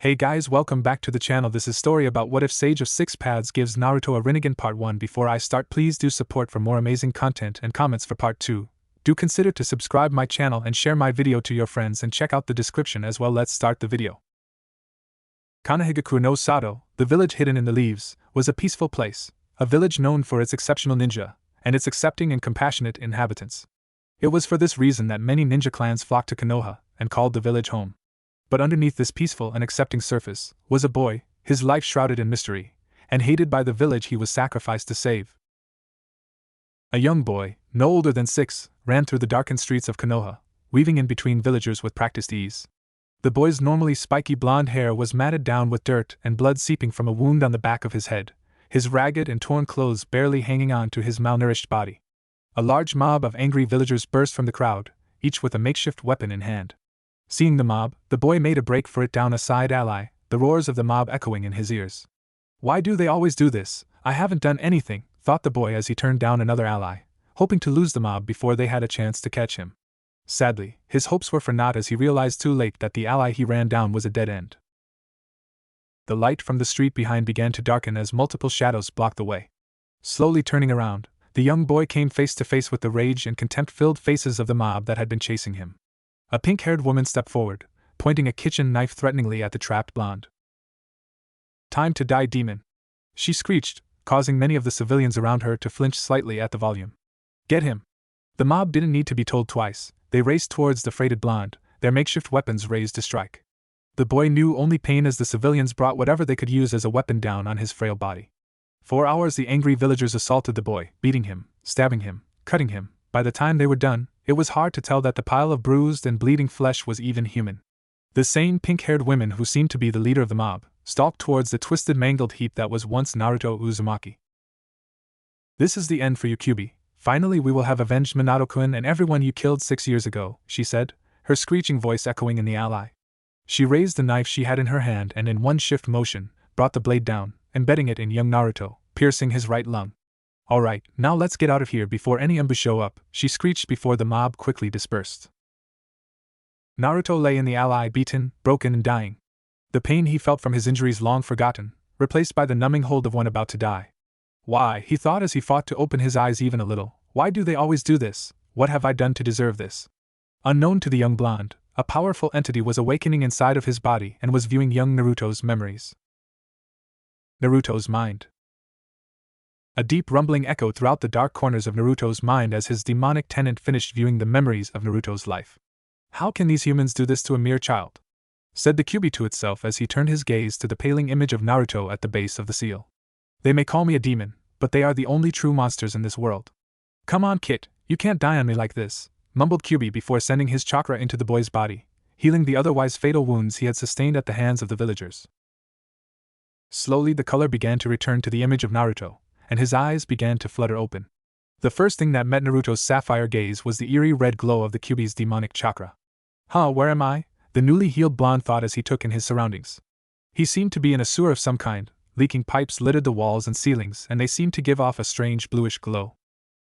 Hey guys, welcome back to the channel. This is story about what if Sage of Six Paths gives Naruto a Rinnegan part 1. Before I start, please do support for more amazing content and comments for part 2. Do consider to subscribe my channel and share my video to your friends and check out the description as well. Let's start the video. Kanahigaku no Sato, the village hidden in the leaves, was a peaceful place, a village known for its exceptional ninja, and its accepting and compassionate inhabitants. It was for this reason that many ninja clans flocked to Konoha and called the village home. But underneath this peaceful and accepting surface was a boy, his life shrouded in mystery, and hated by the village he was sacrificed to save. A young boy, no older than 6, ran through the darkened streets of Konoha, weaving in between villagers with practiced ease. The boy's normally spiky blonde hair was matted down with dirt and blood seeping from a wound on the back of his head, his ragged and torn clothes barely hanging on to his malnourished body. A large mob of angry villagers burst from the crowd, each with a makeshift weapon in hand. Seeing the mob, the boy made a break for it down a side alley, the roars of the mob echoing in his ears. Why do they always do this? I haven't done anything, thought the boy as he turned down another alley, hoping to lose the mob before they had a chance to catch him. Sadly, his hopes were for naught as he realized too late that the alley he ran down was a dead end. The light from the street behind began to darken as multiple shadows blocked the way. Slowly turning around, the young boy came face to face with the rage and contempt-filled faces of the mob that had been chasing him. A pink-haired woman stepped forward, pointing a kitchen knife threateningly at the trapped blonde. "Time to die, demon!" she screeched, causing many of the civilians around her to flinch slightly at the volume. "Get him!" The mob didn't need to be told twice. They raced towards the freighted blonde, their makeshift weapons raised to strike. The boy knew only pain as the civilians brought whatever they could use as a weapon down on his frail body. For hours the angry villagers assaulted the boy, beating him, stabbing him, cutting him. By the time they were done, it was hard to tell that the pile of bruised and bleeding flesh was even human. The same pink-haired woman who seemed to be the leader of the mob stalked towards the twisted mangled heap that was once Naruto Uzumaki. "This is the end for you, Kyuubi. Finally we will have avenged Minato-kun and everyone you killed 6 years ago," she said, her screeching voice echoing in the alley. She raised the knife she had in her hand and in one swift motion, brought the blade down, embedding it in young Naruto, piercing his right lung. "Alright, now let's get out of here before any ambush show up," she screeched before the mob quickly dispersed. Naruto lay in the alley beaten, broken and dying. The pain he felt from his injuries long forgotten, replaced by the numbing hold of one about to die. Why, he thought as he fought to open his eyes even a little, why do they always do this? What have I done to deserve this? Unknown to the young blonde, a powerful entity was awakening inside of his body and was viewing young Naruto's memories. Naruto's mind. A deep rumbling echoed throughout the dark corners of Naruto's mind as his demonic tenant finished viewing the memories of Naruto's life. "How can these humans do this to a mere child?" said the Kyuubi to itself as he turned his gaze to the paling image of Naruto at the base of the seal. "They may call me a demon, but they are the only true monsters in this world. Come on, kid, you can't die on me like this," mumbled Kyuubi before sending his chakra into the boy's body, healing the otherwise fatal wounds he had sustained at the hands of the villagers. Slowly the color began to return to the image of Naruto, and his eyes began to flutter open. The first thing that met Naruto's sapphire gaze was the eerie red glow of the Kyuubi's demonic chakra. Where am I?" the newly healed blonde thought as he took in his surroundings. He seemed to be in a sewer of some kind, leaking pipes littered the walls and ceilings and they seemed to give off a strange bluish glow.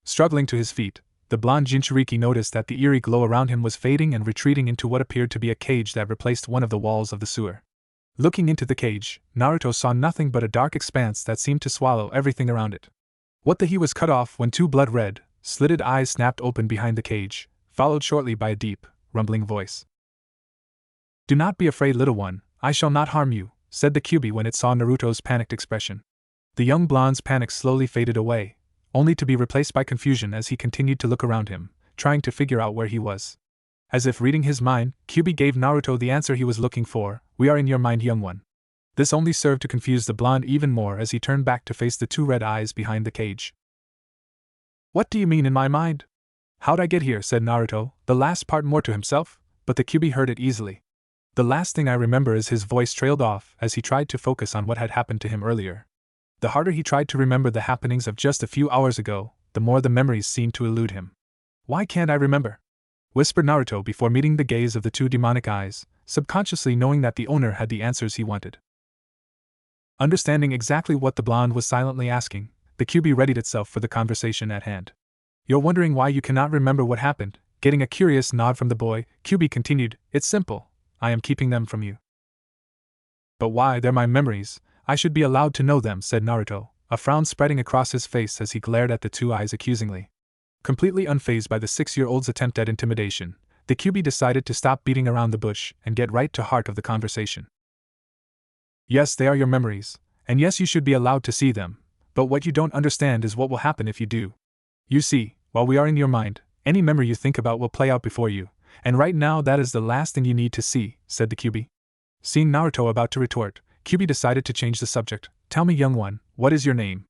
Struggling to his feet, the blonde Jinchuriki noticed that the eerie glow around him was fading and retreating into what appeared to be a cage that replaced one of the walls of the sewer. Looking into the cage, Naruto saw nothing but a dark expanse that seemed to swallow everything around it. What the he was cut off when two blood-red, slitted eyes snapped open behind the cage, followed shortly by a deep, rumbling voice. "Do not be afraid, little one, I shall not harm you," said the Kyuubi when it saw Naruto's panicked expression. The young blonde's panic slowly faded away, only to be replaced by confusion as he continued to look around him, trying to figure out where he was. As if reading his mind, Kyuubi gave Naruto the answer he was looking for: "We are in your mind, young one." This only served to confuse the blonde even more as he turned back to face the two red eyes behind the cage. "What do you mean in my mind? How'd I get here?" said Naruto, the last part more to himself, but the Kyuubi heard it easily. "The last thing I remember," is his voice trailed off as he tried to focus on what had happened to him earlier. The harder he tried to remember the happenings of just a few hours ago, the more the memories seemed to elude him. "Why can't I remember?" whispered Naruto before meeting the gaze of the two demonic eyes, subconsciously knowing that the owner had the answers he wanted. Understanding exactly what the blonde was silently asking, the Kyuubi readied itself for the conversation at hand. "You're wondering why you cannot remember what happened?" Getting a curious nod from the boy, Kyuubi continued, "It's simple. I am keeping them from you." But why, they're my memories, I should be allowed to know them, said Naruto, a frown spreading across his face as he glared at the two eyes accusingly. Completely unfazed by the 6-year-old's attempt at intimidation, the Kyuubi decided to stop beating around the bush and get right to heart of the conversation. Yes, they are your memories, and yes, you should be allowed to see them, but what you don't understand is what will happen if you do. You see, while we are in your mind, any memory you think about will play out before you, and right now that is the last thing you need to see, said the Kyuubi. Seeing Naruto about to retort, Kyuubi decided to change the subject. Tell me, young one, what is your name?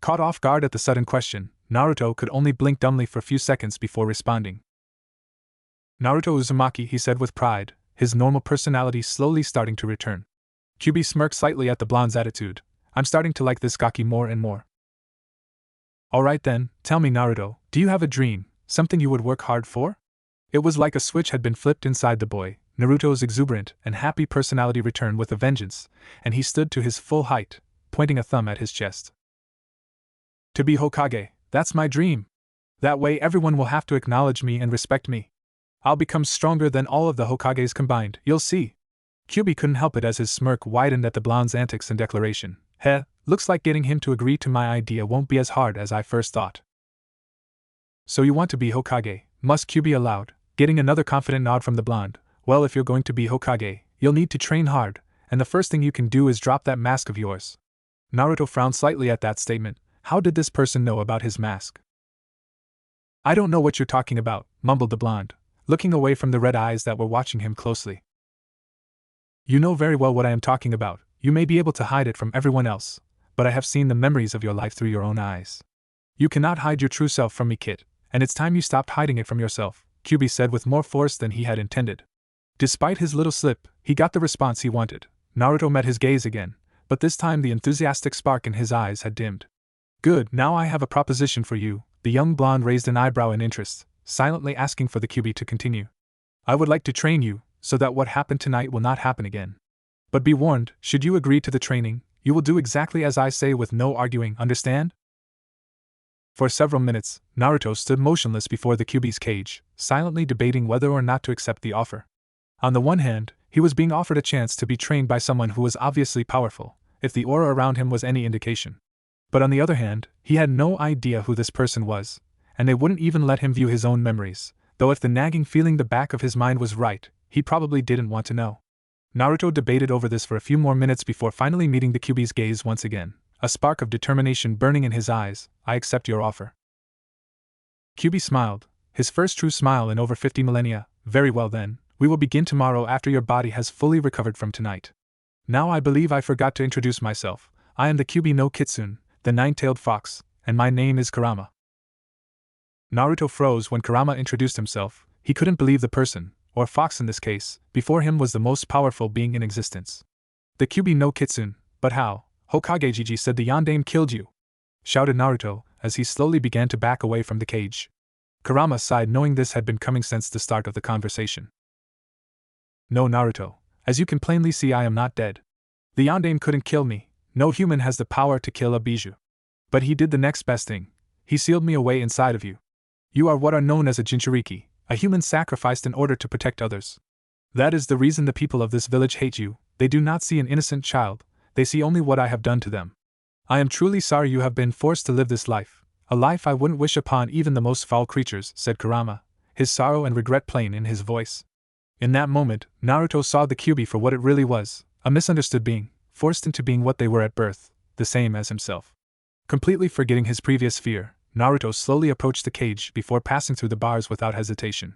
Caught off guard at the sudden question, Naruto could only blink dumbly for a few seconds before responding. Naruto Uzumaki, he said with pride, his normal personality slowly starting to return. Kyuubi smirked slightly at the blonde's attitude. I'm starting to like this gaki more and more. Alright then, tell me, Naruto, do you have a dream, something you would work hard for? It was like a switch had been flipped inside the boy. Naruto's exuberant and happy personality returned with a vengeance, and he stood to his full height, pointing a thumb at his chest. To be Hokage, that's my dream. That way everyone will have to acknowledge me and respect me. I'll become stronger than all of the Hokages combined, you'll see. Kyuubi couldn't help it as his smirk widened at the blonde's antics and declaration. Heh, looks like getting him to agree to my idea won't be as hard as I first thought. So you want to be Hokage, must Kyuubi allowed, getting another confident nod from the blonde. Well, if you're going to be Hokage, you'll need to train hard, and the first thing you can do is drop that mask of yours. Naruto frowned slightly at that statement. How did this person know about his mask? I don't know what you're talking about, mumbled the blonde, looking away from the red eyes that were watching him closely. You know very well what I am talking about. You may be able to hide it from everyone else, but I have seen the memories of your life through your own eyes. You cannot hide your true self from me, kid, and it's time you stopped hiding it from yourself, Kyuubi said with more force than he had intended. Despite his little slip, he got the response he wanted. Naruto met his gaze again, but this time the enthusiastic spark in his eyes had dimmed. Good, now I have a proposition for you. The young blonde raised an eyebrow in interest, silently asking for the Kyuubi to continue. I would like to train you, so that what happened tonight will not happen again. But be warned, should you agree to the training, you will do exactly as I say with no arguing, understand? For several minutes, Naruto stood motionless before the Kyuubi's cage, silently debating whether or not to accept the offer. On the one hand, he was being offered a chance to be trained by someone who was obviously powerful, if the aura around him was any indication. But on the other hand, he had no idea who this person was, and they wouldn't even let him view his own memories, though if the nagging feeling the back of his mind was right, he probably didn't want to know. Naruto debated over this for a few more minutes before finally meeting the Kyuubi's gaze once again, a spark of determination burning in his eyes. I accept your offer. Kyuubi smiled, his first true smile in over 50 millennia. Very well then, we will begin tomorrow after your body has fully recovered from tonight. Now I believe I forgot to introduce myself. I am the Kyuubi no Kitsune, the nine-tailed fox, and my name is Kurama. Naruto froze when Kurama introduced himself. He couldn't believe the person, or fox in this case, before him was the most powerful being in existence. The Kyuubi no Kitsune, but how? Hokage Gigi said the yondaime killed you, shouted Naruto, as he slowly began to back away from the cage. Kurama sighed, knowing this had been coming since the start of the conversation. No, Naruto, as you can plainly see, I am not dead. The yondaime couldn't kill me. No human has the power to kill a bijou. But he did the next best thing. He sealed me away inside of you. You are what are known as a Jinchuriki, a human sacrificed in order to protect others. That is the reason the people of this village hate you. They do not see an innocent child, they see only what I have done to them. I am truly sorry you have been forced to live this life, a life I wouldn't wish upon even the most foul creatures, said Kurama, his sorrow and regret plain in his voice. In that moment, Naruto saw the Kyuubi for what it really was, a misunderstood being, forced into being what they were at birth, the same as himself. Completely forgetting his previous fear, Naruto slowly approached the cage before passing through the bars without hesitation.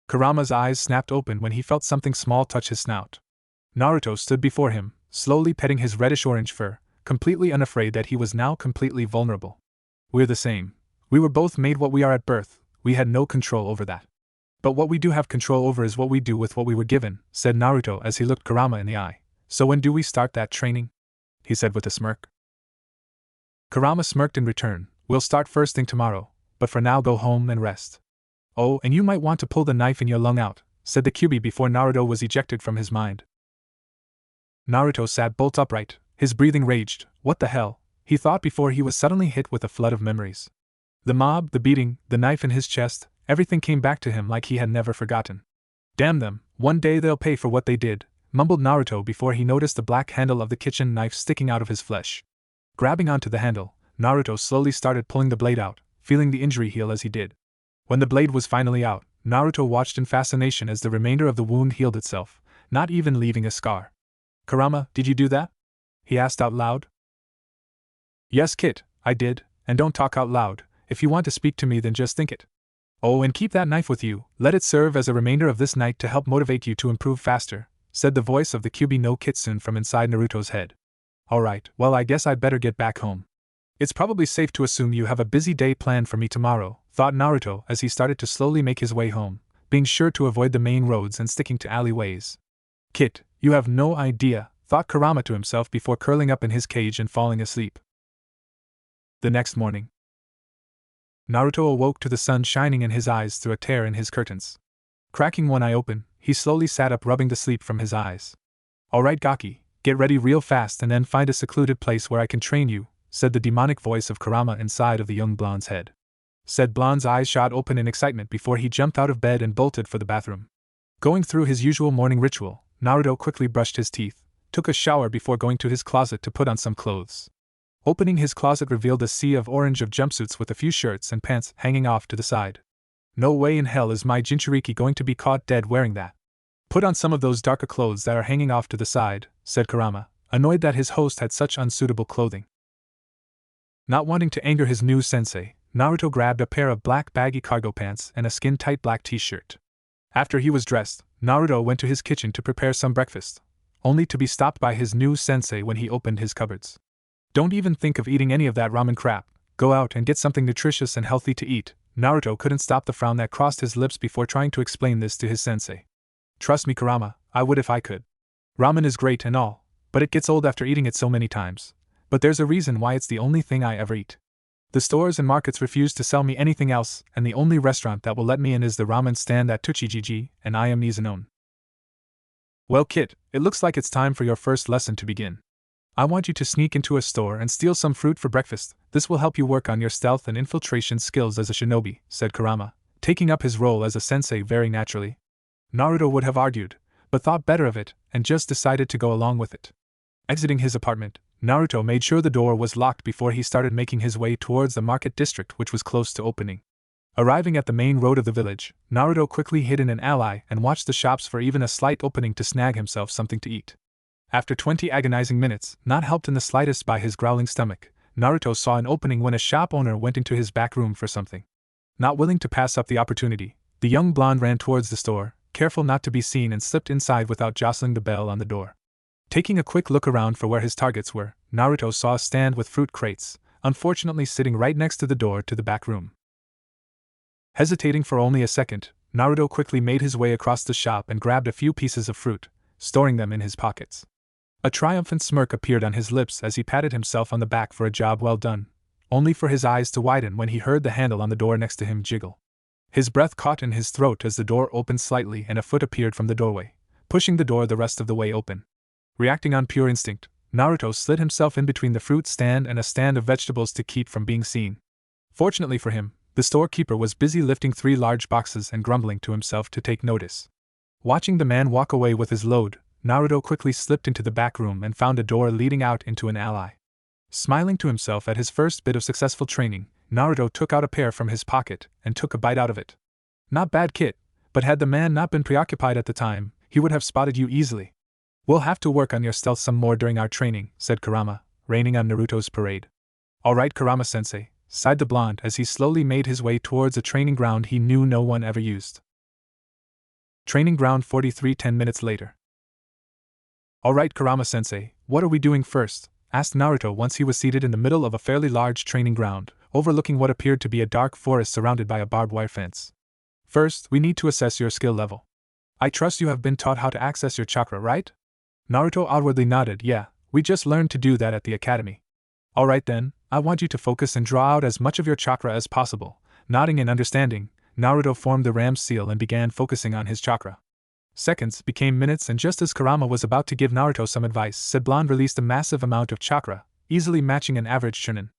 Kurama's eyes snapped open when he felt something small touch his snout. Naruto stood before him, slowly petting his reddish-orange fur, completely unafraid that he was now completely vulnerable. We're the same. We were both made what we are at birth, we had no control over that. But what we do have control over is what we do with what we were given, said Naruto as he looked Kurama in the eye. So when do we start that training? He said with a smirk. Kurama smirked in return. We'll start first thing tomorrow, but for now go home and rest. Oh, and you might want to pull the knife in your lung out, said the Kyuubi before Naruto was ejected from his mind. Naruto sat bolt upright, his breathing raged. What the hell? He thought before he was suddenly hit with a flood of memories. The mob, the beating, the knife in his chest, everything came back to him like he had never forgotten. Damn them, one day they'll pay for what they did. mumbled Naruto before he noticed the black handle of the kitchen knife sticking out of his flesh. Grabbing onto the handle, Naruto slowly started pulling the blade out, feeling the injury heal as he did. When the blade was finally out, Naruto watched in fascination as the remainder of the wound healed itself, not even leaving a scar. "Kurama, did you do that?" he asked out loud. "Yes, Kit, I did, and don't talk out loud. If you want to speak to me, then just think it. Oh, and keep that knife with you, let it serve as a remainder of this night to help motivate you to improve faster," said the voice of the Kyuubi no Kitsune from inside Naruto's head. "Alright, well, I guess I'd better get back home. It's probably safe to assume you have a busy day planned for me tomorrow," thought Naruto as he started to slowly make his way home, being sure to avoid the main roads and sticking to alleyways. "Kit, you have no idea," thought Kurama to himself before curling up in his cage and falling asleep. The next morning, Naruto awoke to the sun shining in his eyes through a tear in his curtains. Cracking one eye open, he slowly sat up, rubbing the sleep from his eyes. "Alright, Gaki, get ready real fast and then find a secluded place where I can train you," said the demonic voice of Kurama inside of the young blonde's head. Said blonde's eyes shot open in excitement before he jumped out of bed and bolted for the bathroom. Going through his usual morning ritual, Naruto quickly brushed his teeth, took a shower before going to his closet to put on some clothes. Opening his closet revealed a sea of orange of jumpsuits with a few shirts and pants hanging off to the side. "No way in hell is my Jinchuriki going to be caught dead wearing that. Put on some of those darker clothes that are hanging off to the side," said Kurama, annoyed that his host had such unsuitable clothing. Not wanting to anger his new sensei, Naruto grabbed a pair of black baggy cargo pants and a skin-tight black t-shirt. After he was dressed, Naruto went to his kitchen to prepare some breakfast, only to be stopped by his new sensei when he opened his cupboards. "Don't even think of eating any of that ramen crap. Go out and get something nutritious and healthy to eat." Naruto couldn't stop the frown that crossed his lips before trying to explain this to his sensei. "Trust me, Kurama, I would if I could. Ramen is great and all, but it gets old after eating it so many times. But there's a reason why it's the only thing I ever eat. The stores and markets refuse to sell me anything else, and the only restaurant that will let me in is the ramen stand at Tuchijiji, and I am Nizanon." "Well, Kit, it looks like it's time for your first lesson to begin. I want you to sneak into a store and steal some fruit for breakfast. This will help you work on your stealth and infiltration skills as a shinobi," said Kurama, taking up his role as a sensei very naturally. Naruto would have argued, but thought better of it, and just decided to go along with it. Exiting his apartment, Naruto made sure the door was locked before he started making his way towards the market district, which was close to opening. Arriving at the main road of the village, Naruto quickly hid in an alley and watched the shops for even a slight opening to snag himself something to eat. After 20 agonizing minutes, not helped in the slightest by his growling stomach, Naruto saw an opening when a shop owner went into his back room for something. Not willing to pass up the opportunity, the young blonde ran towards the store, careful not to be seen, and slipped inside without jostling the bell on the door. Taking a quick look around for where his targets were, Naruto saw a stand with fruit crates, unfortunately sitting right next to the door to the back room. Hesitating for only a second, Naruto quickly made his way across the shop and grabbed a few pieces of fruit, storing them in his pockets. A triumphant smirk appeared on his lips as he patted himself on the back for a job well done, only for his eyes to widen when he heard the handle on the door next to him jiggle. His breath caught in his throat as the door opened slightly and a foot appeared from the doorway, pushing the door the rest of the way open. Reacting on pure instinct, Naruto slid himself in between the fruit stand and a stand of vegetables to keep from being seen. Fortunately for him, the storekeeper was busy lifting 3 large boxes and grumbling to himself to take notice. Watching the man walk away with his load, Naruto quickly slipped into the back room and found a door leading out into an alley. Smiling to himself at his first bit of successful training, Naruto took out a pear from his pocket and took a bite out of it. "Not bad, Kit, but had the man not been preoccupied at the time, he would have spotted you easily. We'll have to work on your stealth some more during our training," said Kurama, raining on Naruto's parade. "Alright, Kurama-sensei," sighed the blonde as he slowly made his way towards a training ground he knew no one ever used. Training ground 43. 10 minutes later. "Alright, Kurama-sensei, what are we doing first?" asked Naruto once he was seated in the middle of a fairly large training ground, overlooking what appeared to be a dark forest surrounded by a barbed wire fence. "First, we need to assess your skill level. I trust you have been taught how to access your chakra, right?" Naruto outwardly nodded. "Yeah, we just learned to do that at the academy." "Alright then, I want you to focus and draw out as much of your chakra as possible." Nodding in understanding, Naruto formed the ram's seal and began focusing on his chakra. Seconds became minutes, and just as Kurama was about to give Naruto some advice, said blonde released a massive amount of chakra, easily matching an average chunin.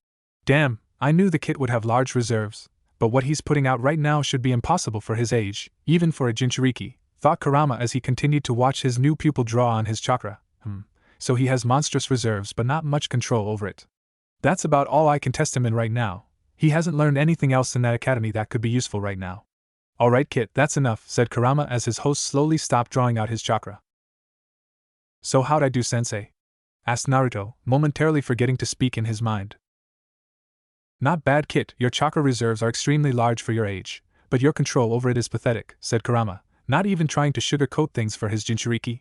"Damn, I knew the kid would have large reserves, but what he's putting out right now should be impossible for his age, even for a Jinchuriki," thought Kurama as he continued to watch his new pupil draw on his chakra. So he has monstrous reserves but not much control over it. That's about all I can test him in right now. He hasn't learned anything else in that academy that could be useful right now. Alright kid, that's enough, said Kurama as his host slowly stopped drawing out his chakra. So how'd I do, sensei? Asked Naruto, momentarily forgetting to speak in his mind. Not bad kid, your chakra reserves are extremely large for your age, but your control over it is pathetic, said Kurama, not even trying to sugarcoat things for his Jinchuriki.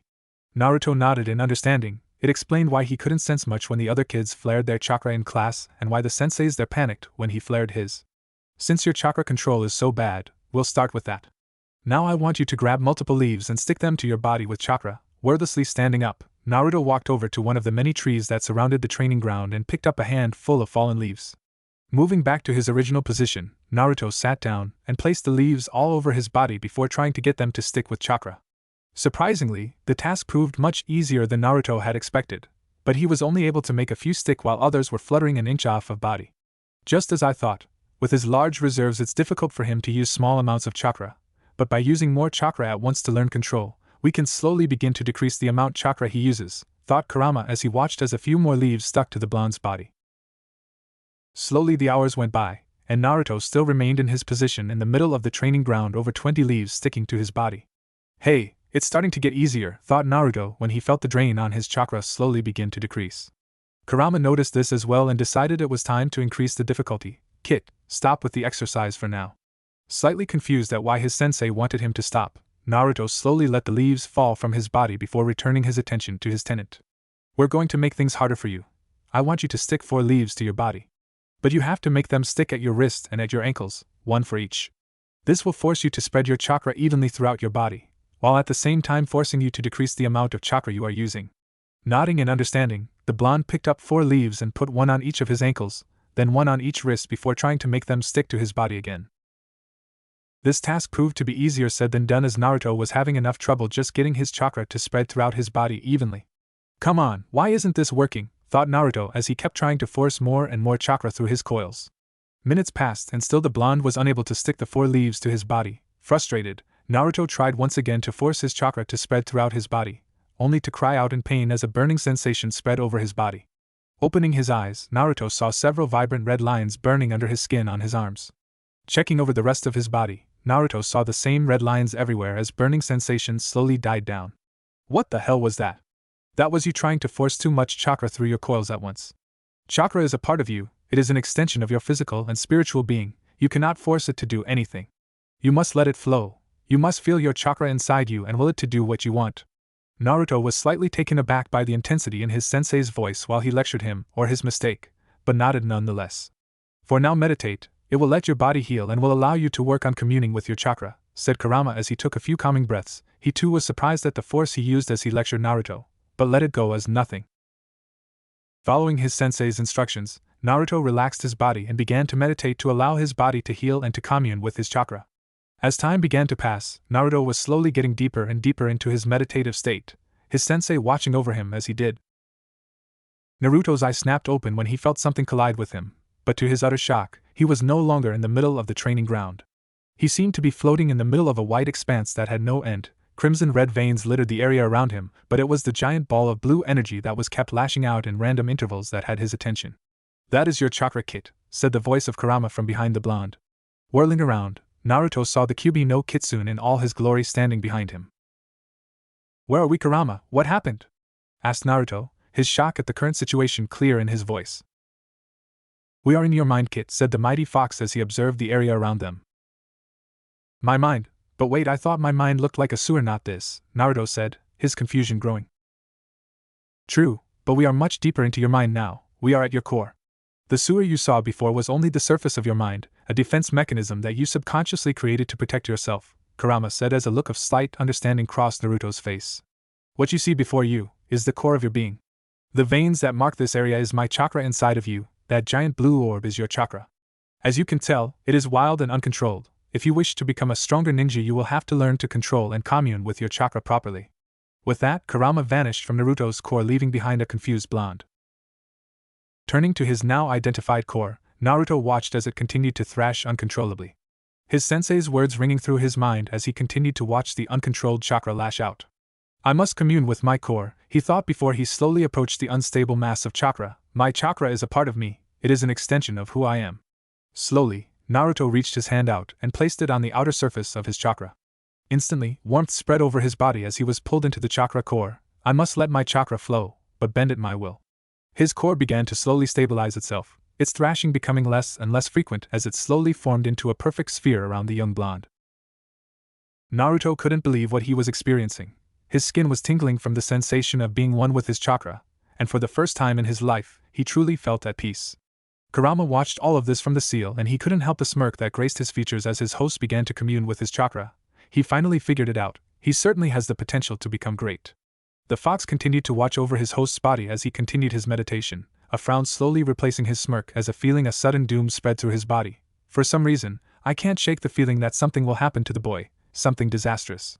Naruto nodded in understanding. It explained why he couldn't sense much when the other kids flared their chakra in class and why the senseis there panicked when he flared his. Since your chakra control is so bad, we'll start with that. Now I want you to grab multiple leaves and stick them to your body with chakra. Wordlessly standing up, Naruto walked over to one of the many trees that surrounded the training ground and picked up a handful of fallen leaves. Moving back to his original position, Naruto sat down and placed the leaves all over his body before trying to get them to stick with chakra. Surprisingly, the task proved much easier than Naruto had expected, but he was only able to make a few stick while others were fluttering an inch off of body. Just as I thought, with his large reserves it's difficult for him to use small amounts of chakra, but by using more chakra at once to learn control, we can slowly begin to decrease the amount chakra he uses, thought Kurama as he watched as a few more leaves stuck to the blonde's body. Slowly the hours went by, and Naruto still remained in his position in the middle of the training ground, over 20 leaves sticking to his body. Hey, it's starting to get easier, thought Naruto when he felt the drain on his chakra slowly begin to decrease. Kurama noticed this as well and decided it was time to increase the difficulty. Kid, stop with the exercise for now. Slightly confused at why his sensei wanted him to stop, Naruto slowly let the leaves fall from his body before returning his attention to his tenant. We're going to make things harder for you. I want you to stick 4 leaves to your body. But you have to make them stick at your wrist and at your ankles, 1 for each. This will force you to spread your chakra evenly throughout your body, while at the same time forcing you to decrease the amount of chakra you are using. Nodding in understanding, the blonde picked up 4 leaves and put 1 on each of his ankles, then 1 on each wrist before trying to make them stick to his body again. This task proved to be easier said than done as Naruto was having enough trouble just getting his chakra to spread throughout his body evenly. Come on, why isn't this working? Thought Naruto as he kept trying to force more and more chakra through his coils. Minutes passed and still the blonde was unable to stick the 4 leaves to his body. Frustrated, Naruto tried once again to force his chakra to spread throughout his body, only to cry out in pain as a burning sensation spread over his body. Opening his eyes, Naruto saw several vibrant red lines burning under his skin on his arms. Checking over the rest of his body, Naruto saw the same red lines everywhere as burning sensations slowly died down. What the hell was that? That was you trying to force too much chakra through your coils at once. Chakra is a part of you, it is an extension of your physical and spiritual being, you cannot force it to do anything. You must let it flow, you must feel your chakra inside you and will it to do what you want. Naruto was slightly taken aback by the intensity in his sensei's voice while he lectured him, or his mistake, but nodded nonetheless. For now meditate, it will let your body heal and will allow you to work on communing with your chakra, said Kurama as he took a few calming breaths. He too was surprised at the force he used as he lectured Naruto, but let it go as nothing. Following his sensei's instructions, Naruto relaxed his body and began to meditate to allow his body to heal and to commune with his chakra. As time began to pass, Naruto was slowly getting deeper and deeper into his meditative state, his sensei watching over him as he did. Naruto's eye snapped open when he felt something collide with him, but to his utter shock, he was no longer in the middle of the training ground. He seemed to be floating in the middle of a white expanse that had no end. Crimson-red veins littered the area around him, but it was the giant ball of blue energy that was kept lashing out in random intervals that had his attention. That is your chakra kit, said the voice of Kurama from behind the blonde. Whirling around, Naruto saw the Kyuubi no Kitsune in all his glory standing behind him. Where are we, Kurama? What happened? Asked Naruto, his shock at the current situation clear in his voice. We are in your mind, Kit, said the mighty fox as he observed the area around them. My mind? But wait, I thought my mind looked like a sewer, not this, Naruto said, his confusion growing. True, but we are much deeper into your mind now, we are at your core. The sewer you saw before was only the surface of your mind, a defense mechanism that you subconsciously created to protect yourself, Kurama said as a look of slight understanding crossed Naruto's face. What you see before you is the core of your being. The veins that mark this area is my chakra inside of you, that giant blue orb is your chakra. As you can tell, it is wild and uncontrolled. If you wish to become a stronger ninja, you will have to learn to control and commune with your chakra properly. With that, Kurama vanished from Naruto's core, leaving behind a confused blonde. Turning to his now identified core, Naruto watched as it continued to thrash uncontrollably. his sensei's words ringing through his mind as he continued to watch the uncontrolled chakra lash out. I must commune with my core, he thought before he slowly approached the unstable mass of chakra. My chakra is a part of me, it is an extension of who I am. Slowly, Naruto reached his hand out and placed it on the outer surface of his chakra. Instantly, warmth spread over his body as he was pulled into the chakra core. I must let my chakra flow, but bend at my will. His core began to slowly stabilize itself, its thrashing becoming less and less frequent as it slowly formed into a perfect sphere around the young blonde. Naruto couldn't believe what he was experiencing. His skin was tingling from the sensation of being one with his chakra, and for the first time in his life, he truly felt at peace. Kurama watched all of this from the seal and he couldn't help the smirk that graced his features as his host began to commune with his chakra. He finally figured it out, he certainly has the potential to become great. The fox continued to watch over his host's body as he continued his meditation, a frown slowly replacing his smirk as a feeling of sudden doom spread through his body. For some reason, I can't shake the feeling that something will happen to the boy, something disastrous.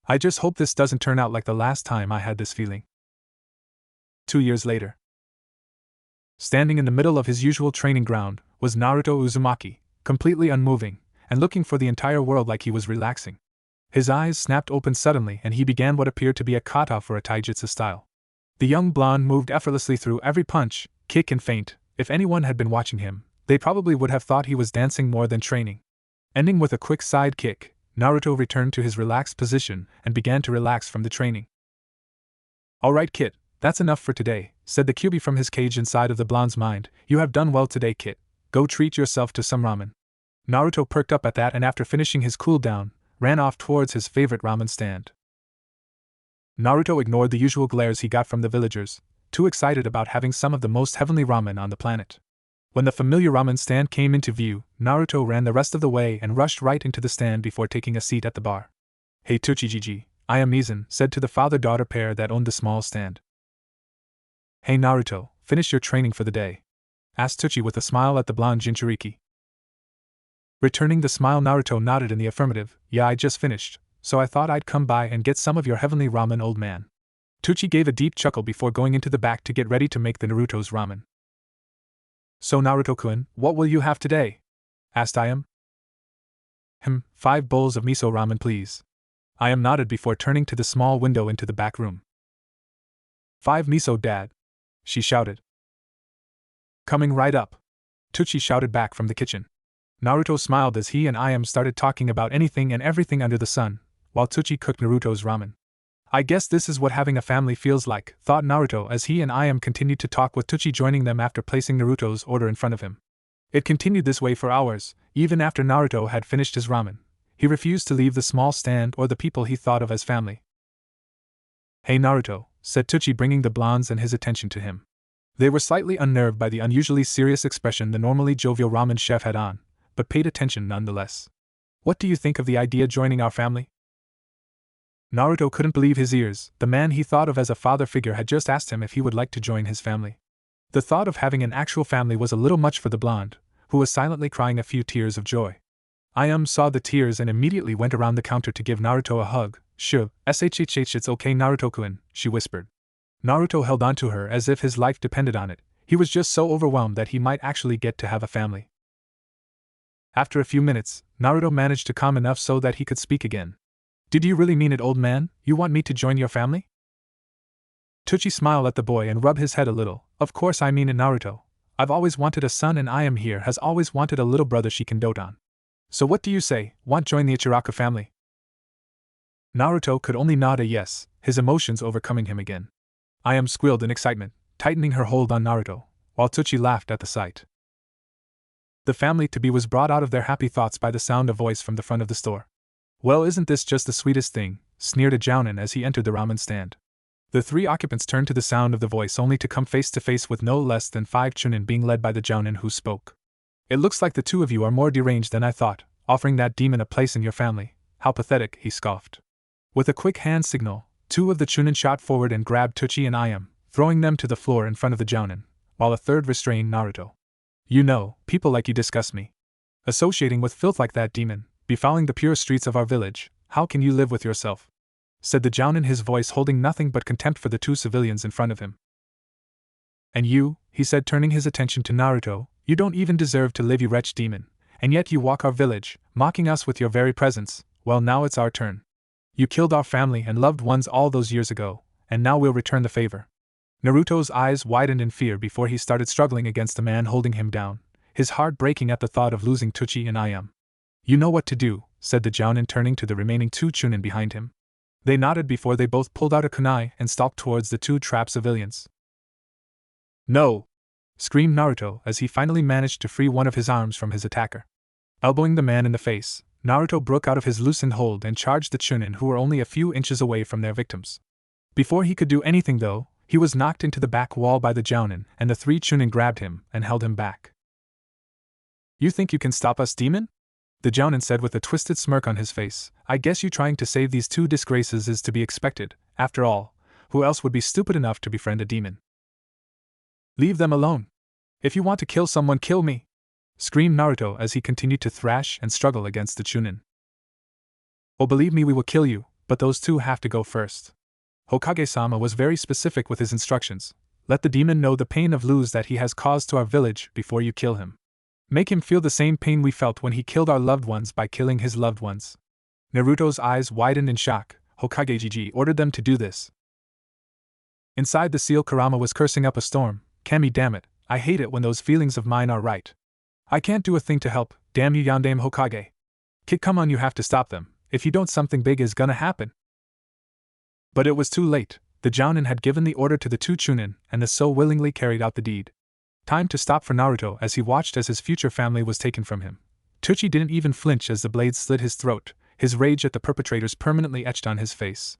I just hope this doesn't turn out like the last time I had this feeling. 2 years later. Standing in the middle of his usual training ground was Naruto Uzumaki, completely unmoving, and looking for the entire world like he was relaxing. His eyes snapped open suddenly and he began what appeared to be a kata for a taijutsu style. The young blonde moved effortlessly through every punch, kick and feint. If anyone had been watching him, they probably would have thought he was dancing more than training. Ending with a quick side kick, Naruto returned to his relaxed position and began to relax from the training. Alright Kit, that's enough for today, said the Kyuubi from his cage inside of the blonde's mind. You have done well today, Kit. Go treat yourself to some ramen. Naruto perked up at that and after finishing his cooldown, ran off towards his favorite ramen stand. Naruto ignored the usual glares he got from the villagers, too excited about having some of the most heavenly ramen on the planet. When the familiar ramen stand came into view, Naruto ran the rest of the way and rushed right into the stand before taking a seat at the bar. Hey Tsuchijiji, I am Mizan, said to the father-daughter pair that owned the small stand. Hey Naruto, finish your training for the day? Asked Tsuchi with a smile at the blonde Jinchuriki. Returning the smile, Naruto nodded in the affirmative. Yeah, I just finished, so I thought I'd come by and get some of your heavenly ramen, old man. Tsuchi gave a deep chuckle before going into the back to get ready to make the Naruto's ramen. So Naruto-kun, what will you have today? Asked Ayam. 5 bowls of miso ramen please. Ayam nodded before turning to the small window into the back room. 5 miso, Dad, she shouted. Coming right up, Tsuchi shouted back from the kitchen. Naruto smiled as he and Ayam started talking about anything and everything under the sun, while Tsuchi cooked Naruto's ramen. I guess this is what having a family feels like, thought Naruto as he and Ayam continued to talk with Tsuchi joining them after placing Naruto's order in front of him. It continued this way for hours, even after Naruto had finished his ramen. He refused to leave the small stand or the people he thought of as family. Hey Naruto, said Tsuchi bringing the blondes and his attention to him. They were slightly unnerved by the unusually serious expression the normally jovial ramen chef had on, but paid attention nonetheless. What do you think of the idea joining our family? Naruto couldn't believe his ears. The man he thought of as a father figure had just asked him if he would like to join his family. The thought of having an actual family was a little much for the blonde, who was silently crying a few tears of joy. Ayam saw the tears and immediately went around the counter to give Naruto a hug. Shh, it's okay Naruto-kun, she whispered. Naruto held on to her as if his life depended on it. He was just so overwhelmed that he might actually get to have a family. After a few minutes, Naruto managed to calm enough so that he could speak again. Did you really mean it, old man? You want me to join your family? Tsuchi smiled at the boy and rubbed his head a little. Of course I mean it, Naruto. I've always wanted a son and Ayam here has always wanted a little brother she can dote on. So what do you say, want join the Ichiraka family? Naruto could only nod a yes, his emotions overcoming him again. Ayam squealed in excitement, tightening her hold on Naruto, while Tsuchi laughed at the sight. The family-to-be was brought out of their happy thoughts by the sound of voice from the front of the store. Well, isn't this just the sweetest thing, sneered a Jounin as he entered the ramen stand. The 3 occupants turned to the sound of the voice only to come face to face with no less than 5 Chunin being led by the Jounin who spoke. It looks like the 2 of you are more deranged than I thought, offering that demon a place in your family. How pathetic, he scoffed. With a quick hand signal, 2 of the Chunin shot forward and grabbed Tsuchi and Ayam, throwing them to the floor in front of the Jounin, while a third restrained Naruto. You know, people like you disgust me. Associating with filth like that demon, befouling the pure streets of our village, how can you live with yourself? Said the Jounin, his voice holding nothing but contempt for the 2 civilians in front of him. And you, he said turning his attention to Naruto, you don't even deserve to live, you wretched demon, and yet you walk our village, mocking us with your very presence. Well, now it's our turn. You killed our family and loved ones all those years ago, and now we'll return the favor. Naruto's eyes widened in fear before he started struggling against the man holding him down, his heart breaking at the thought of losing Teuchi and Ayam. You know what to do, said the Jounin, turning to the remaining two Chunin behind him. They nodded before they both pulled out a kunai and stalked towards the two trapped civilians. No! Screamed Naruto as he finally managed to free one of his arms from his attacker. Elbowing the man in the face, Naruto broke out of his loosened hold and charged the Chunin who were only a few inches away from their victims. Before he could do anything though, he was knocked into the back wall by the Jounin, and the three Chunin grabbed him and held him back. You think you can stop us, demon? The Jounin said with a twisted smirk on his face. I guess you trying to save these two disgraces is to be expected. After all, who else would be stupid enough to befriend a demon? Leave them alone. If you want to kill someone, kill me! Screamed Naruto as he continued to thrash and struggle against the Chunin. Oh, believe me, we will kill you, but those two have to go first. Hokage-sama was very specific with his instructions. Let the demon know the pain of lose that he has caused to our village before you kill him. Make him feel the same pain we felt when he killed our loved ones by killing his loved ones. Naruto's eyes widened in shock. Hokage-Gigi ordered them to do this. Inside the seal, Kurama was cursing up a storm. Kami, damn it, I hate it when those feelings of mine are right. I can't do a thing to help, damn you Yandame Hokage. Kid, come on, you have to stop them. If you don't, something big is gonna happen. But it was too late. The Jounin had given the order to the two Chunin, and the so willingly carried out the deed. Time to stop for Naruto as he watched as his future family was taken from him. Teuchi didn't even flinch as the blade slit his throat, his rage at the perpetrators permanently etched on his face.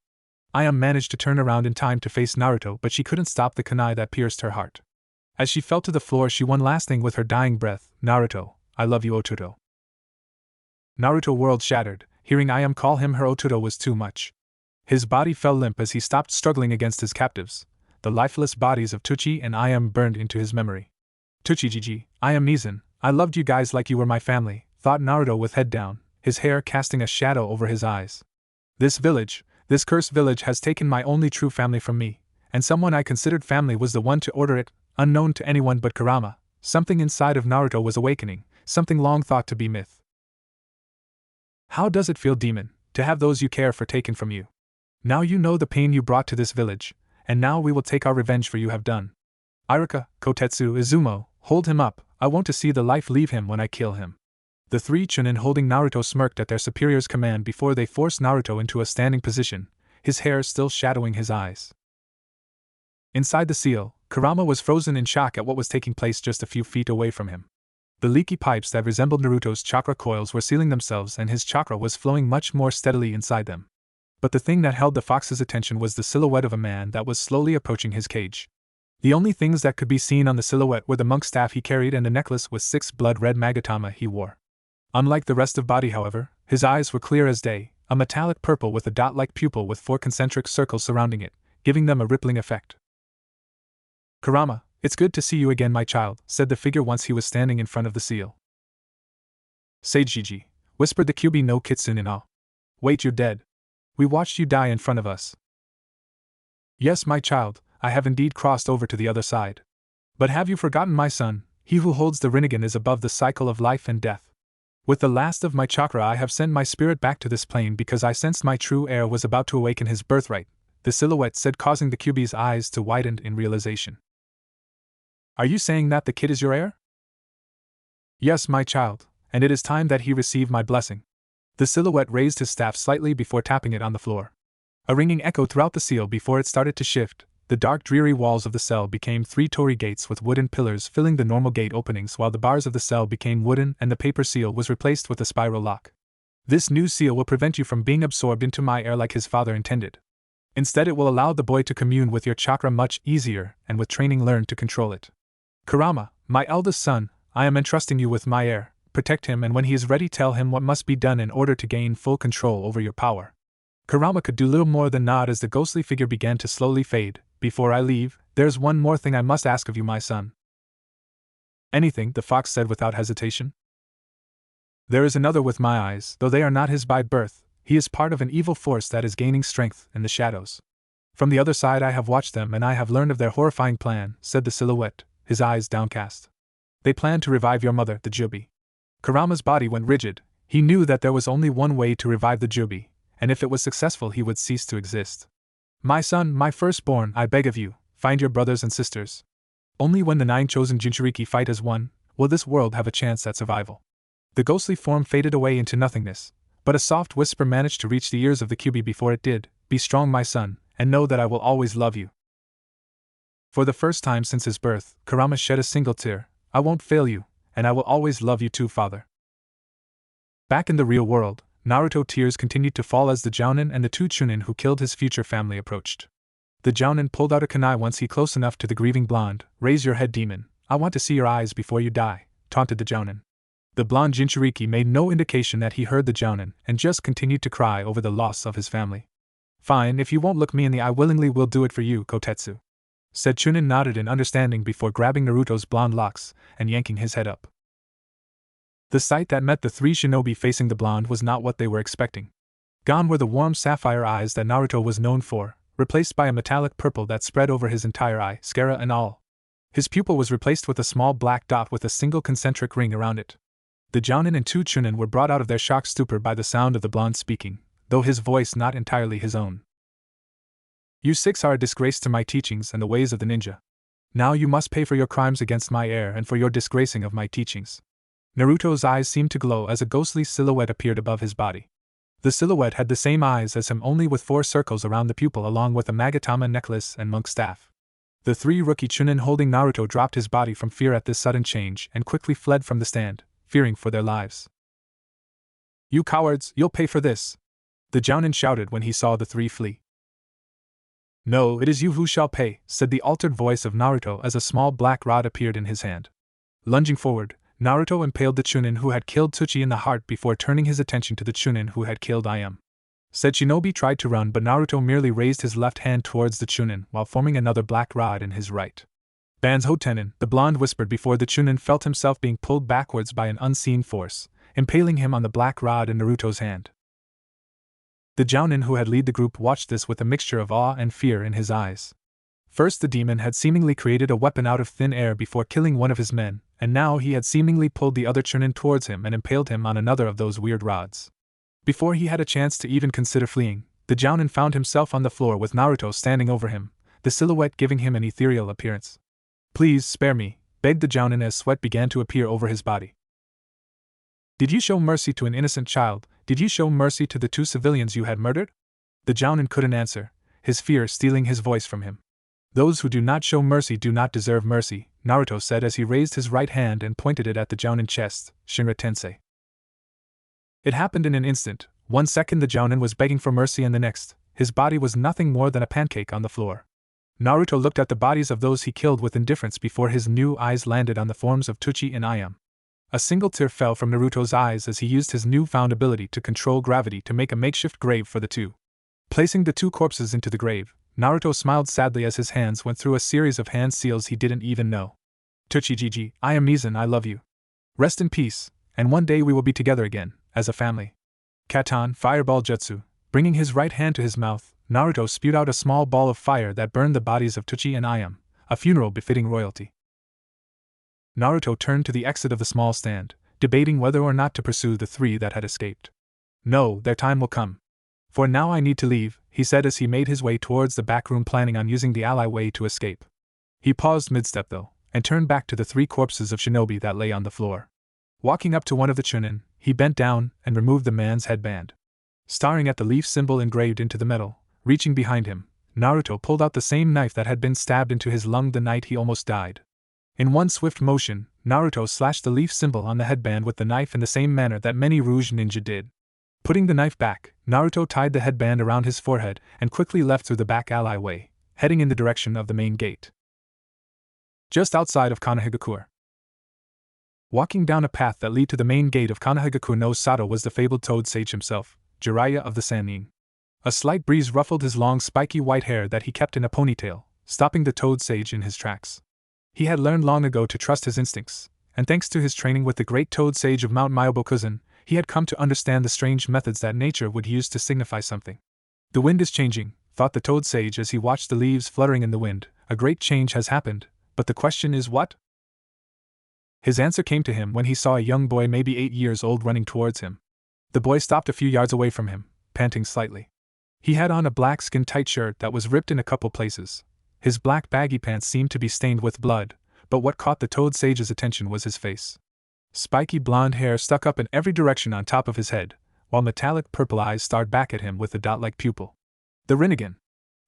Ayam managed to turn around in time to face Naruto, but she couldn't stop the kunai that pierced her heart. As she fell to the floor, she one last thing with her dying breath, Naruto, I love you, Otuto. Naruto world shattered. Hearing Ayam call him her Otuto was too much. His body fell limp as he stopped struggling against his captives. The lifeless bodies of Teuchi and Ayam burned into his memory. Teuchi, Gigi, Ayam Nizan, I loved you guys like you were my family, thought Naruto with head down, his hair casting a shadow over his eyes. This village, this cursed village has taken my only true family from me, and someone I considered family was the one to order it, unknown to anyone but Kurama. Something inside of Naruto was awakening, something long thought to be myth. How does it feel, demon, to have those you care for taken from you? Now you know the pain you brought to this village, and now we will take our revenge for you have done. Iruka, Kotetsu, Izumo, hold him up, I want to see the life leave him when I kill him. The three Chunin holding Naruto smirked at their superior's command before they forced Naruto into a standing position, his hair still shadowing his eyes. Inside the seal, Kurama was frozen in shock at what was taking place just a few feet away from him. The leaky pipes that resembled Naruto's chakra coils were sealing themselves and his chakra was flowing much more steadily inside them. But the thing that held the fox's attention was the silhouette of a man that was slowly approaching his cage. The only things that could be seen on the silhouette were the monk staff he carried and the necklace with 6 blood-red magatama he wore. Unlike the rest of body, however, his eyes were clear as day, a metallic purple with a dot-like pupil with 4 concentric circles surrounding it, giving them a rippling effect. Kurama, it's good to see you again, my child, said the figure once he was standing in front of the seal. Sage Gigi, whispered the Kyuubi no Kitsune in awe. Wait, you're dead. We watched you die in front of us. Yes, my child, I have indeed crossed over to the other side. But have you forgotten, my son, he who holds the Rinnegan is above the cycle of life and death. With the last of my chakra I have sent my spirit back to this plane because I sensed my true heir was about to awaken his birthright, the silhouette said, causing the Kyuubi's eyes to widen in realization. Are you saying that the kid is your heir? Yes, my child, and it is time that he receive my blessing. The silhouette raised his staff slightly before tapping it on the floor. A ringing echoed throughout the seal before it started to shift. The dark, dreary walls of the cell became 3 torii gates with wooden pillars filling the normal gate openings, while the bars of the cell became wooden and the paper seal was replaced with a spiral lock. This new seal will prevent you from being absorbed into my air like his father intended. Instead, it will allow the boy to commune with your chakra much easier and with training learn to control it. Kurama, my eldest son, I am entrusting you with my heir. Protect him, and when he is ready tell him what must be done in order to gain full control over your power. Kurama could do little more than nod as the ghostly figure began to slowly fade. Before I leave, there's one more thing I must ask of you, my son. Anything, the fox said without hesitation. There is another with my eyes, though they are not his by birth. He is part of an evil force that is gaining strength in the shadows. From the other side I have watched them and I have learned of their horrifying plan, said the silhouette, his eyes downcast. They plan to revive your mother, the Kyuubi. Kurama's body went rigid. He knew that there was only one way to revive the Kyuubi, and if it was successful he would cease to exist. My son, my firstborn, I beg of you, find your brothers and sisters. Only when the 9 chosen Jinchuriki fight as one, will this world have a chance at survival. The ghostly form faded away into nothingness, but a soft whisper managed to reach the ears of the Kyuubi before it did. Be strong, my son, and know that I will always love you. For the first time since his birth, Kurama shed a single tear. I won't fail you, and I will always love you too, father. Back in the real world, Naruto tears continued to fall as the Jounin and the 2 Chunin who killed his future family approached. The Jounin pulled out a kunai once he close enough to the grieving blonde. Raise your head, demon, I want to see your eyes before you die, taunted the Jounin. The blonde Jinchuriki made no indication that he heard the Jounin and just continued to cry over the loss of his family. Fine, if you won't look me in the eye, willingly will do it for you, Kotetsu. Said Chunin nodded in understanding before grabbing Naruto's blonde locks and yanking his head up. The sight that met the 3 shinobi facing the blonde was not what they were expecting. Gone were the warm sapphire eyes that Naruto was known for, replaced by a metallic purple that spread over his entire eye, sclera and all. His pupil was replaced with a small black dot with a single concentric ring around it. The Jounin and 2 Chunin were brought out of their shocked stupor by the sound of the blonde speaking, though his voice not entirely his own. You 6 are a disgrace to my teachings and the ways of the ninja. Now you must pay for your crimes against my heir and for your disgracing of my teachings. Naruto's eyes seemed to glow as a ghostly silhouette appeared above his body. The silhouette had the same eyes as him, only with 4 circles around the pupil along with a Magatama necklace and monk staff. The 3 rookie Chunin holding Naruto dropped his body from fear at this sudden change and quickly fled from the stand, fearing for their lives. You cowards, you'll pay for this! The Jounin shouted when he saw the 3 flee. No, it is you who shall pay, said the altered voice of Naruto as a small black rod appeared in his hand. Lunging forward, Naruto impaled the Chunin who had killed Tsuchi in the heart before turning his attention to the Chunin who had killed Ayam. Said shinobi tried to run, but Naruto merely raised his left hand towards the Chunin while forming another black rod in his right. Banzou Tenin, the blonde whispered before the Chunin felt himself being pulled backwards by an unseen force, impaling him on the black rod in Naruto's hand. The Jounin who had led the group watched this with a mixture of awe and fear in his eyes. First the demon had seemingly created a weapon out of thin air before killing one of his men, and now he had seemingly pulled the other Chunin towards him and impaled him on another of those weird rods. Before he had a chance to even consider fleeing, the Jounin found himself on the floor with Naruto standing over him, the silhouette giving him an ethereal appearance. Please spare me, begged the Jounin as sweat began to appear over his body. Did you show mercy to an innocent child? Did you show mercy to the 2 civilians you had murdered? The Jounin couldn't answer, his fear stealing his voice from him. Those who do not show mercy do not deserve mercy, Naruto said as he raised his right hand and pointed it at the Jounin chest, Shinra Tensei. It happened in an instant. 1 second the Jounin was begging for mercy and the next, his body was nothing more than a pancake on the floor. Naruto looked at the bodies of those he killed with indifference before his new eyes landed on the forms of Tsuchi and Ayam. A single tear fell from Naruto's eyes as he used his newfound ability to control gravity to make a makeshift grave for the 2. Placing the 2 corpses into the grave, Naruto smiled sadly as his hands went through a series of hand seals he didn't even know. Tsuchi, I am Mizan, I love you. Rest in peace, and one day we will be together again, as a family. Katan, Fireball Jutsu. Bringing his right hand to his mouth, Naruto spewed out a small ball of fire that burned the bodies of Tsuchi and Ayam, a funeral befitting royalty. Naruto turned to the exit of the small stand, debating whether or not to pursue the 3 that had escaped. No, their time will come. For now I need to leave, he said as he made his way towards the back room planning on using the alleyway to escape. He paused mid-step though, and turned back to the 3 corpses of shinobi that lay on the floor. Walking up to one of the Chunin, he bent down and removed the man's headband. Staring at the leaf symbol engraved into the metal, reaching behind him, Naruto pulled out the same knife that had been stabbed into his lung the night he almost died. In one swift motion, Naruto slashed the leaf symbol on the headband with the knife in the same manner that many Rouge ninja did. Putting the knife back, Naruto tied the headband around his forehead and quickly left through the back alleyway, heading in the direction of the main gate. Just outside of Konohagakure. Walking down a path that led to the main gate of Konohagakure no Sato was the fabled Toad Sage himself, Jiraiya of the Sannin. A slight breeze ruffled his long spiky white hair that he kept in a ponytail, stopping the Toad Sage in his tracks. He had learned long ago to trust his instincts, and thanks to his training with the great Toad Sage of Mount Myobokuzen, he had come to understand the strange methods that nature would use to signify something. The wind is changing, thought the Toad Sage as he watched the leaves fluttering in the wind. A great change has happened, but the question is what? His answer came to him when he saw a young boy maybe 8 years old running towards him. The boy stopped a few yards away from him, panting slightly. He had on a black skin-tight shirt that was ripped in a couple places. His black baggy pants seemed to be stained with blood, but what caught the Toad Sage's attention was his face. Spiky blonde hair stuck up in every direction on top of his head, while metallic purple eyes stared back at him with a dot-like pupil. The Rinnegan.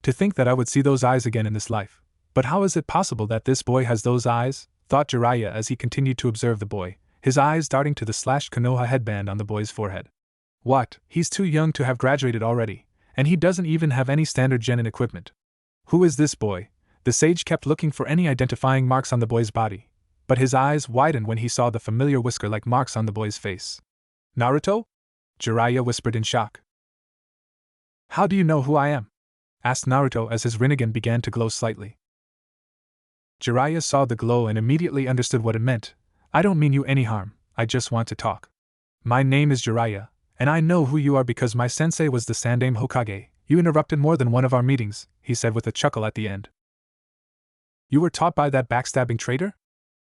To think that I would see those eyes again in this life. But how is it possible that this boy has those eyes? Thought Jiraiya as he continued to observe the boy, his eyes darting to the slashed Konoha headband on the boy's forehead. What, he's too young to have graduated already, and he doesn't even have any standard genin equipment. Who is this boy? The sage kept looking for any identifying marks on the boy's body, but his eyes widened when he saw the familiar whisker-like marks on the boy's face. Naruto? Jiraiya whispered in shock. How do you know who I am? Asked Naruto as his Rinnegan began to glow slightly. Jiraiya saw the glow and immediately understood what it meant. I don't mean you any harm, I just want to talk. My name is Jiraiya, and I know who you are because my sensei was the Sandaime Hokage. You interrupted more than one of our meetings, he said with a chuckle at the end. You were taught by that backstabbing traitor?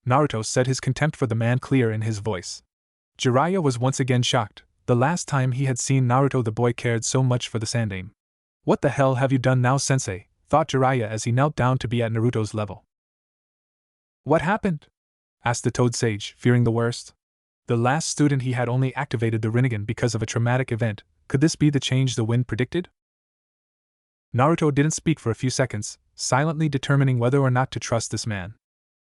Naruto said, his contempt for the man clear in his voice. Jiraiya was once again shocked. The last time he had seen Naruto, the boy cared so much for the Sandaime. What the hell have you done now, sensei? Thought Jiraiya as he knelt down to be at Naruto's level. What happened? Asked the Toad Sage, fearing the worst. The last student he had only activated the Rinnegan because of a traumatic event. Could this be the change the wind predicted? Naruto didn't speak for a few seconds, silently determining whether or not to trust this man.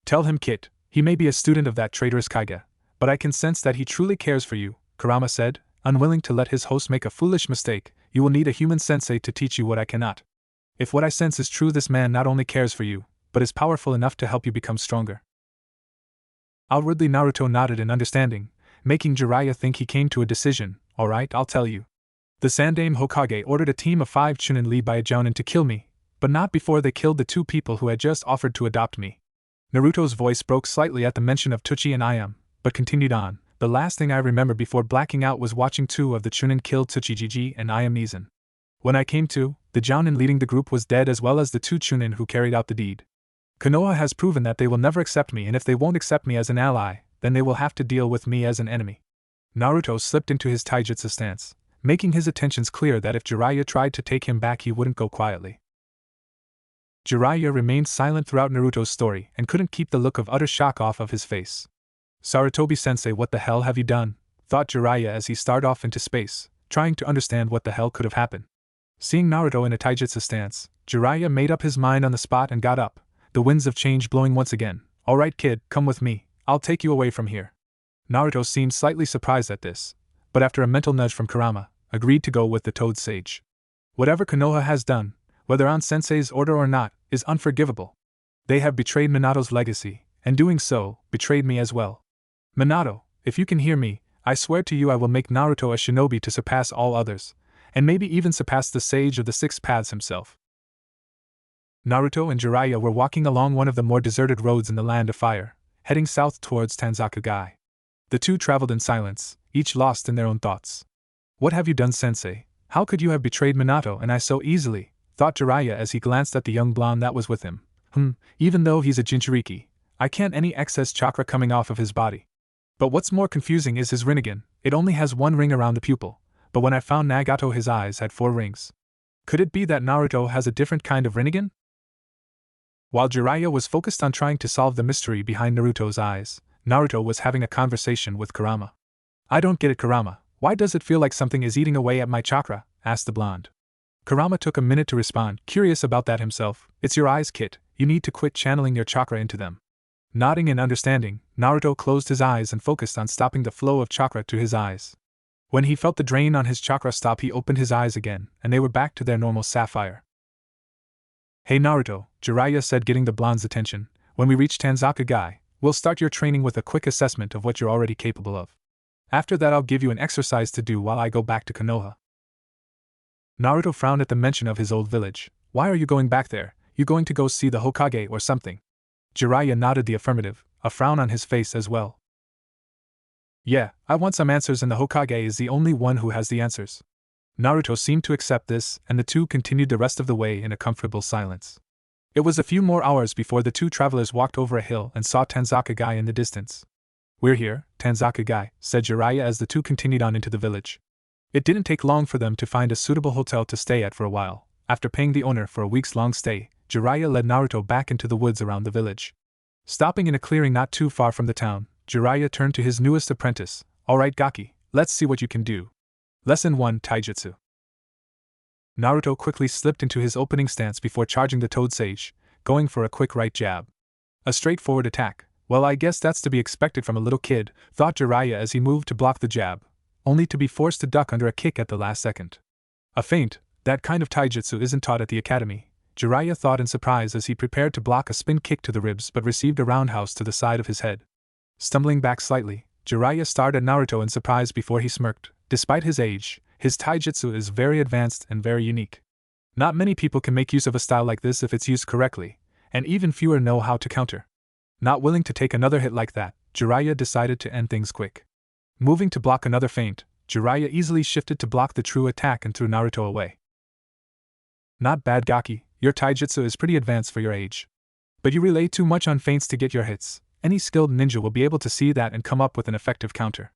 Tell him, Kit, he may be a student of that traitorous Kage, but I can sense that he truly cares for you, Kurama said, unwilling to let his host make a foolish mistake. You will need a human sensei to teach you what I cannot. If what I sense is true, this man not only cares for you, but is powerful enough to help you become stronger. Outwardly Naruto nodded in understanding, making Jiraiya think he came to a decision. Alright, I'll tell you. The Sandaime Hokage ordered a team of 5 Chunin led by a Jounin to kill me, but not before they killed the 2 people who had just offered to adopt me. Naruto's voice broke slightly at the mention of Tsuchi and Ayam, but continued on. The last thing I remember before blacking out was watching 2 of the Chunin kill Tsuchijiji and Ayam Nizan. When I came to, the Jounin leading the group was dead as well as the 2 Chunin who carried out the deed. Konoha has proven that they will never accept me, and if they won't accept me as an ally, then they will have to deal with me as an enemy. Naruto slipped into his taijutsu stance, making his intentions clear that if Jiraiya tried to take him back he wouldn't go quietly. Jiraiya remained silent throughout Naruto's story and couldn't keep the look of utter shock off of his face. Sarutobi-sensei, what the hell have you done? Thought Jiraiya as he stared off into space, trying to understand what the hell could have happened. Seeing Naruto in a taijutsu stance, Jiraiya made up his mind on the spot and got up, the winds of change blowing once again. Alright kid, come with me, I'll take you away from here. Naruto seemed slightly surprised at this, but after a mental nudge from Kurama, agreed to go with the Toad Sage. Whatever Konoha has done, whether on Sensei's order or not, is unforgivable. They have betrayed Minato's legacy, and doing so, betrayed me as well. Minato, if you can hear me, I swear to you I will make Naruto a shinobi to surpass all others, and maybe even surpass the Sage of the 6 Paths himself. Naruto and Jiraiya were walking along one of the more deserted roads in the Land of Fire, heading south towards Tanzakugai. The two traveled in silence, each lost in their own thoughts. What have you done, sensei? How could you have betrayed Minato and I so easily? Thought Jiraiya as he glanced at the young blonde that was with him. Even though he's a Jinchuriki, I can't any excess chakra coming off of his body. But what's more confusing is his Rinnegan. It only has 1 ring around the pupil, but when I found Nagato his eyes had 4 rings. Could it be that Naruto has a different kind of Rinnegan? While Jiraiya was focused on trying to solve the mystery behind Naruto's eyes, Naruto was having a conversation with Kurama. I don't get it, Kurama. Why does it feel like something is eating away at my chakra? Asked the blonde. Kurama took a minute to respond, curious about that himself. It's your eyes, Kit. You need to quit channeling your chakra into them. Nodding in understanding, Naruto closed his eyes and focused on stopping the flow of chakra to his eyes. When he felt the drain on his chakra stop, he opened his eyes again, and they were back to their normal sapphire. Hey Naruto, Jiraiya said, getting the blonde's attention, when we reach Tanzakugai, we'll start your training with a quick assessment of what you're already capable of. After that I'll give you an exercise to do while I go back to Konoha. Naruto frowned at the mention of his old village. Why are you going back there? You going to go see the Hokage or something? Jiraiya nodded the affirmative, a frown on his face as well. Yeah, I want some answers and the Hokage is the only one who has the answers. Naruto seemed to accept this, and the two continued the rest of the way in a comfortable silence. It was a few more hours before the two travelers walked over a hill and saw Tanzakugai in the distance. We're here, Tanzakugai, said Jiraiya as the two continued on into the village. It didn't take long for them to find a suitable hotel to stay at for a while. After paying the owner for a week's-long stay, Jiraiya led Naruto back into the woods around the village. Stopping in a clearing not too far from the town, Jiraiya turned to his newest apprentice. Alright Gaki, let's see what you can do. Lesson 1 Taijutsu. Naruto quickly slipped into his opening stance before charging the Toad Sage, going for a quick right jab. A straightforward attack. Well, I guess that's to be expected from a little kid, thought Jiraiya as he moved to block the jab, only to be forced to duck under a kick at the last second. A feint, that kind of taijutsu isn't taught at the academy, Jiraiya thought in surprise as he prepared to block a spin kick to the ribs but received a roundhouse to the side of his head. Stumbling back slightly, Jiraiya stared at Naruto in surprise before he smirked. Despite his age, his taijutsu is very advanced and very unique. Not many people can make use of a style like this if it's used correctly, and even fewer know how to counter. Not willing to take another hit like that, Jiraiya decided to end things quick. Moving to block another feint, Jiraiya easily shifted to block the true attack and threw Naruto away. Not bad Gaki, your taijutsu is pretty advanced for your age. But you rely too much on feints to get your hits. Any skilled ninja will be able to see that and come up with an effective counter.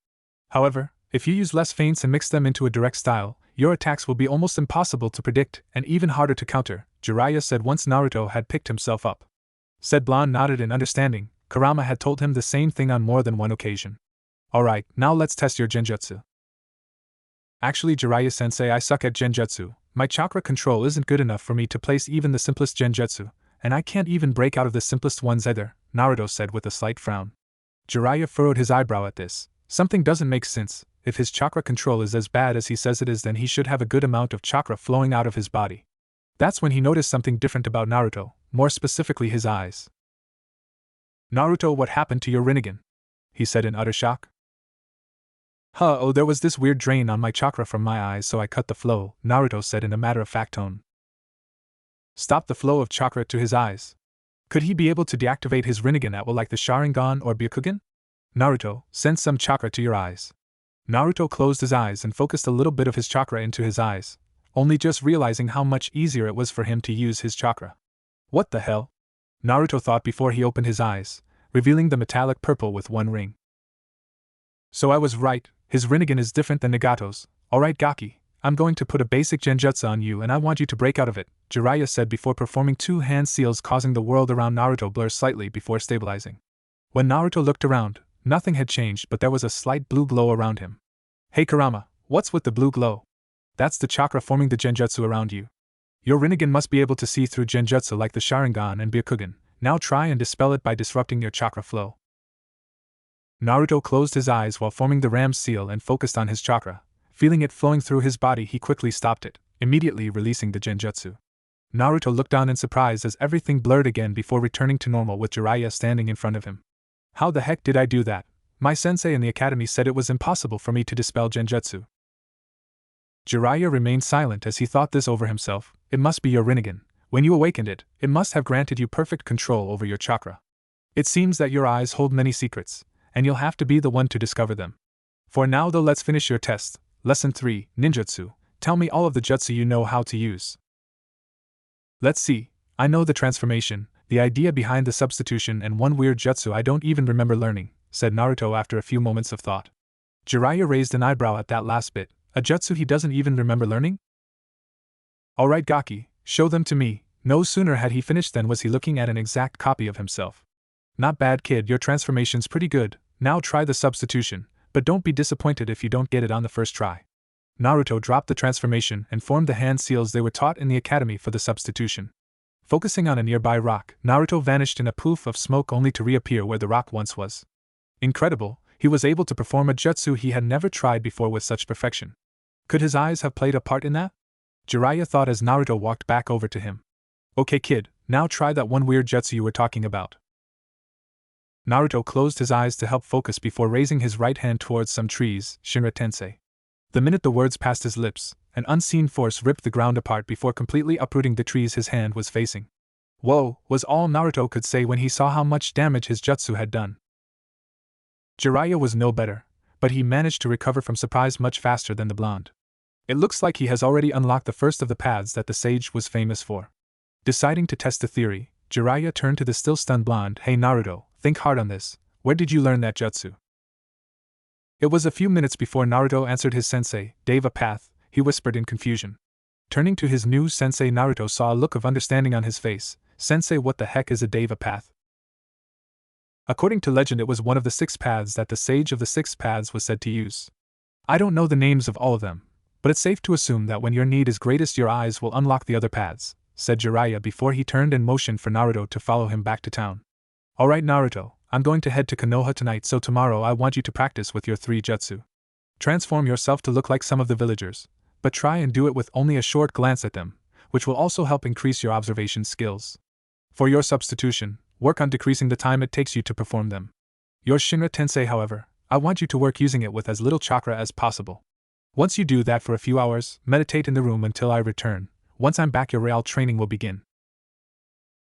However, if you use less feints and mix them into a direct style, your attacks will be almost impossible to predict and even harder to counter, Jiraiya said once Naruto had picked himself up. Said blonde nodded in understanding. Kurama had told him the same thing on more than one occasion. Alright, now let's test your genjutsu. Actually Jiraiya-sensei, I suck at genjutsu. My chakra control isn't good enough for me to place even the simplest genjutsu, and I can't even break out of the simplest ones either, Naruto said with a slight frown. Jiraiya furrowed his eyebrow at this. Something doesn't make sense. If his chakra control is as bad as he says it is, then he should have a good amount of chakra flowing out of his body. That's when he noticed something different about Naruto, more specifically his eyes. Naruto, what happened to your Rinnegan? He said in utter shock. Oh, there was this weird drain on my chakra from my eyes, so I cut the flow, Naruto said in a matter-of-fact tone. Stop the flow of chakra to his eyes. Could he be able to deactivate his Rinnegan at will like the Sharingan or Byakugan? Naruto, send some chakra to your eyes. Naruto closed his eyes and focused a little bit of his chakra into his eyes, only just realizing how much easier it was for him to use his chakra. What the hell? Naruto thought before he opened his eyes, revealing the metallic purple with one ring. So I was right, his Rinnegan is different than Nagato's. Alright Gaki, I'm going to put a basic genjutsu on you and I want you to break out of it, Jiraiya said before performing two hand seals, causing the world around Naruto blur slightly before stabilizing. When Naruto looked around, nothing had changed, but there was a slight blue glow around him. Hey Kurama, what's with the blue glow? That's the chakra forming the genjutsu around you. Your Rinnegan must be able to see through genjutsu like the Sharingan and Byakugan. Now try and dispel it by disrupting your chakra flow. Naruto closed his eyes while forming the ram's seal and focused on his chakra. Feeling it flowing through his body, he quickly stopped it, immediately releasing the genjutsu. Naruto looked on in surprise as everything blurred again before returning to normal with Jiraiya standing in front of him. How the heck did I do that? My sensei in the academy said it was impossible for me to dispel genjutsu. Jiraiya remained silent as he thought this over himself. It must be your Rinnegan. When you awakened it, it must have granted you perfect control over your chakra. It seems that your eyes hold many secrets, and you'll have to be the one to discover them. For now though, let's finish your test. Lesson 3, Ninjutsu. Tell me all of the jutsu you know how to use. Let's see. I know the transformation, the idea behind the substitution, and one weird jutsu I don't even remember learning, said Naruto after a few moments of thought. Jiraiya raised an eyebrow at that last bit. A jutsu he doesn't even remember learning? Alright Gaki, show them to me. No sooner had he finished than was he looking at an exact copy of himself. Not bad kid, your transformation's pretty good. Now try the substitution, but don't be disappointed if you don't get it on the first try. Naruto dropped the transformation and formed the hand seals they were taught in the academy for the substitution. Focusing on a nearby rock, Naruto vanished in a poof of smoke only to reappear where the rock once was. Incredible, he was able to perform a jutsu he had never tried before with such perfection. Could his eyes have played a part in that? Jiraiya thought as Naruto walked back over to him. Okay kid, now try that one weird jutsu you were talking about. Naruto closed his eyes to help focus before raising his right hand towards some trees, Shinra Tensei. The minute the words passed his lips, an unseen force ripped the ground apart before completely uprooting the trees his hand was facing. Whoa, was all Naruto could say when he saw how much damage his jutsu had done. Jiraiya was no better, but he managed to recover from surprise much faster than the blonde. It looks like he has already unlocked the first of the paths that the sage was famous for. Deciding to test the theory, Jiraiya turned to the still stunned blonde. Hey Naruto, think hard on this. Where did you learn that jutsu? It was a few minutes before Naruto answered his sensei, Deva Path, he whispered in confusion. Turning to his new sensei, Naruto saw a look of understanding on his face. Sensei, what the heck is a Deva Path? According to legend, it was one of the 6 paths that the sage of the 6 paths was said to use. I don't know the names of all of them, but it's safe to assume that when your need is greatest your eyes will unlock the other paths, said Jiraiya before he turned and motioned for Naruto to follow him back to town. Alright Naruto, I'm going to head to Konoha tonight, so tomorrow I want you to practice with your 3 jutsu. Transform yourself to look like some of the villagers, but try and do it with only a short glance at them, which will also help increase your observation skills. For your substitution, work on decreasing the time it takes you to perform them. Your Shinra Tensei, however, I want you to work using it with as little chakra as possible. Once you do that for a few hours, meditate in the room until I return. Once I'm back, your real training will begin.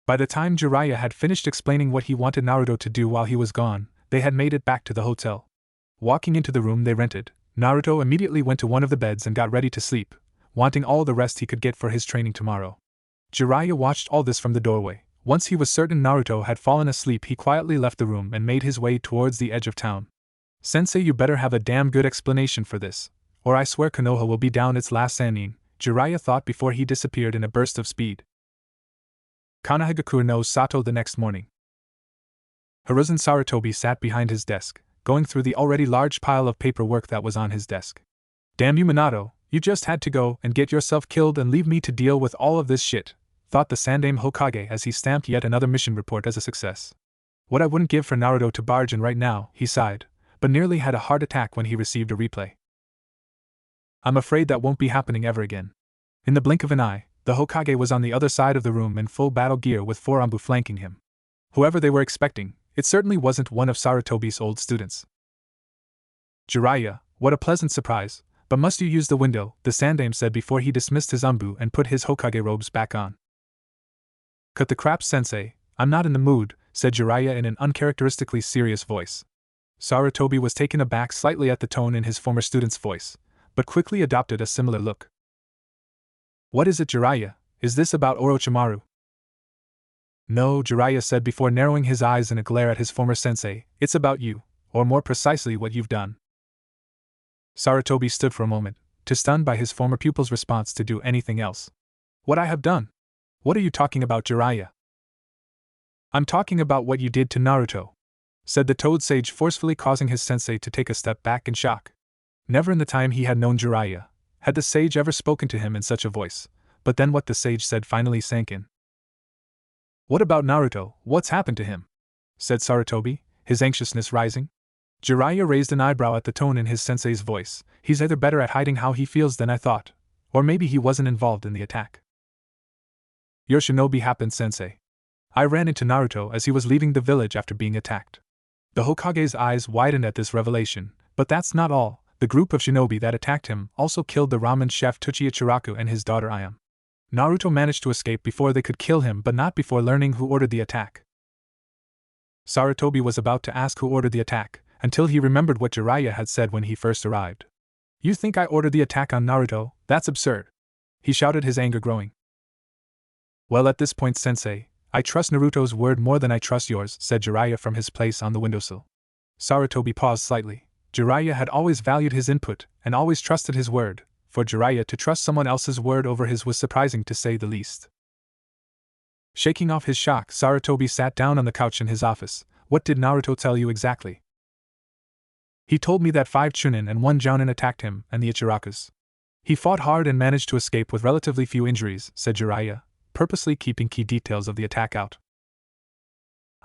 By the time Jiraiya had finished explaining what he wanted Naruto to do while he was gone, they had made it back to the hotel. Walking into the room they rented, Naruto immediately went to one of the beds and got ready to sleep, wanting all the rest he could get for his training tomorrow. Jiraiya watched all this from the doorway. Once he was certain Naruto had fallen asleep, he quietly left the room and made his way towards the edge of town. Sensei, you better have a damn good explanation for this, or I swear Konoha will be down its last sannin, Jiraiya thought before he disappeared in a burst of speed. Konohagakure no Sato. The next morning, Hiruzen Sarutobi sat behind his desk, going through the already large pile of paperwork that was on his desk. Damn you Minato, you just had to go and get yourself killed and leave me to deal with all of this shit, thought the Sandaime Hokage as he stamped yet another mission report as a success. What I wouldn't give for Naruto to barge in right now, he sighed, but nearly had a heart attack when he received a replay. I'm afraid that won't be happening ever again. In the blink of an eye, the Hokage was on the other side of the room in full battle gear with 4 Anbu flanking him. Whoever they were expecting, it certainly wasn't one of Sarutobi's old students. Jiraiya, what a pleasant surprise, but must you use the window, the Sandaime said before he dismissed his Anbu and put his Hokage robes back on. Cut the crap, sensei, I'm not in the mood, said Jiraiya in an uncharacteristically serious voice. Sarutobi was taken aback slightly at the tone in his former student's voice, but quickly adopted a similar look. What is it, Jiraiya? Is this about Orochimaru? No, Jiraiya said before narrowing his eyes in a glare at his former sensei, it's about you, or more precisely what you've done. Sarutobi stood for a moment, too stunned by his former pupil's response to do anything else. What I have done? What are you talking about, Jiraiya? I'm talking about what you did to Naruto, said the Toad Sage forcefully, causing his sensei to take a step back in shock. Never in the time he had known Jiraiya had the sage ever spoken to him in such a voice, but then what the sage said finally sank in. What about Naruto? What's happened to him? Said Sarutobi, his anxiousness rising. Jiraiya raised an eyebrow at the tone in his sensei's voice. He's either better at hiding how he feels than I thought, or maybe he wasn't involved in the attack. Your shinobi happened, sensei. I ran into Naruto as he was leaving the village after being attacked. The Hokage's eyes widened at this revelation, but that's not all. The group of shinobi that attacked him also killed the ramen chef Tsuchiya Chiraku and his daughter Ayam. Naruto managed to escape before they could kill him, but not before learning who ordered the attack. Sarutobi was about to ask who ordered the attack, until he remembered what Jiraiya had said when he first arrived. You think I ordered the attack on Naruto? That's absurd. He shouted, his anger growing. Well, at this point, sensei, I trust Naruto's word more than I trust yours, said Jiraiya from his place on the windowsill. Sarutobi paused slightly. Jiraiya had always valued his input, and always trusted his word. For Jiraiya to trust someone else's word over his was surprising to say the least. Shaking off his shock, Sarutobi sat down on the couch in his office. What did Naruto tell you exactly? He told me that 5 Chunin and 1 Jounin attacked him and the Ichirakus. He fought hard and managed to escape with relatively few injuries, said Jiraiya, purposely keeping key details of the attack out.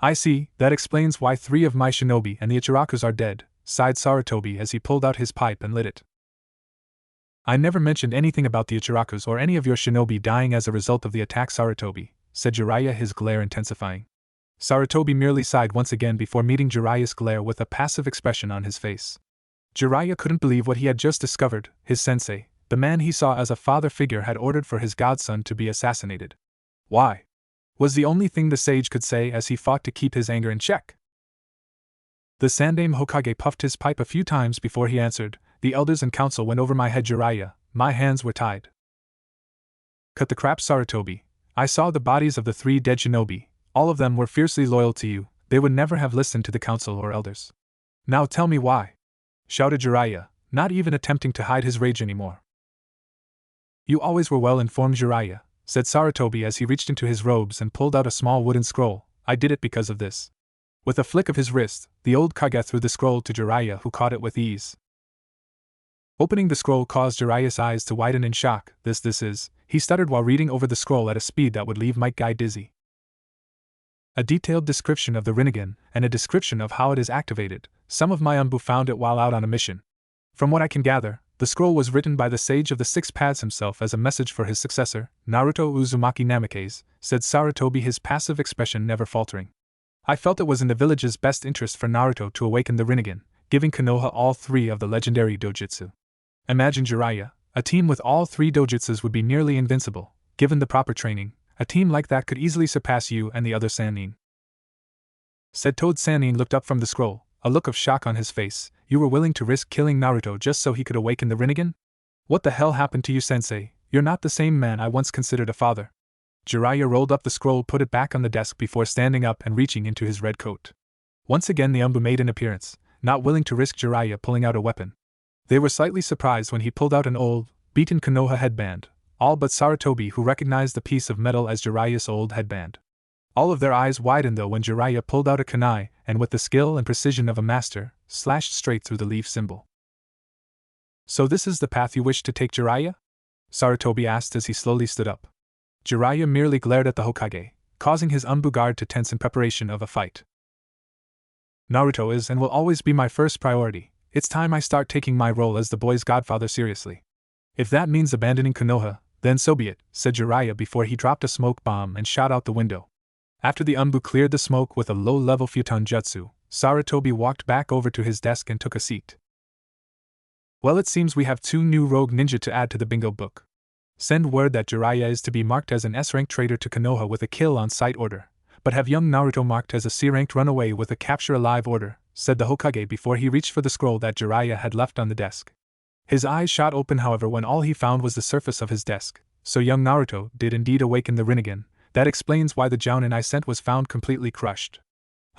I see, that explains why 3 of my shinobi and the Ichirakus are dead, sighed Sarutobi as he pulled out his pipe and lit it. I never mentioned anything about the Ichirakus or any of your shinobi dying as a result of the attack, Sarutobi, said Jiraiya, his glare intensifying. Sarutobi merely sighed once again before meeting Jiraiya's glare with a passive expression on his face. Jiraiya couldn't believe what he had just discovered. His sensei, the man he saw as a father figure, had ordered for his godson to be assassinated. Why? Was the only thing the sage could say as he fought to keep his anger in check. The Sandaime Hokage puffed his pipe a few times before he answered. The elders and council went over my head, Jiraiya. My hands were tied. Cut the crap, Sarutobi. I saw the bodies of the 3 dead shinobi. All of them were fiercely loyal to you. They would never have listened to the council or elders. Now tell me why. shouted Jiraiya, not even attempting to hide his rage anymore. You always were well informed, Jiraiya, said Sarutobi as he reached into his robes and pulled out a small wooden scroll. I did it because of this. With a flick of his wrist, the old Kage threw the scroll to Jiraiya, who caught it with ease. Opening the scroll caused Jiraiya's eyes to widen in shock. This is, he stuttered while reading over the scroll at a speed that would leave Might Guy dizzy. A detailed description of the Rinnegan, and a description of how it is activated. Some of my Umbu found it while out on a mission. From what I can gather, the scroll was written by the sage of the Six Paths himself as a message for his successor, Naruto Uzumaki Namikaze, said Sarutobi, his passive expression never faltering. I felt it was in the village's best interest for Naruto to awaken the Rinnegan, giving Konoha all three of the legendary dojutsu. Imagine, Jiraiya, a team with all three dojutsus would be nearly invincible. Given the proper training, a team like that could easily surpass you and the other Sannin. Said Toad. Sannin looked up from the scroll, a look of shock on his face. You were willing to risk killing Naruto just so he could awaken the Rinnegan? What the hell happened to you, sensei? You're not the same man I once considered a father. Jiraiya rolled up the scroll, put it back on the desk before standing up and reaching into his red coat. Once again the Umbu made an appearance, not willing to risk Jiraiya pulling out a weapon. They were slightly surprised when he pulled out an old, beaten Konoha headband, all but Sarutobi, who recognized the piece of metal as Jiraiya's old headband. All of their eyes widened though when Jiraiya pulled out a kunai and, with the skill and precision of a master, slashed straight through the leaf symbol. So this is the path you wish to take, Jiraiya? Sarutobi asked as he slowly stood up. Jiraiya merely glared at the Hokage, causing his Umbu guard to tense in preparation of a fight. Naruto is and will always be my first priority. It's time I start taking my role as the boy's godfather seriously. If that means abandoning Konoha, then so be it, said Jiraiya before he dropped a smoke bomb and shot out the window. After the Umbu cleared the smoke with a low-level futon jutsu, Sarutobi walked back over to his desk and took a seat. Well, it seems we have 2 new rogue ninja to add to the bingo book. Send word that Jiraiya is to be marked as an S-rank traitor to Konoha with a kill-on-sight order, but have young Naruto marked as a C-ranked runaway with a capture-alive order, said the Hokage before he reached for the scroll that Jiraiya had left on the desk. His eyes shot open, however, when all he found was the surface of his desk. So young Naruto did indeed awaken the Rinnegan. That explains why the Jounin I sent was found completely crushed.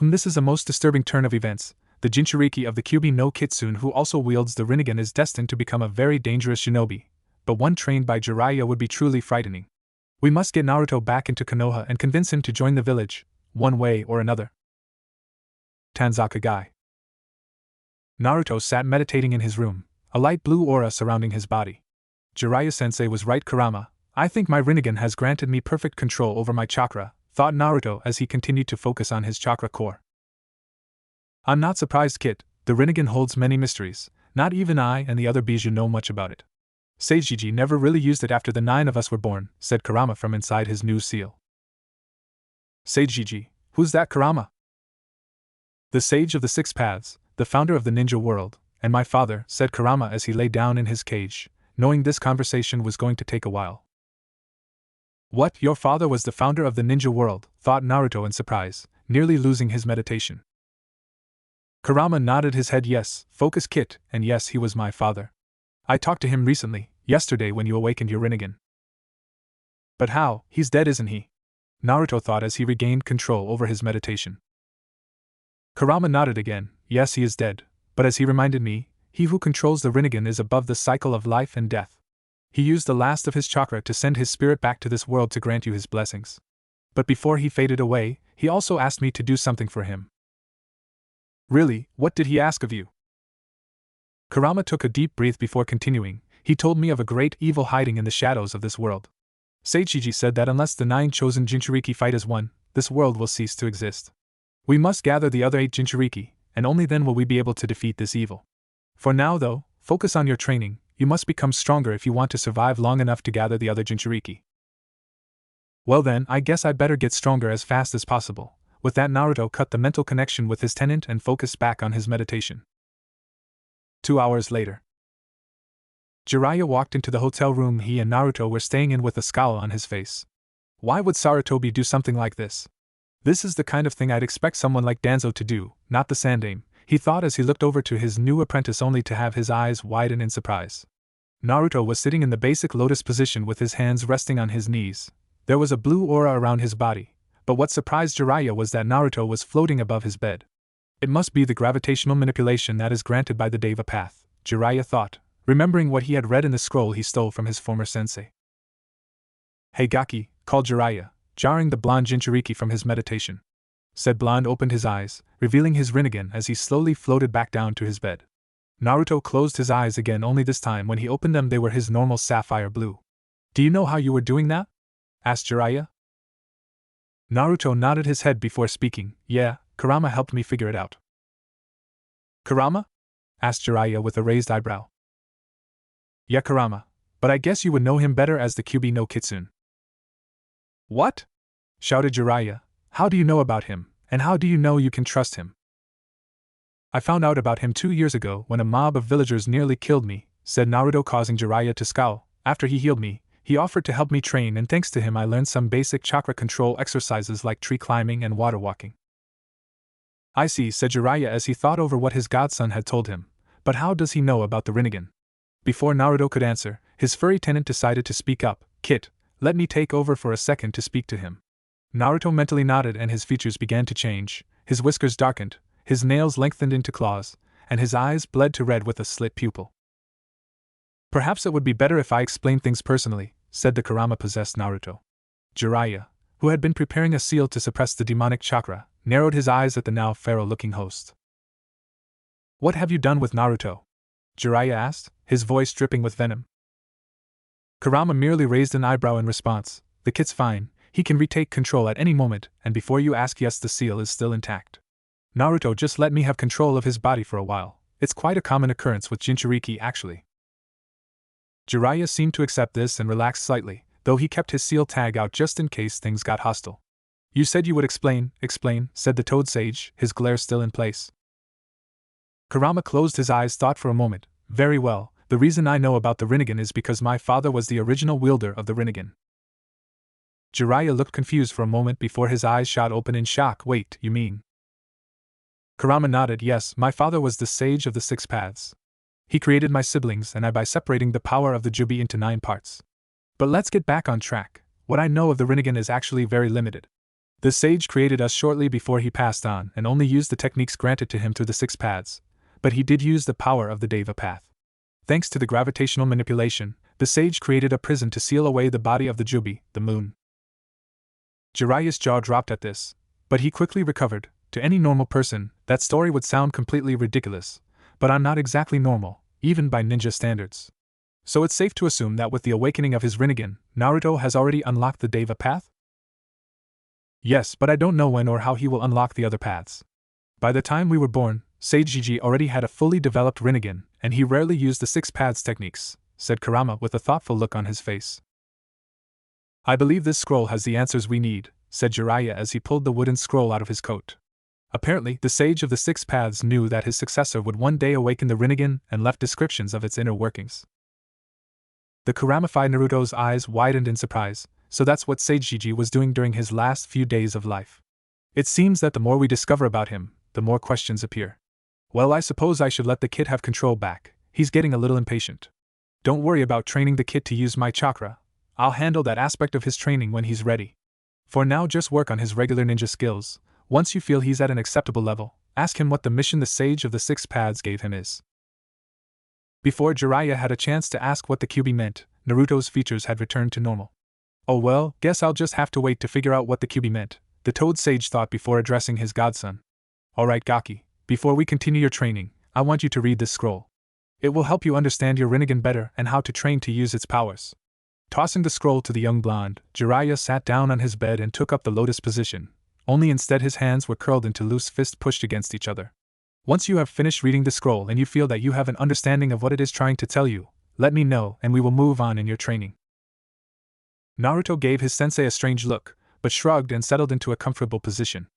This is a most disturbing turn of events. The Jinchuriki of the Kyuubi no Kitsune, who also wields the Rinnegan, is destined to become a very dangerous shinobi, but one trained by Jiraiya would be truly frightening. We must get Naruto back into Konoha and convince him to join the village, one way or another. Tanzaka Guy. Naruto sat meditating in his room, a light blue aura surrounding his body. Jiraiya-sensei was right, Kurama. I think my Rinnegan has granted me perfect control over my chakra, thought Naruto as he continued to focus on his chakra core. I'm not surprised, Kit. The Rinnegan holds many mysteries. Not even I and the other Bijou know much about it. Sage Gigi never really used it after the 9 of us were born, said Kurama from inside his new seal. Sage Gigi? Who's that, Kurama? The sage of the 6 paths, the founder of the ninja world, and my father, said Kurama as he lay down in his cage, knowing this conversation was going to take a while. What, your father was the founder of the ninja world, thought Naruto in surprise, nearly losing his meditation. Kurama nodded his head. Yes, focus, Kit, and yes, he was my father. I talked to him recently, yesterday when you awakened your Rinnegan. But how? He's dead, isn't he? Naruto thought as he regained control over his meditation. Kurama nodded again. Yes, he is dead, but as he reminded me, he who controls the Rinnegan is above the cycle of life and death. He used the last of his chakra to send his spirit back to this world to grant you his blessings. But before he faded away, he also asked me to do something for him. Really, what did he ask of you? Kurama took a deep breath before continuing. He told me of a great evil hiding in the shadows of this world. Seichiji said that unless the 9 chosen Jinchuriki fight as one, this world will cease to exist. We must gather the other 8 Jinchuriki, and only then will we be able to defeat this evil. For now, though, focus on your training. You must become stronger if you want to survive long enough to gather the other Jinchuriki. Well then, I guess I better get stronger as fast as possible. With that, Naruto cut the mental connection with his tenant and focused back on his meditation. 2 hours later. Jiraiya walked into the hotel room he and Naruto were staying in with a scowl on his face. Why would Sarutobi do something like this? This is the kind of thing I'd expect someone like Danzo to do, not the Sandaime, he thought as he looked over to his new apprentice only to have his eyes widen in surprise. Naruto was sitting in the basic lotus position with his hands resting on his knees. There was a blue aura around his body, but what surprised Jiraiya was that Naruto was floating above his bed. It must be the gravitational manipulation that is granted by the Deva path, Jiraiya thought, remembering what he had read in the scroll he stole from his former sensei. Hey Gaki, called Jiraiya, jarring the blonde Jinchuriki from his meditation. Said blonde opened his eyes, revealing his Rinnegan as he slowly floated back down to his bed. Naruto closed his eyes again, only this time when he opened them they were his normal sapphire blue. Do you know how you were doing that? Asked Jiraiya. Naruto nodded his head before speaking. Yeah, Kurama helped me figure it out. Kurama? Asked Jiraiya with a raised eyebrow. Yeah, Kurama, but I guess you would know him better as the Kyuubi no Kitsune. What? Shouted Jiraiya. How do you know about him, and how do you know you can trust him? I found out about him 2 years ago when a mob of villagers nearly killed me, said Naruto, causing Jiraiya to scowl. After he healed me, he offered to help me train, and thanks to him I learned some basic chakra control exercises like tree climbing and water walking. I see, said Jiraiya as he thought over what his godson had told him, but how does he know about the Rinnegan? Before Naruto could answer, his furry tenant decided to speak up. Kit, let me take over for a second to speak to him. Naruto mentally nodded and his features began to change, his whiskers darkened, his nails lengthened into claws, and his eyes bled to red with a slit pupil. Perhaps it would be better if I explained things personally, said the Kurama-possessed Naruto. Jiraiya, who had been preparing a seal to suppress the demonic chakra, narrowed his eyes at the now feral-looking host. What have you done with Naruto? Jiraiya asked, his voice dripping with venom. Kurama merely raised an eyebrow in response. The kid's fine, he can retake control at any moment, and before you ask, yes, the seal is still intact. Naruto just let me have control of his body for a while. It's quite a common occurrence with Jinchuriki actually. Jiraiya seemed to accept this and relaxed slightly, though he kept his seal tag out just in case things got hostile. You said you would explain, said the Toad Sage, his glare still in place. Kurama closed his eyes, thought for a moment. Very well, the reason I know about the Rinnegan is because my father was the original wielder of the Rinnegan. Jiraiya looked confused for a moment before his eyes shot open in shock. Wait, you mean? Kurama nodded. Yes, my father was the sage of the 6 paths. He created my siblings and I by separating the power of the Kyuubi into 9 parts. But let's get back on track. What I know of the Rinnegan is actually very limited. The sage created us shortly before he passed on and only used the techniques granted to him through the 6 paths, but he did use the power of the Deva path. Thanks to the gravitational manipulation, the sage created a prison to seal away the body of the Kyuubi, the moon. Jiraiya's jaw dropped at this, but he quickly recovered. To any normal person, that story would sound completely ridiculous, but I'm not exactly normal, even by ninja standards. So it's safe to assume that with the awakening of his Rinnegan, Naruto has already unlocked the Deva path? Yes, but I don't know when or how he will unlock the other paths. By the time we were born, Sage Gigi already had a fully developed Rinnegan, and he rarely used the 6 paths techniques, said Kurama with a thoughtful look on his face. I believe this scroll has the answers we need, said Jiraiya as he pulled the wooden scroll out of his coat. Apparently, the sage of the 6 paths knew that his successor would one day awaken the Rinnegan and left descriptions of its inner workings. The Kuramified Naruto's eyes widened in surprise. So that's what Sage Gigi was doing during his last few days of life. It seems that the more we discover about him, the more questions appear. Well, I suppose I should let the kid have control back. He's getting a little impatient. Don't worry about training the kid to use my chakra. I'll handle that aspect of his training when he's ready. For now, just work on his regular ninja skills. Once you feel he's at an acceptable level, ask him what the mission the sage of the 6 paths gave him is. Before Jiraiya had a chance to ask what the Kyuubi meant, Naruto's features had returned to normal. Oh well, guess I'll just have to wait to figure out what the Kyuubi meant, the Toad Sage thought before addressing his godson. Alright Gaki, before we continue your training, I want you to read this scroll. It will help you understand your Rinnegan better and how to train to use its powers. Tossing the scroll to the young blonde, Jiraiya sat down on his bed and took up the lotus position, only instead his hands were curled into loose fists pushed against each other. Once you have finished reading the scroll and you feel that you have an understanding of what it is trying to tell you, let me know and we will move on in your training. Naruto gave his sensei a strange look, but shrugged and settled into a comfortable position.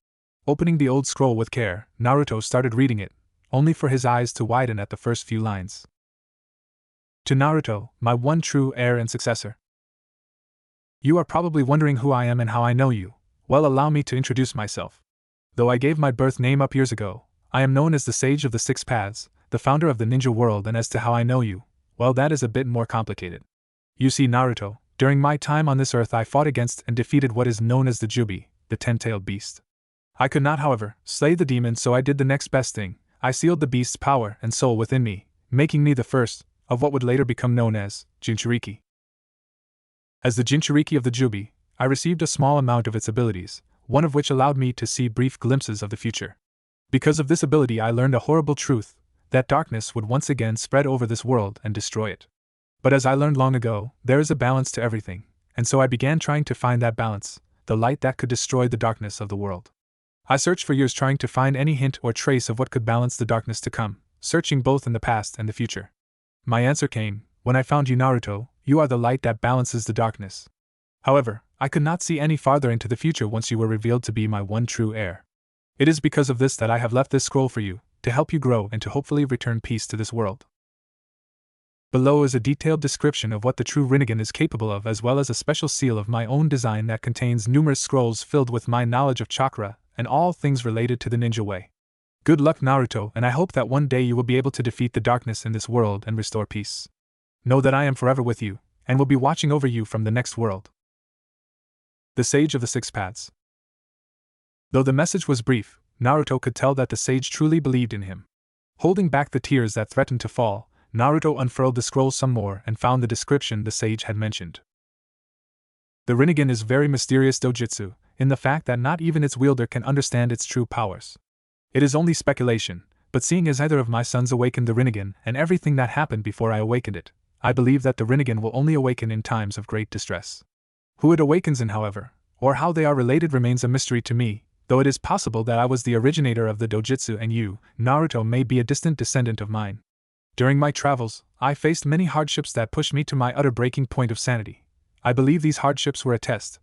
Opening the old scroll with care, Naruto started reading it, only for his eyes to widen at the first few lines. To Naruto, my one true heir and successor. You are probably wondering who I am and how I know you. Well, allow me to introduce myself. Though I gave my birth name up years ago, I am known as the Sage of the 6 Paths, the founder of the ninja world, and as to how I know you, well, that is a bit more complicated. You see, Naruto, during my time on this earth I fought against and defeated what is known as the Kyuubi, the 10-tailed beast. I could not, however, slay the demon, so I did the next best thing. I sealed the beast's power and soul within me, making me the first of what would later become known as Jinchuriki. As the Jinchuriki of the Kyuubi, I received a small amount of its abilities, one of which allowed me to see brief glimpses of the future. Because of this ability, I learned a horrible truth, that darkness would once again spread over this world and destroy it. But as I learned long ago, there is a balance to everything, and so I began trying to find that balance, the light that could destroy the darkness of the world. I searched for years trying to find any hint or trace of what could balance the darkness to come, searching both in the past and the future. My answer came when I found you, Naruto. You are the light that balances the darkness. However, I could not see any farther into the future once you were revealed to be my one true heir. It is because of this that I have left this scroll for you, to help you grow and to hopefully return peace to this world. Below is a detailed description of what the true Rinnegan is capable of, as well as a special seal of my own design that contains numerous scrolls filled with my knowledge of chakra and all things related to the ninja way. Good luck, Naruto, and I hope that one day you will be able to defeat the darkness in this world and restore peace. Know that I am forever with you, and will be watching over you from the next world. The Sage of the Six Paths. Though the message was brief, Naruto could tell that the sage truly believed in him. Holding back the tears that threatened to fall, Naruto unfurled the scroll some more and found the description the sage had mentioned. The Rinnegan is very mysterious dojutsu, in the fact that not even its wielder can understand its true powers. It is only speculation, but seeing as either of my sons awakened the Rinnegan and everything that happened before I awakened it, I believe that the Rinnegan will only awaken in times of great distress. Who it awakens in, however, or how they are related remains a mystery to me, though it is possible that I was the originator of the dojutsu and you, Naruto, may be a distant descendant of mine. During my travels, I faced many hardships that pushed me to my utter breaking point of sanity. I believe these hardships were a test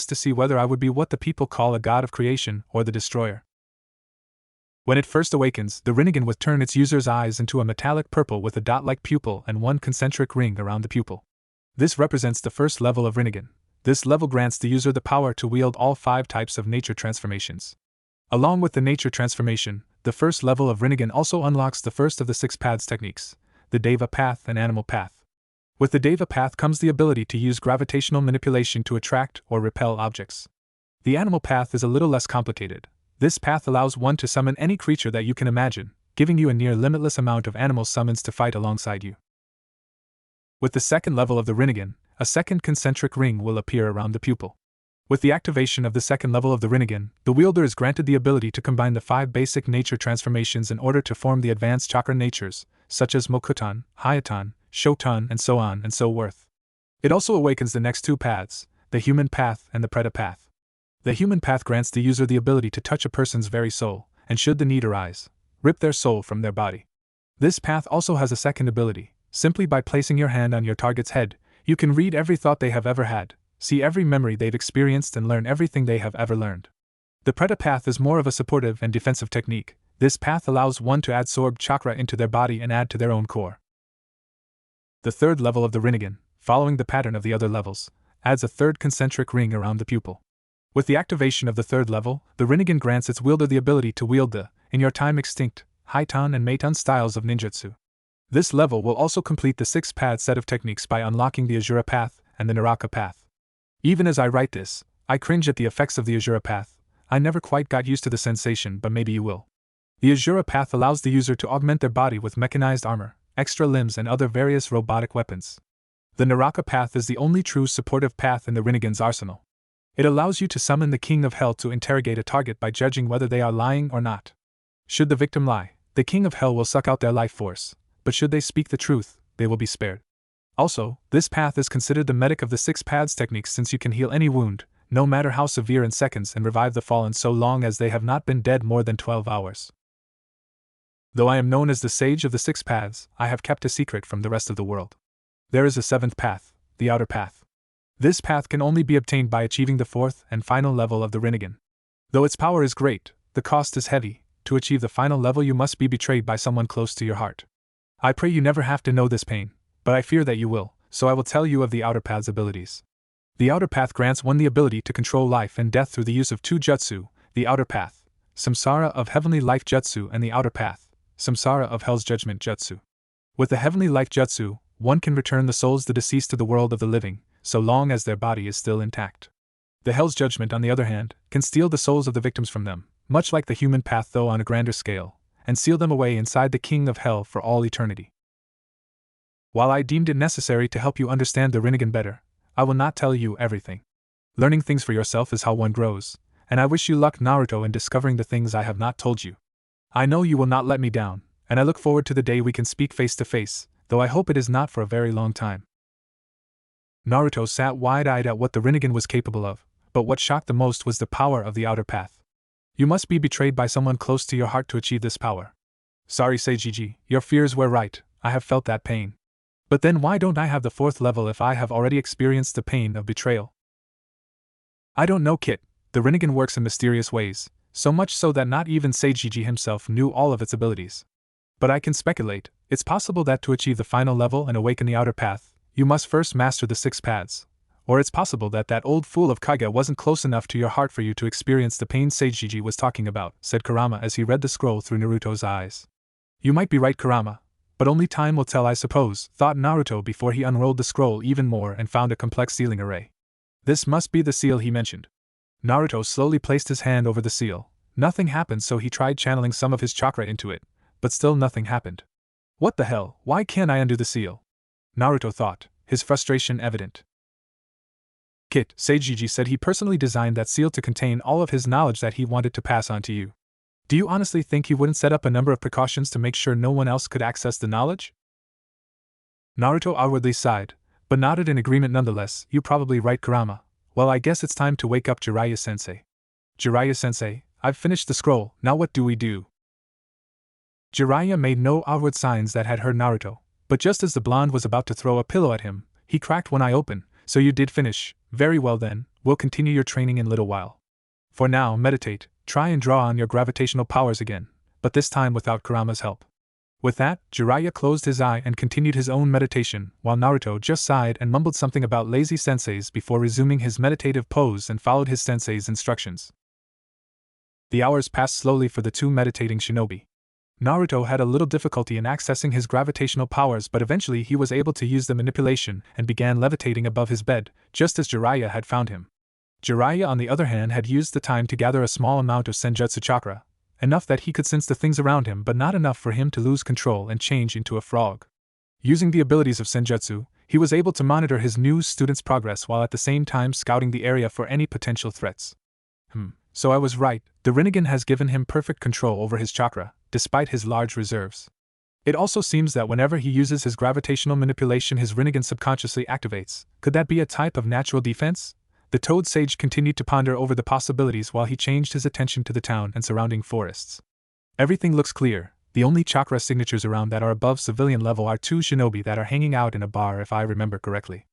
to see whether I would be what the people call a god of creation or the destroyer. When it first awakens, the Rinnegan will turn its user's eyes into a metallic purple with a dot-like pupil and one concentric ring around the pupil. This represents the first level of Rinnegan. This level grants the user the power to wield all 5 types of nature transformations. Along with the nature transformation, the first level of Rinnegan also unlocks the first of the 6 paths techniques, the Deva path and animal path. With the Deva path comes the ability to use gravitational manipulation to attract or repel objects. The animal path is a little less complicated. This path allows one to summon any creature that you can imagine, giving you a near limitless amount of animal summons to fight alongside you. With the second level of the Rinnegan, a second concentric ring will appear around the pupil. With the activation of the second level of the Rinnegan, the wielder is granted the ability to combine the 5 basic nature transformations in order to form the advanced chakra natures, such as Mokuton, Hayatan, Shoton, and so on and so forth. It also awakens the next 2 paths, the human path and the Preta path. The human path grants the user the ability to touch a person's very soul, and should the need arise, rip their soul from their body. This path also has a second ability. Simply by placing your hand on your target's head, you can read every thought they have ever had, see every memory they've experienced, and learn everything they have ever learned. The Preta path is more of a supportive and defensive technique. This path allows one to absorb chakra into their body and add to their own core. The third level of the Rinnegan, following the pattern of the other levels, adds a third concentric ring around the pupil. With the activation of the third level, the Rinnegan grants its wielder the ability to wield the, in your time extinct, Haitan and Meitan styles of ninjutsu. This level will also complete the 6-path set of techniques by unlocking the Asura path and the Naraka path. Even as I write this, I cringe at the effects of the Asura path. I never quite got used to the sensation, but maybe you will. The Asura path allows the user to augment their body with mechanized armor, extra limbs, and other various robotic weapons. The Naraka path is the only true supportive path in the Rinnegan's arsenal. It allows you to summon the King of Hell to interrogate a target by judging whether they are lying or not. Should the victim lie, the King of Hell will suck out their life force, but should they speak the truth, they will be spared. Also, this path is considered the medic of the 6 paths techniques, since you can heal any wound, no matter how severe, in seconds and revive the fallen so long as they have not been dead more than 12 hours. Though I am known as the Sage of the 6 paths, I have kept a secret from the rest of the world. There is a 7th path, the Outer Path. This path can only be obtained by achieving the 4th and final level of the Rinnegan. Though its power is great, the cost is heavy. To achieve the final level, you must be betrayed by someone close to your heart. I pray you never have to know this pain, but I fear that you will, so I will tell you of the Outer Path's abilities. The Outer Path grants one the ability to control life and death through the use of 2 jutsu, the Outer Path, Samsara of Heavenly Life Jutsu, and the Outer Path, Samsara of Hell's Judgment Jutsu. With the Heavenly Life Jutsu, one can return the souls of the deceased to the world of the living, so long as their body is still intact. The Hell's Judgment, on the other hand, can steal the souls of the victims from them, much like the human path though on a grander scale, and seal them away inside the King of Hell for all eternity. While I deemed it necessary to help you understand the Rinnegan better, I will not tell you everything. Learning things for yourself is how one grows, and I wish you luck, Naruto, in discovering the things I have not told you. I know you will not let me down, and I look forward to the day we can speak face to face, though I hope it is not for a very long time. Naruto sat wide-eyed at what the Rinnegan was capable of, but what shocked the most was the power of the outer path. You must be betrayed by someone close to your heart to achieve this power. Sorry, Seijiji, your fears were right, I have felt that pain. But then why don't I have the 4th level if I have already experienced the pain of betrayal? I don't know, Kit. The Rinnegan works in mysterious ways, so much so that not even Seijiji himself knew all of its abilities. But I can speculate, it's possible that to achieve the final level and awaken the outer path, you must first master the 6 paths. Or it's possible that that old fool of Kaiga wasn't close enough to your heart for you to experience the pain Seijiji was talking about, said Kurama as he read the scroll through Naruto's eyes. You might be right, Kurama, but only time will tell, I suppose, thought Naruto before he unrolled the scroll even more and found a complex sealing array. This must be the seal he mentioned. Naruto slowly placed his hand over the seal. Nothing happened, so he tried channeling some of his chakra into it, but still nothing happened. What the hell, why can't I undo the seal? Naruto thought, his frustration evident. Kit, Seijiji said he personally designed that seal to contain all of his knowledge that he wanted to pass on to you. Do you honestly think he wouldn't set up a number of precautions to make sure no one else could access the knowledge? Naruto outwardly sighed, but nodded in agreement nonetheless. You're probably right, Kurama. Well, I guess it's time to wake up Jiraiya-sensei. Jiraiya-sensei, I've finished the scroll, now what do we do? Jiraiya made no outward signs that had heard Naruto, but just as the blonde was about to throw a pillow at him, he cracked one eye open. So you did finish. Very well then, we'll continue your training in a little while. For now, meditate, try and draw on your gravitational powers again, but this time without Kurama's help. With that, Jiraiya closed his eye and continued his own meditation, while Naruto just sighed and mumbled something about lazy senseis before resuming his meditative pose and followed his sensei's instructions. The hours passed slowly for the two meditating shinobi. Naruto had a little difficulty in accessing his gravitational powers, but eventually he was able to use the manipulation and began levitating above his bed, just as Jiraiya had found him. Jiraiya, on the other hand, had used the time to gather a small amount of senjutsu chakra, enough that he could sense the things around him but not enough for him to lose control and change into a frog. Using the abilities of senjutsu, he was able to monitor his new student's progress while at the same time scouting the area for any potential threats. So I was right, the Rinnegan has given him perfect control over his chakra, despite his large reserves. It also seems that whenever he uses his gravitational manipulation, his Rinnegan subconsciously activates. Could that be a type of natural defense? The Toad Sage continued to ponder over the possibilities while he changed his attention to the town and surrounding forests. Everything looks clear. The only chakra signatures around that are above civilian level are 2 shinobi that are hanging out in a bar, if I remember correctly.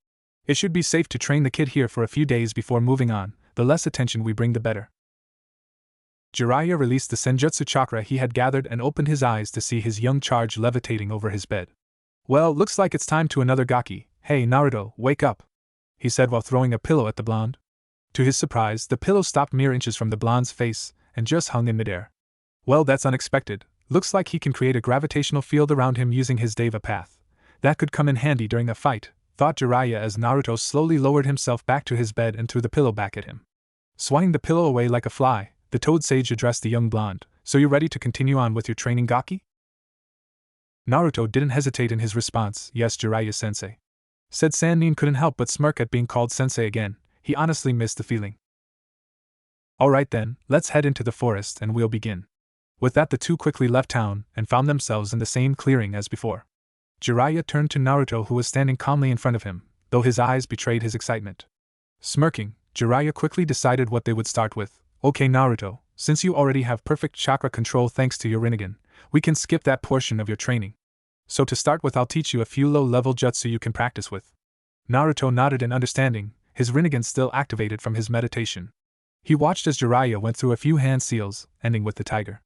It should be safe to train the kid here for a few days before moving on. The less attention we bring, the better. Jiraiya released the senjutsu chakra he had gathered and opened his eyes to see his young charge levitating over his bed. Well, looks like it's time to another gaki. Hey Naruto, wake up, he said while throwing a pillow at the blonde. To his surprise, the pillow stopped mere inches from the blonde's face and just hung in midair. Well, that's unexpected. Looks like he can create a gravitational field around him using his Deva path. That could come in handy during a fight, thought Jiraiya as Naruto slowly lowered himself back to his bed and threw the pillow back at him. Swatting the pillow away like a fly, the Toad Sage addressed the young blonde. So you ready to continue on with your training, gaki? Naruto didn't hesitate in his response. Yes, Jiraiya-sensei. Said Sannin couldn't help but smirk at being called sensei again. He honestly missed the feeling. Alright then, let's head into the forest and we'll begin. With that, the two quickly left town and found themselves in the same clearing as before. Jiraiya turned to Naruto, who was standing calmly in front of him, though his eyes betrayed his excitement. Smirking, Jiraiya quickly decided what they would start with. Okay Naruto, since you already have perfect chakra control thanks to your Rinnegan, we can skip that portion of your training. So to start with, I'll teach you a few low-level jutsu you can practice with. Naruto nodded in understanding, his Rinnegan still activated from his meditation. He watched as Jiraiya went through a few hand seals, ending with the tiger.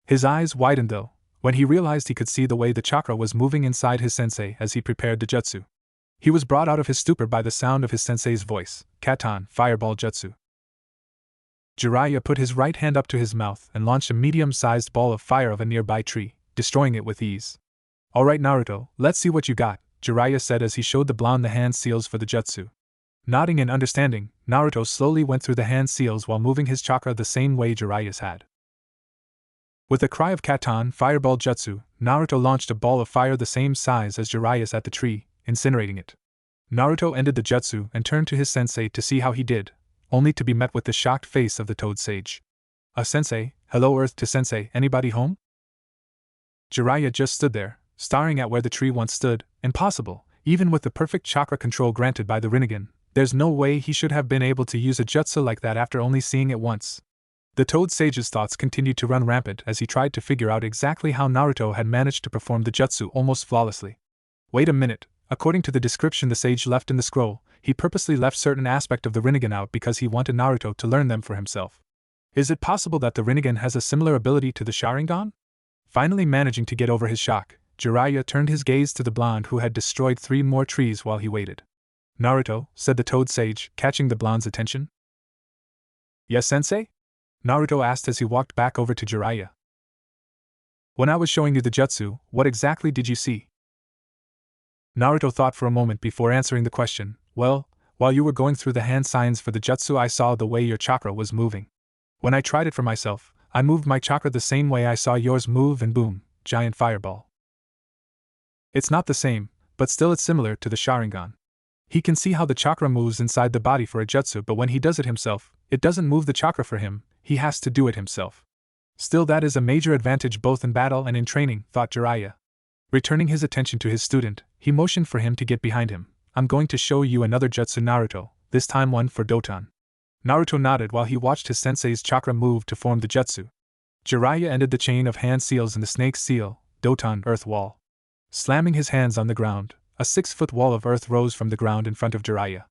His eyes widened though, when he realized he could see the way the chakra was moving inside his sensei as he prepared the jutsu. He was brought out of his stupor by the sound of his sensei's voice. Katan, Fireball Jutsu. Jiraiya put his right hand up to his mouth and launched a medium-sized ball of fire of a nearby tree, destroying it with ease. Alright Naruto, let's see what you got, Jiraiya said as he showed the blonde the hand seals for the jutsu. Nodding in understanding, Naruto slowly went through the hand seals while moving his chakra the same way Jiraiya's had. With a cry of Katan Fireball Jutsu, Naruto launched a ball of fire the same size as Jiraiya's at the tree, incinerating it. Naruto ended the jutsu and turned to his sensei to see how he did, only to be met with the shocked face of the Toad Sage. Sensei, hello Earth to Sensei, anybody home? Jiraiya just stood there, staring at where the tree once stood. Impossible, even with the perfect chakra control granted by the Rinnegan, there's no way he should have been able to use a jutsu like that after only seeing it once. The Toad Sage's thoughts continued to run rampant as he tried to figure out exactly how Naruto had managed to perform the jutsu almost flawlessly. Wait a minute, according to the description the sage left in the scroll, he purposely left certain aspect of the Rinnegan out because he wanted Naruto to learn them for himself. Is it possible that the Rinnegan has a similar ability to the Sharingan? Finally managing to get over his shock, Jiraiya turned his gaze to the blonde who had destroyed 3 more trees while he waited. Naruto, said the Toad Sage, catching the blonde's attention. Yes, sensei? Naruto asked as he walked back over to Jiraiya. When I was showing you the jutsu, what exactly did you see? Naruto thought for a moment before answering the question. Well, while you were going through the hand signs for the jutsu, I saw the way your chakra was moving. When I tried it for myself, I moved my chakra the same way I saw yours move, and boom, giant fireball. It's not the same, but still it's similar to the Sharingan. He can see how the chakra moves inside the body for a jutsu, but when he does it himself, it doesn't move the chakra for him, he has to do it himself. Still, that is a major advantage both in battle and in training, thought Jiraiya. Returning his attention to his student, he motioned for him to get behind him. I'm going to show you another jutsu, Naruto, this time one for Doton. Naruto nodded while he watched his sensei's chakra move to form the jutsu. Jiraiya ended the chain of hand seals in the snake's seal, Doton Earth Wall. Slamming his hands on the ground, a 6-foot wall of earth rose from the ground in front of Jiraiya.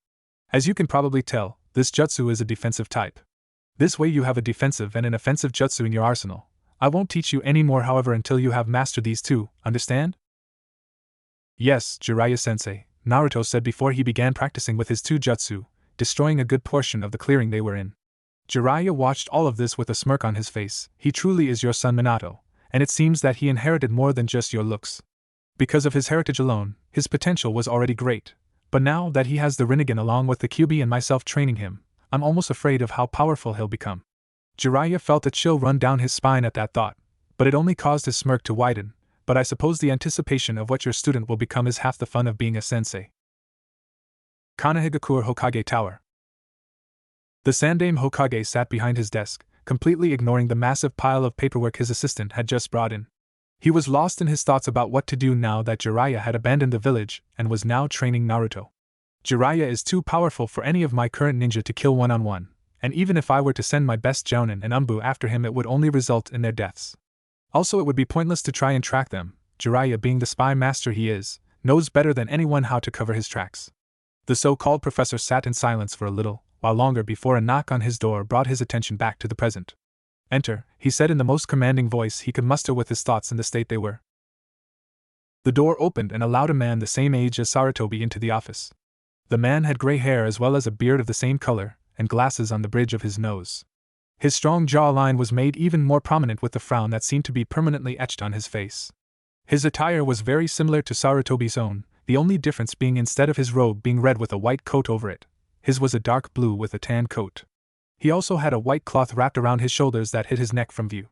As you can probably tell, this jutsu is a defensive type. This way you have a defensive and an offensive jutsu in your arsenal. I won't teach you any more, however, until you have mastered these 2, understand? Yes, Jiraiya-sensei, Naruto said before he began practicing with his 2 jutsu, destroying a good portion of the clearing they were in. Jiraiya watched all of this with a smirk on his face. He truly is your son Minato, and it seems that he inherited more than just your looks. Because of his heritage alone, his potential was already great, but now that he has the Rinnegan along with the Kyuubi and myself training him, I'm almost afraid of how powerful he'll become. Jiraiya felt a chill run down his spine at that thought, but it only caused his smirk to widen. But I suppose the anticipation of what your student will become is half the fun of being a sensei. Kanehigakure Hokage Tower. The Sandaime Hokage sat behind his desk, completely ignoring the massive pile of paperwork his assistant had just brought in. He was lost in his thoughts about what to do now that Jiraiya had abandoned the village and was now training Naruto. Jiraiya is too powerful for any of my current ninja to kill one-on-one, and even if I were to send my best Jounin and Umbu after him, it would only result in their deaths. Also, it would be pointless to try and track them. Jiraiya, being the spy master he is, knows better than anyone how to cover his tracks. The so-called professor sat in silence for a little while longer before a knock on his door brought his attention back to the present. Enter, he said in the most commanding voice he could muster with his thoughts in the state they were. The door opened and allowed a man the same age as Sarutobi into the office. The man had gray hair as well as a beard of the same color, and glasses on the bridge of his nose. His strong jawline was made even more prominent with the frown that seemed to be permanently etched on his face. His attire was very similar to Sarutobi's own, the only difference being instead of his robe being red with a white coat over it, his was a dark blue with a tan coat. He also had a white cloth wrapped around his shoulders that hid his neck from view.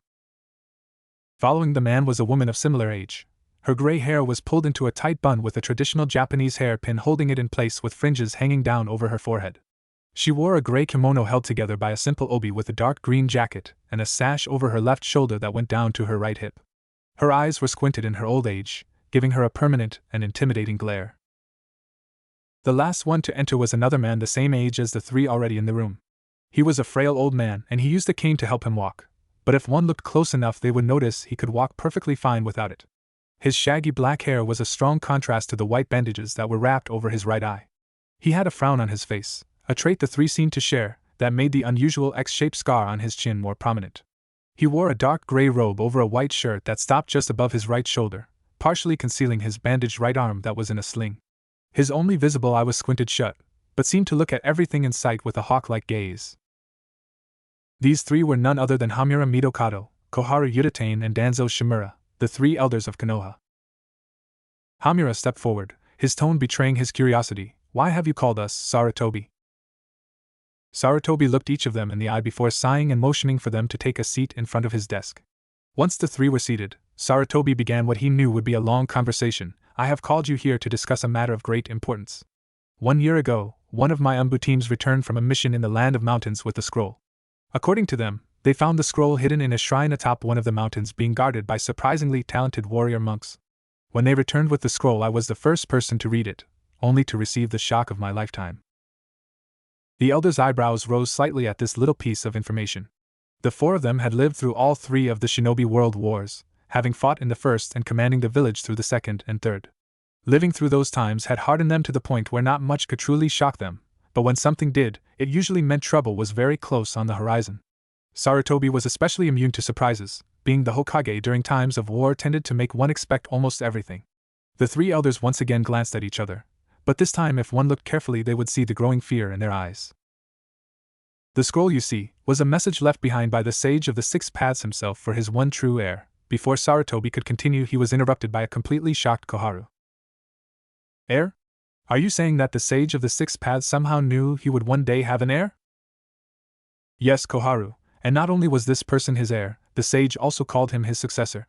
Following the man was a woman of similar age. Her gray hair was pulled into a tight bun with a traditional Japanese hairpin holding it in place with fringes hanging down over her forehead. She wore a gray kimono held together by a simple obi with a dark green jacket and a sash over her left shoulder that went down to her right hip. Her eyes were squinted in her old age, giving her a permanent and intimidating glare. The last one to enter was another man the same age as the 3 already in the room. He was a frail old man and he used a cane to help him walk, but if one looked close enough they would notice he could walk perfectly fine without it. His shaggy black hair was a strong contrast to the white bandages that were wrapped over his right eye. He had a frown on his face, a trait the 3 seemed to share, that made the unusual X-shaped scar on his chin more prominent. He wore a dark gray robe over a white shirt that stopped just above his right shoulder, partially concealing his bandaged right arm that was in a sling. His only visible eye was squinted shut, but seemed to look at everything in sight with a hawk-like gaze. These 3 were none other than Hamura Midokado, Koharu Udatane and Danzo Shimura, the 3 elders of Konoha. Hamura stepped forward, his tone betraying his curiosity. Why have you called us, Sarutobi? Sarutobi looked each of them in the eye before sighing and motioning for them to take a seat in front of his desk. Once the three were seated, Sarutobi began what he knew would be a long conversation. I have called you here to discuss a matter of great importance. 1 year ago, one of my Umbu teams returned from a mission in the land of mountains with the scroll. According to them, they found the scroll hidden in a shrine atop one of the mountains being guarded by surprisingly talented warrior monks. When they returned with the scroll, I was the first person to read it, only to receive the shock of my lifetime. The elder's eyebrows rose slightly at this little piece of information. The four of them had lived through all three of the Shinobi World Wars, having fought in the first and commanding the village through the second and third. Living through those times had hardened them to the point where not much could truly shock them, but when something did, it usually meant trouble was very close on the horizon. Sarutobi was especially immune to surprises, being the Hokage during times of war tended to make one expect almost everything. The three elders once again glanced at each other, but this time if one looked carefully they would see the growing fear in their eyes. The scroll, you see, was a message left behind by the sage of the Six Paths himself for his one true heir. Before Sarutobi could continue, he was interrupted by a completely shocked Koharu. Heir? Are you saying that the sage of the Six Paths somehow knew he would one day have an heir? Yes, Koharu, and not only was this person his heir, the sage also called him his successor.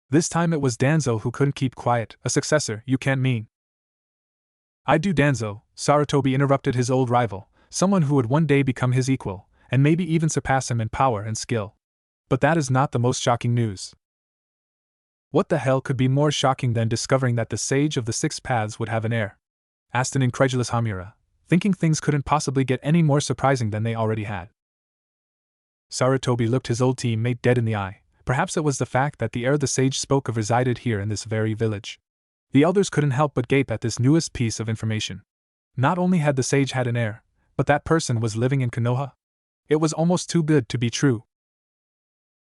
This time it was Danzo who couldn't keep quiet. A successor, you can't mean? I do, Danzo, Sarutobi interrupted his old rival, someone who would one day become his equal, and maybe even surpass him in power and skill. But that is not the most shocking news. What the hell could be more shocking than discovering that the sage of the Six Paths would have an heir? Asked an incredulous Hamura, thinking things couldn't possibly get any more surprising than they already had. Sarutobi looked his old teammate dead in the eye. Perhaps it was the fact that the heir the sage spoke of resided here in this very village. The elders couldn't help but gape at this newest piece of information. Not only had the sage had an heir, but that person was living in Konoha. It was almost too good to be true.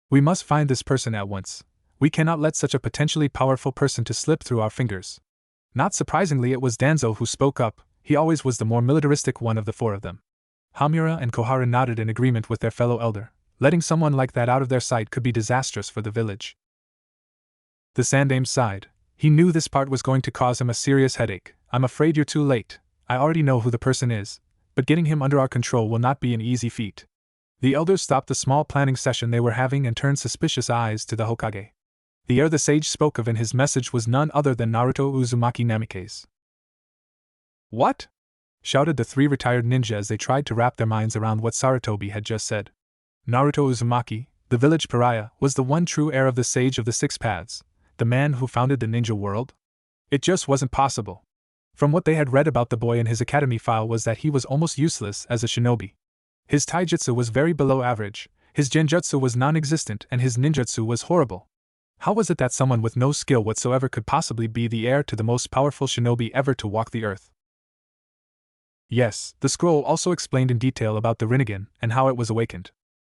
We must find this person at once. We cannot let such a potentially powerful person to slip through our fingers. Not surprisingly, it was Danzo who spoke up. He always was the more militaristic one of the four of them. Hamura and Koharu nodded in agreement with their fellow elder. Letting someone like that out of their sight could be disastrous for the village. The Sandaime sighed. He knew this part was going to cause him a serious headache. I'm afraid you're too late. I already know who the person is, but getting him under our control will not be an easy feat. The elders stopped the small planning session they were having and turned suspicious eyes to the Hokage. The heir the sage spoke of in his message was none other than Naruto Uzumaki Namikaze. What? Shouted the three retired ninja as they tried to wrap their minds around what Sarutobi had just said. Naruto Uzumaki, the village pariah, was the one true heir of the sage of the Six Paths, the man who founded the ninja world? It just wasn't possible. From what they had read about the boy in his academy file was that he was almost useless as a shinobi. His taijutsu was very below average, his genjutsu was non-existent, and his ninjutsu was horrible. How was it that someone with no skill whatsoever could possibly be the heir to the most powerful shinobi ever to walk the earth? Yes, the scroll also explained in detail about the Rinnegan and how it was awakened.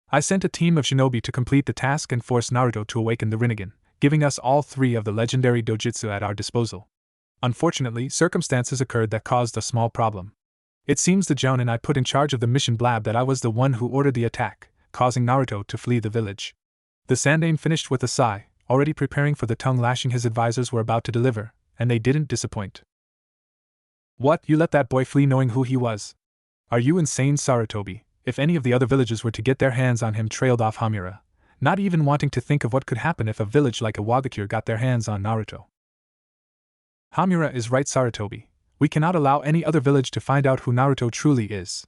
I sent a team of shinobi to complete the task and force Naruto to awaken the Rinnegan, giving us all three of the legendary dojutsu at our disposal. Unfortunately, circumstances occurred that caused a small problem. It seems the Jounin I put in charge of the mission blabbed that I was the one who ordered the attack, causing Naruto to flee the village. The Sandaime finished with a sigh, already preparing for the tongue lashing his advisors were about to deliver, and they didn't disappoint. What, you let that boy flee knowing who he was? Are you insane, Sarutobi? If any of the other villages were to get their hands on him, trailed off Hamura, not even wanting to think of what could happen if a village like Iwagakure got their hands on Naruto. Hamura is right, Sarutobi. We cannot allow any other village to find out who Naruto truly is.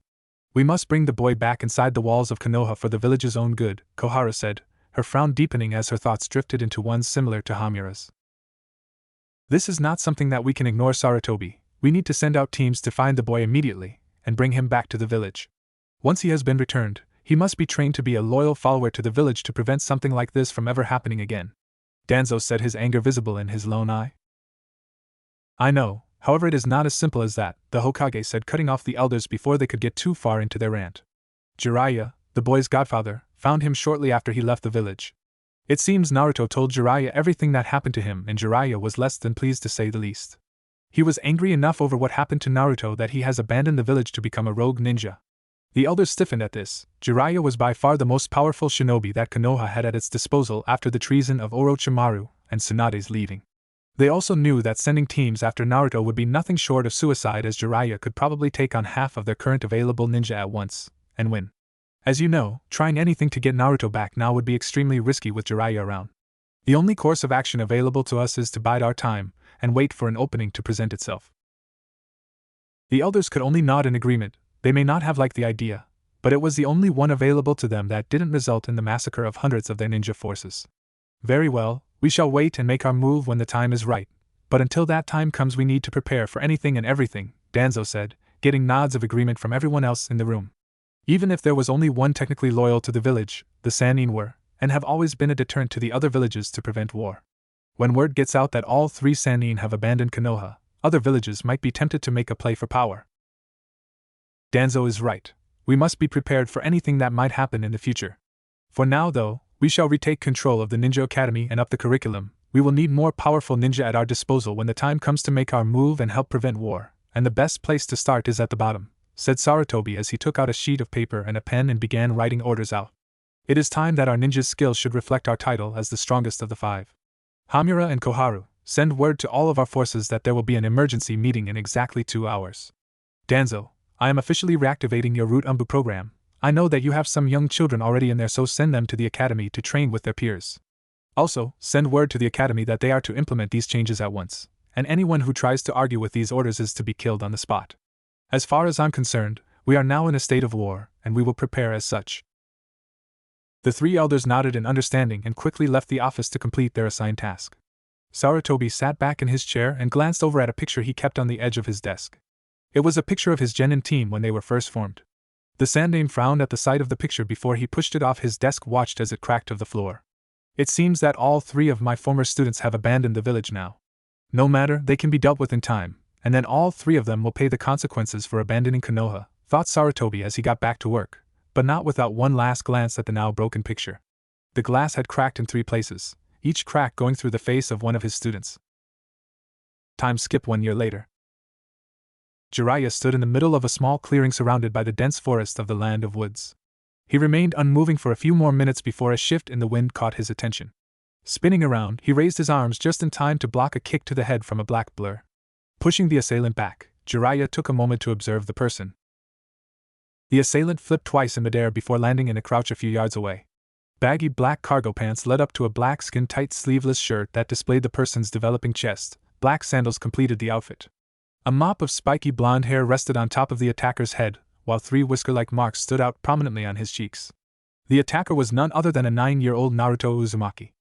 We must bring the boy back inside the walls of Konoha for the village's own good, Koharu said, her frown deepening as her thoughts drifted into ones similar to Hamura's. This is not something that we can ignore, Sarutobi. We need to send out teams to find the boy immediately, and bring him back to the village. Once he has been returned, he must be trained to be a loyal follower to the village to prevent something like this from ever happening again. Danzo said, his anger visible in his lone eye. I know, however it is not as simple as that, the Hokage said, cutting off the elders before they could get too far into their rant. Jiraiya, the boy's godfather, found him shortly after he left the village. It seems Naruto told Jiraiya everything that happened to him, and Jiraiya was less than pleased to say the least. He was angry enough over what happened to Naruto that he has abandoned the village to become a rogue ninja. The elders stiffened at this. Jiraiya was by far the most powerful shinobi that Konoha had at its disposal after the treason of Orochimaru and Tsunade's leaving. They also knew that sending teams after Naruto would be nothing short of suicide, as Jiraiya could probably take on half of their current available ninja at once, and win. As you know, trying anything to get Naruto back now would be extremely risky with Jiraiya around. The only course of action available to us is to bide our time and wait for an opening to present itself. The elders could only nod in agreement. They may not have liked the idea, but it was the only one available to them that didn't result in the massacre of hundreds of their ninja forces. Very well, we shall wait and make our move when the time is right, but until that time comes we need to prepare for anything and everything, Danzo said, getting nods of agreement from everyone else in the room. Even if there was only one technically loyal to the village, the Sannin were, and have always been a deterrent to the other villages to prevent war. When word gets out that all 3 Sannin have abandoned Konoha, other villages might be tempted to make a play for power. Danzo is right. We must be prepared for anything that might happen in the future. For now, though, we shall retake control of the Ninja Academy and up the curriculum. We will need more powerful ninja at our disposal when the time comes to make our move and help prevent war, and the best place to start is at the bottom, said Sarutobi as he took out a sheet of paper and a pen and began writing orders out. It is time that our ninja's skills should reflect our title as the strongest of the 5. Hamura and Koharu, send word to all of our forces that there will be an emergency meeting in exactly 2 hours. Danzo, I am officially reactivating your Root Umbu program. I know that you have some young children already in there, so send them to the academy to train with their peers. Also, send word to the academy that they are to implement these changes at once, and anyone who tries to argue with these orders is to be killed on the spot. As far as I'm concerned, we are now in a state of war, and we will prepare as such. The 3 elders nodded in understanding and quickly left the office to complete their assigned task. Sarutobi sat back in his chair and glanced over at a picture he kept on the edge of his desk. It was a picture of his genin team when they were first formed. The Sandaime frowned at the sight of the picture before he pushed it off his desk, watched as it cracked of the floor. It seems that all 3 of my former students have abandoned the village now. No matter, they can be dealt with in time, and then all 3 of them will pay the consequences for abandoning Konoha, thought Sarutobi as he got back to work, but not without one last glance at the now broken picture. The glass had cracked in 3 places, each crack going through the face of one of his students. Time skip 1 year later. Jiraiya stood in the middle of a small clearing surrounded by the dense forest of the Land of Woods. He remained unmoving for a few more minutes before a shift in the wind caught his attention. Spinning around, he raised his arms just in time to block a kick to the head from a black blur. Pushing the assailant back, Jiraiya took a moment to observe the person. The assailant flipped twice in midair before landing in a crouch a few yards away. Baggy black cargo pants led up to a black skin-tight sleeveless shirt that displayed the person's developing chest. Black sandals completed the outfit. A mop of spiky blonde hair rested on top of the attacker's head, while 3 whisker-like marks stood out prominently on his cheeks. The attacker was none other than a 9-year-old Naruto Uzumaki.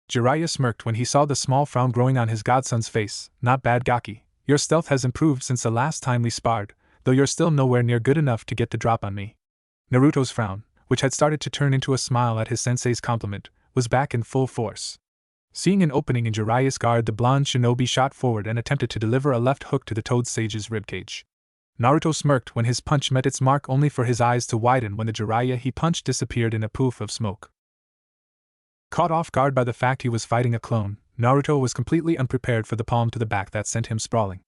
Jiraiya smirked when he saw the small frown growing on his godson's face. Not bad, Gaki. Your stealth has improved since the last time we sparred, though you're still nowhere near good enough to get the drop on me. Naruto's frown, which had started to turn into a smile at his sensei's compliment, was back in full force. Seeing an opening in Jiraiya's guard, the blonde shinobi shot forward and attempted to deliver a left hook to the Toad Sage's ribcage. Naruto smirked when his punch met its mark, only for his eyes to widen when the Jiraiya he punched disappeared in a poof of smoke. Caught off guard by the fact he was fighting a clone, Naruto was completely unprepared for the palm to the back that sent him sprawling.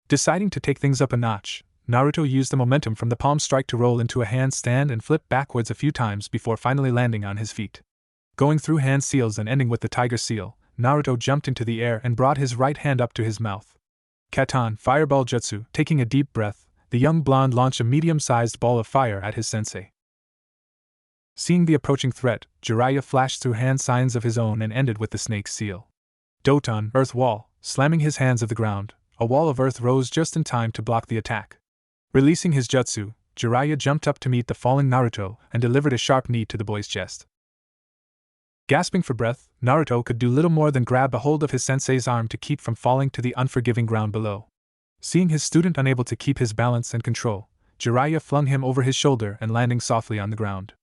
Deciding to take things up a notch, Naruto used the momentum from the palm strike to roll into a handstand and flip backwards a few times before finally landing on his feet. Going through hand seals and ending with the tiger seal, Naruto jumped into the air and brought his right hand up to his mouth. Katan Fireball Jutsu. Taking a deep breath, the young blonde launched a medium-sized ball of fire at his sensei. Seeing the approaching threat, Jiraiya flashed through hand signs of his own and ended with the snake seal. Doton Earth Wall. Slamming his hands of the ground, a wall of earth rose just in time to block the attack. Releasing his jutsu, Jiraiya jumped up to meet the falling Naruto and delivered a sharp knee to the boy's chest. Gasping for breath, Naruto could do little more than grab a hold of his sensei's arm to keep from falling to the unforgiving ground below. Seeing his student unable to keep his balance and control, Jiraiya flung him over his shoulder and landing softly on the ground.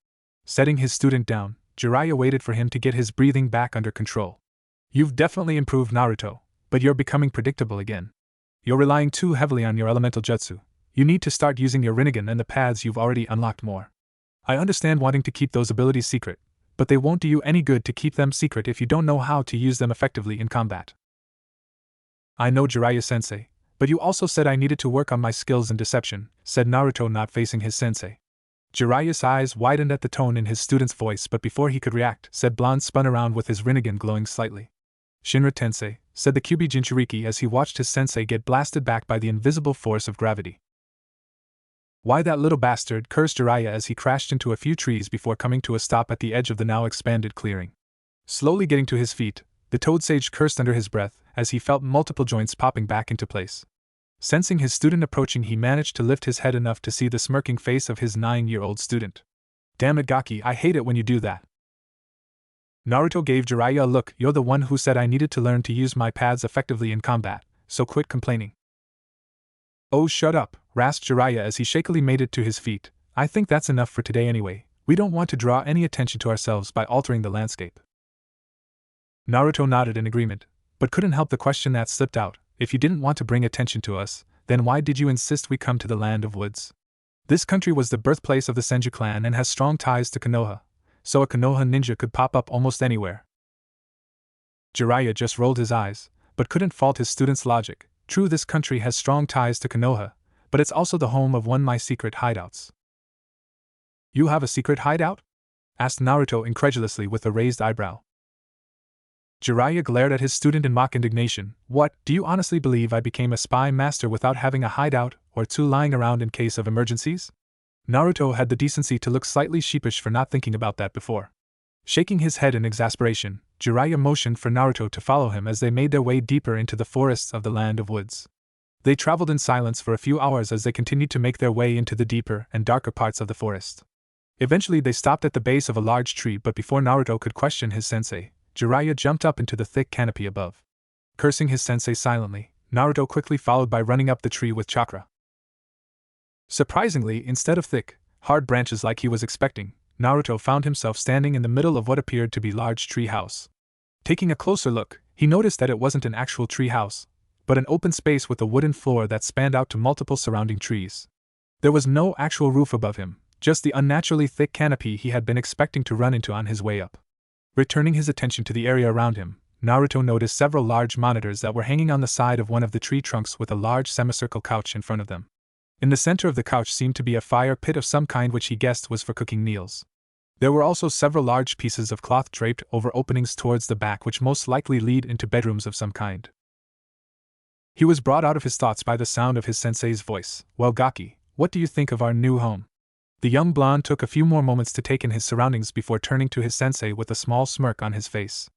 Setting his student down, Jiraiya waited for him to get his breathing back under control. You've definitely improved, Naruto, but you're becoming predictable again. You're relying too heavily on your elemental jutsu. You need to start using your Rinnegan and the paths you've already unlocked more. I understand wanting to keep those abilities secret, but they won't do you any good to keep them secret if you don't know how to use them effectively in combat. I know, Jiraiya-sensei, but you also said I needed to work on my skills in deception, said Naruto, not facing his sensei. Jiraiya's eyes widened at the tone in his student's voice, but before he could react, said Blonde spun around with his Rinnegan glowing slightly. Shinra-tensei, said the Kyuubi Jinchuriki as he watched his sensei get blasted back by the invisible force of gravity. Why that little bastard, cursed Jiraiya as he crashed into a few trees before coming to a stop at the edge of the now expanded clearing. Slowly getting to his feet, the toad sage cursed under his breath as he felt multiple joints popping back into place. Sensing his student approaching, he managed to lift his head enough to see the smirking face of his 9-year-old student. Damn it, Gaki, I hate it when you do that. Naruto gave Jiraiya a look. You're the one who said I needed to learn to use my pads effectively in combat, so quit complaining. Oh, shut up, rasped Jiraiya as he shakily made it to his feet. I think that's enough for today anyway. We don't want to draw any attention to ourselves by altering the landscape. Naruto nodded in agreement, but couldn't help the question that slipped out. If you didn't want to bring attention to us, then why did you insist we come to the land of woods? This country was the birthplace of the Senju clan and has strong ties to Konoha, so a Konoha ninja could pop up almost anywhere. Jiraiya just rolled his eyes, but couldn't fault his student's logic. True, this country has strong ties to Konoha, but it's also the home of one of my secret hideouts. You have a secret hideout? Asked Naruto incredulously with a raised eyebrow. Jiraiya glared at his student in mock indignation. What, do you honestly believe I became a spy master without having a hideout or two lying around in case of emergencies? Naruto had the decency to look slightly sheepish for not thinking about that before. Shaking his head in exasperation, Jiraiya motioned for Naruto to follow him as they made their way deeper into the forests of the land of woods. They traveled in silence for a few hours as they continued to make their way into the deeper and darker parts of the forest. Eventually they stopped at the base of a large tree, but before Naruto could question his sensei, Jiraiya jumped up into the thick canopy above. Cursing his sensei silently, Naruto quickly followed by running up the tree with chakra. Surprisingly, instead of thick, hard branches like he was expecting, Naruto found himself standing in the middle of what appeared to be a large tree house. Taking a closer look, he noticed that it wasn't an actual tree house, but an open space with a wooden floor that spanned out to multiple surrounding trees. There was no actual roof above him, just the unnaturally thick canopy he had been expecting to run into on his way up. Returning his attention to the area around him, Naruto noticed several large monitors that were hanging on the side of one of the tree trunks with a large semicircle couch in front of them. In the center of the couch seemed to be a fire pit of some kind, which he guessed was for cooking meals. There were also several large pieces of cloth draped over openings towards the back, which most likely lead into bedrooms of some kind. He was brought out of his thoughts by the sound of his sensei's voice. Well, Gaki, what do you think of our new home? The young blonde took a few more moments to take in his surroundings before turning to his sensei with a small smirk on his face.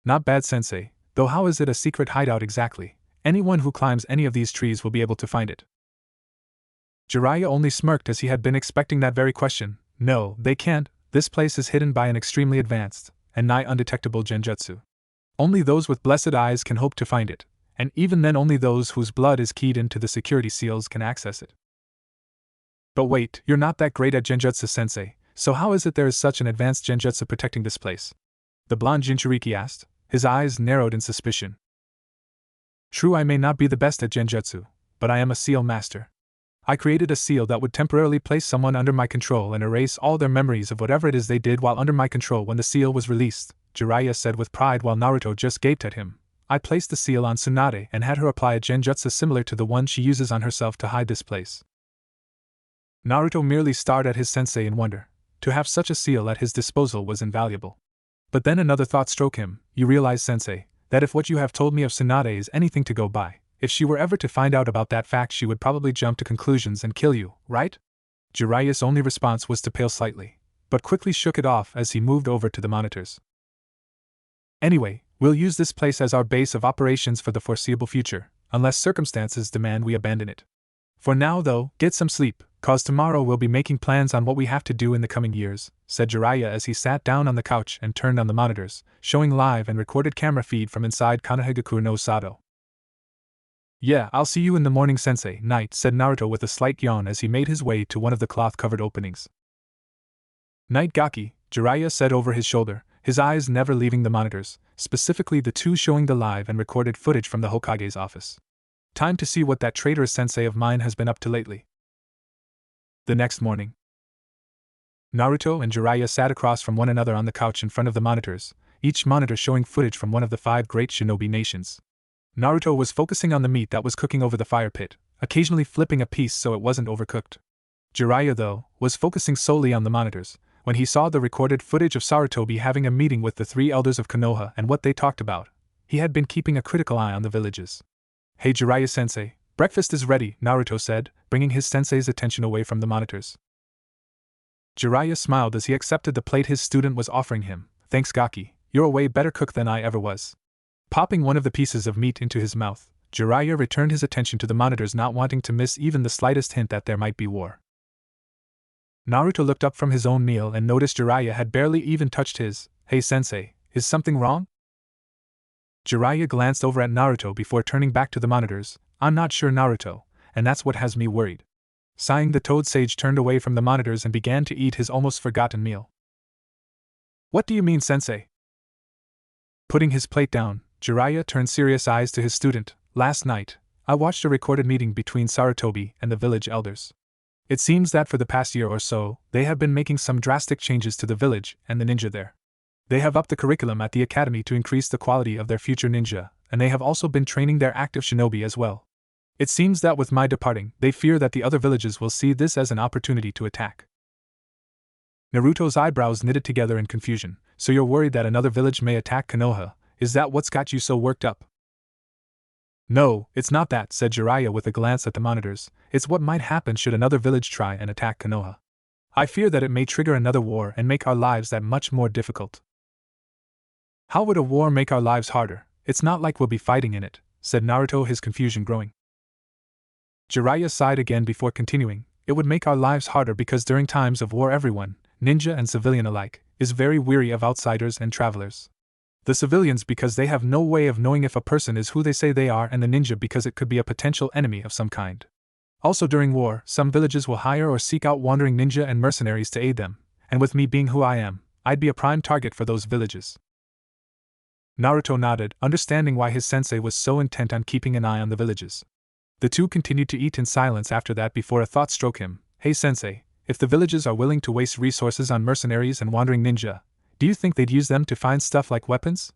Not bad, sensei, though how is it a secret hideout exactly? Anyone who climbs any of these trees will be able to find it. Jiraiya only smirked as he had been expecting that very question. No, they can't. This place is hidden by an extremely advanced and nigh undetectable genjutsu. Only those with blessed eyes can hope to find it, and even then only those whose blood is keyed into the security seals can access it. But wait, you're not that great at genjutsu, sensei, so how is it there is such an advanced genjutsu protecting this place? The blonde Jinchuriki asked, his eyes narrowed in suspicion. True, I may not be the best at genjutsu, but I am a seal master. I created a seal that would temporarily place someone under my control and erase all their memories of whatever it is they did while under my control when the seal was released, Jiraiya said with pride while Naruto just gaped at him. I placed the seal on Tsunade and had her apply a genjutsu similar to the one she uses on herself to hide this place. Naruto merely stared at his sensei in wonder. To have such a seal at his disposal was invaluable. But then another thought struck him. You realize, sensei, that if what you have told me of Tsunade is anything to go by, if she were ever to find out about that fact, she would probably jump to conclusions and kill you, right? Jiraiya's only response was to pale slightly, but quickly shook it off as he moved over to the monitors. Anyway, we'll use this place as our base of operations for the foreseeable future, unless circumstances demand we abandon it. For now, though, get some sleep, cause tomorrow we'll be making plans on what we have to do in the coming years, said Jiraiya as he sat down on the couch and turned on the monitors, showing live and recorded camera feed from inside Konohagakure no Sado. Yeah, I'll see you in the morning, sensei. Night, said Naruto with a slight yawn as he made his way to one of the cloth-covered openings. Night, Gaki, Jiraiya said over his shoulder, his eyes never leaving the monitors, specifically the two showing the live and recorded footage from the Hokage's office. Time to see what that traitorous sensei of mine has been up to lately. The next morning, Naruto and Jiraiya sat across from one another on the couch in front of the monitors, each monitor showing footage from one of the 5 great shinobi nations. Naruto was focusing on the meat that was cooking over the fire pit, occasionally flipping a piece so it wasn't overcooked. Jiraiya, though, was focusing solely on the monitors, when he saw the recorded footage of Sarutobi having a meeting with the 3 elders of Konoha and what they talked about. He had been keeping a critical eye on the villages. Hey Jiraiya-sensei, Breakfast is ready, Naruto said, bringing his sensei's attention away from the monitors. Jiraiya smiled as he accepted the plate his student was offering him. Thanks, Gaki, you're a way better cook than I ever was. Popping one of the pieces of meat into his mouth, Jiraiya returned his attention to the monitors, not wanting to miss even the slightest hint that there might be war. Naruto looked up from his own meal and noticed Jiraiya had barely even touched his. Hey sensei, is something wrong? Jiraiya glanced over at Naruto before turning back to the monitors. I'm not sure, Naruto, and that's what has me worried. Sighing, the Toad Sage turned away from the monitors and began to eat his almost forgotten meal. What do you mean, sensei? Putting his plate down, Jiraiya turned serious eyes to his student. Last night, I watched a recorded meeting between Sarutobi and the village elders. It seems that for the past year or so, they have been making some drastic changes to the village and the ninja there. They have upped the curriculum at the academy to increase the quality of their future ninja, and they have also been training their active shinobi as well. It seems that with my departing, they fear that the other villages will see this as an opportunity to attack. Naruto's eyebrows knitted together in confusion. So you're worried that another village may attack Konoha? Is that what's got you so worked up? No, it's not that, said Jiraiya with a glance at the monitors. It's what might happen should another village try and attack Konoha. I fear that it may trigger another war and make our lives that much more difficult. How would a war make our lives harder? It's not like we'll be fighting in it, said Naruto, his confusion growing. Jiraiya sighed again before continuing. It would make our lives harder because during times of war everyone, ninja and civilian alike, is very weary of outsiders and travelers. The civilians because they have no way of knowing if a person is who they say they are, and the ninja because it could be a potential enemy of some kind. Also during war, some villages will hire or seek out wandering ninja and mercenaries to aid them, and with me being who I am, I'd be a prime target for those villages. Naruto nodded, understanding why his sensei was so intent on keeping an eye on the villages. The two continued to eat in silence after that before a thought struck him. Hey sensei, if the villages are willing to waste resources on mercenaries and wandering ninja, do you think they'd use them to find stuff like weapons?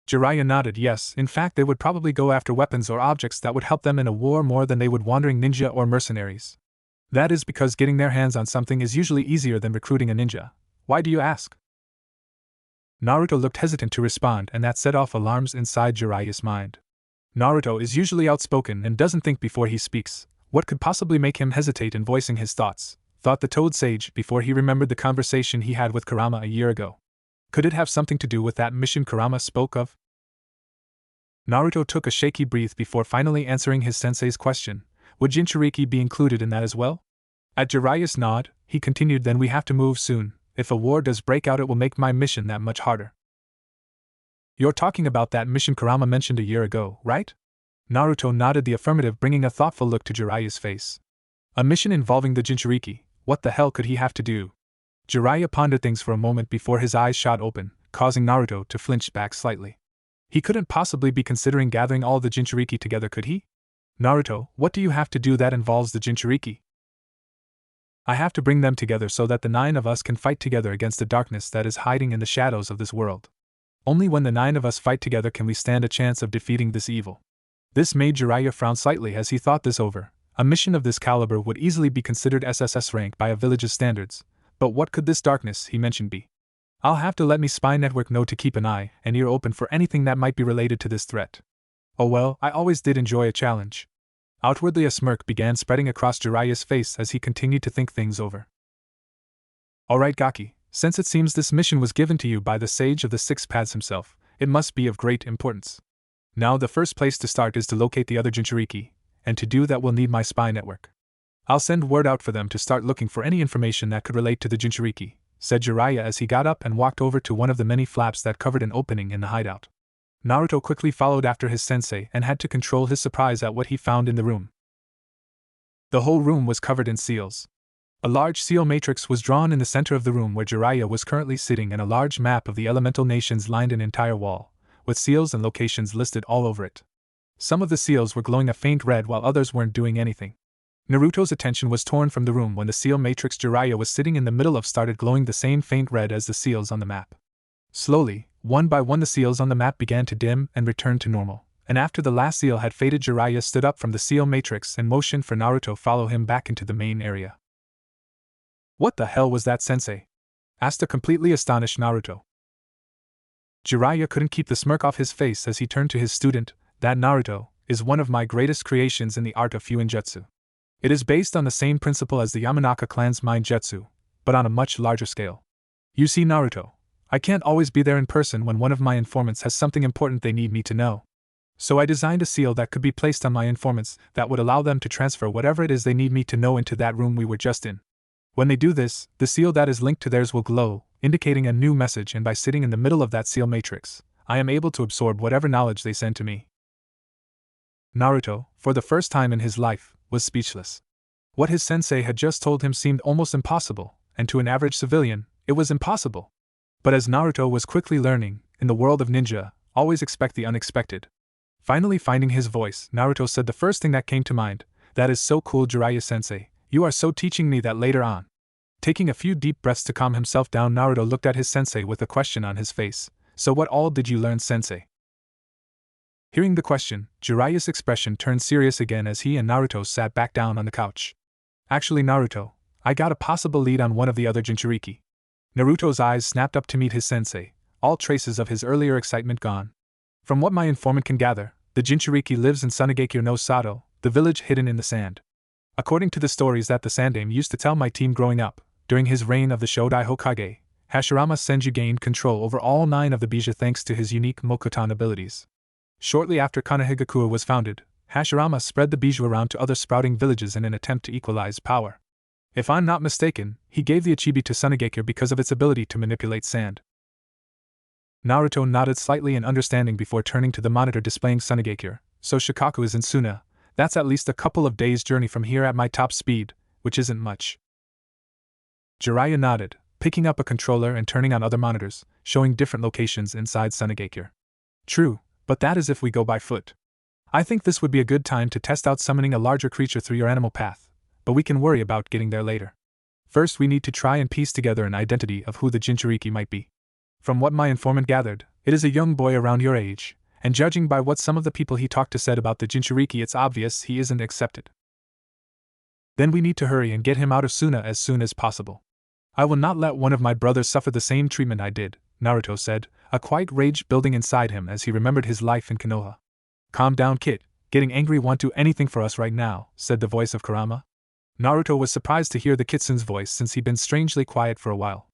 Jiraiya nodded. Yes, in fact they would probably go after weapons or objects that would help them in a war more than they would wandering ninja or mercenaries. That is because getting their hands on something is usually easier than recruiting a ninja. Why do you ask? Naruto looked hesitant to respond, and that set off alarms inside Jiraiya's mind. Naruto is usually outspoken and doesn't think before he speaks. What could possibly make him hesitate in voicing his thoughts? Thought the Toad Sage before he remembered the conversation he had with Kurama a year ago. Could it have something to do with that mission Kurama spoke of? Naruto took a shaky breath before finally answering his sensei's question. Would Jinchuriki be included in that as well? At Jiraiya's nod, he continued, then we have to move soon. If a war does break out, it will make my mission that much harder. You're talking about that mission Kurama mentioned a year ago, right? Naruto nodded the affirmative, bringing a thoughtful look to Jiraiya's face. A mission involving the Jinchuriki, what the hell could he have to do? Jiraiya pondered things for a moment before his eyes shot open, causing Naruto to flinch back slightly. He couldn't possibly be considering gathering all the Jinchuriki together, could he? Naruto, what do you have to do that involves the Jinchuriki? I have to bring them together so that the 9 of us can fight together against the darkness that is hiding in the shadows of this world. Only when the 9 of us fight together can we stand a chance of defeating this evil. This made Jiraiya frown slightly as he thought this over. A mission of this caliber would easily be considered SSS rank by a village's standards, but what could this darkness he mentioned be? I'll have to let my spy network know to keep an eye and ear open for anything that might be related to this threat. Oh well, I always did enjoy a challenge. Outwardly a smirk began spreading across Jiraiya's face as he continued to think things over. Alright Gaki, since it seems this mission was given to you by the Sage of the Six Paths himself, it must be of great importance. Now the first place to start is to locate the other Jinchuriki, and to do that we'll need my spy network. I'll send word out for them to start looking for any information that could relate to the Jinchuriki, said Jiraiya as he got up and walked over to one of the many flaps that covered an opening in the hideout. Naruto quickly followed after his sensei and had to control his surprise at what he found in the room. The whole room was covered in seals. A large seal matrix was drawn in the center of the room where Jiraiya was currently sitting, and a large map of the elemental nations lined an entire wall, with seals and locations listed all over it. Some of the seals were glowing a faint red while others weren't doing anything. Naruto's attention was torn from the room when the seal matrix Jiraiya was sitting in the middle of started glowing the same faint red as the seals on the map. Slowly, one by one the seals on the map began to dim and return to normal, and after the last seal had faded, Jiraiya stood up from the seal matrix and motioned for Naruto to follow him back into the main area. What the hell was that, sensei? Asked a completely astonished Naruto. Jiraiya couldn't keep the smirk off his face as he turned to his student. That, Naruto, is one of my greatest creations in the art of Fuinjutsu. It is based on the same principle as the Yamanaka clan's Mind Jutsu, but on a much larger scale. You see, Naruto, I can't always be there in person when one of my informants has something important they need me to know. So I designed a seal that could be placed on my informants that would allow them to transfer whatever it is they need me to know into that room we were just in. When they do this, the seal that is linked to theirs will glow, indicating a new message, and by sitting in the middle of that seal matrix, I am able to absorb whatever knowledge they send to me. Naruto, for the first time in his life, was speechless. What his sensei had just told him seemed almost impossible, and to an average civilian, it was impossible. But as Naruto was quickly learning, in the world of ninja, always expect the unexpected. Finally finding his voice, Naruto said the first thing that came to mind, "That is so cool, Jiraiya-sensei, you are so teaching me that later on." Taking a few deep breaths to calm himself down, Naruto looked at his sensei with a question on his face. "So what all did you learn, sensei?" Hearing the question, Jiraiya's expression turned serious again as he and Naruto sat back down on the couch. "Actually, Naruto, I got a possible lead on one of the other Jinchuriki." Naruto's eyes snapped up to meet his sensei, all traces of his earlier excitement gone. "From what my informant can gather, the Jinchuriki lives in Sunagekure no Sato, the village hidden in the sand. According to the stories that the Sandaime used to tell my team growing up, during his reign of the Shodai Hokage, Hashirama Senju gained control over all 9 of the Bija thanks to his unique Mokutan abilities. Shortly after Konohagakure was founded, Hashirama spread the Bijou around to other sprouting villages in an attempt to equalize power. If I'm not mistaken, he gave the Ichibi to Sunagekure because of its ability to manipulate sand." Naruto nodded slightly in understanding before turning to the monitor displaying Sunagekure. "So Shikaku is in Suna. That's at least a couple of days' journey from here at my top speed, which isn't much." Jiraiya nodded, picking up a controller and turning on other monitors, showing different locations inside Sunagekure. "True, but that is if we go by foot. I think this would be a good time to test out summoning a larger creature through your animal path, but we can worry about getting there later. First we need to try and piece together an identity of who the Jinchuriki might be. From what my informant gathered, it is a young boy around your age, and judging by what some of the people he talked to said about the Jinchuriki, it's obvious he isn't accepted. Then we need to hurry and get him out of Suna as soon as possible. I will not let one of my brothers suffer the same treatment I did," Naruto said, a quiet rage building inside him as he remembered his life in Konoha. "Calm down, kid. Getting angry won't do anything for us right now," said the voice of Kurama. Naruto was surprised to hear the kitsun's voice since he'd been strangely quiet for a while.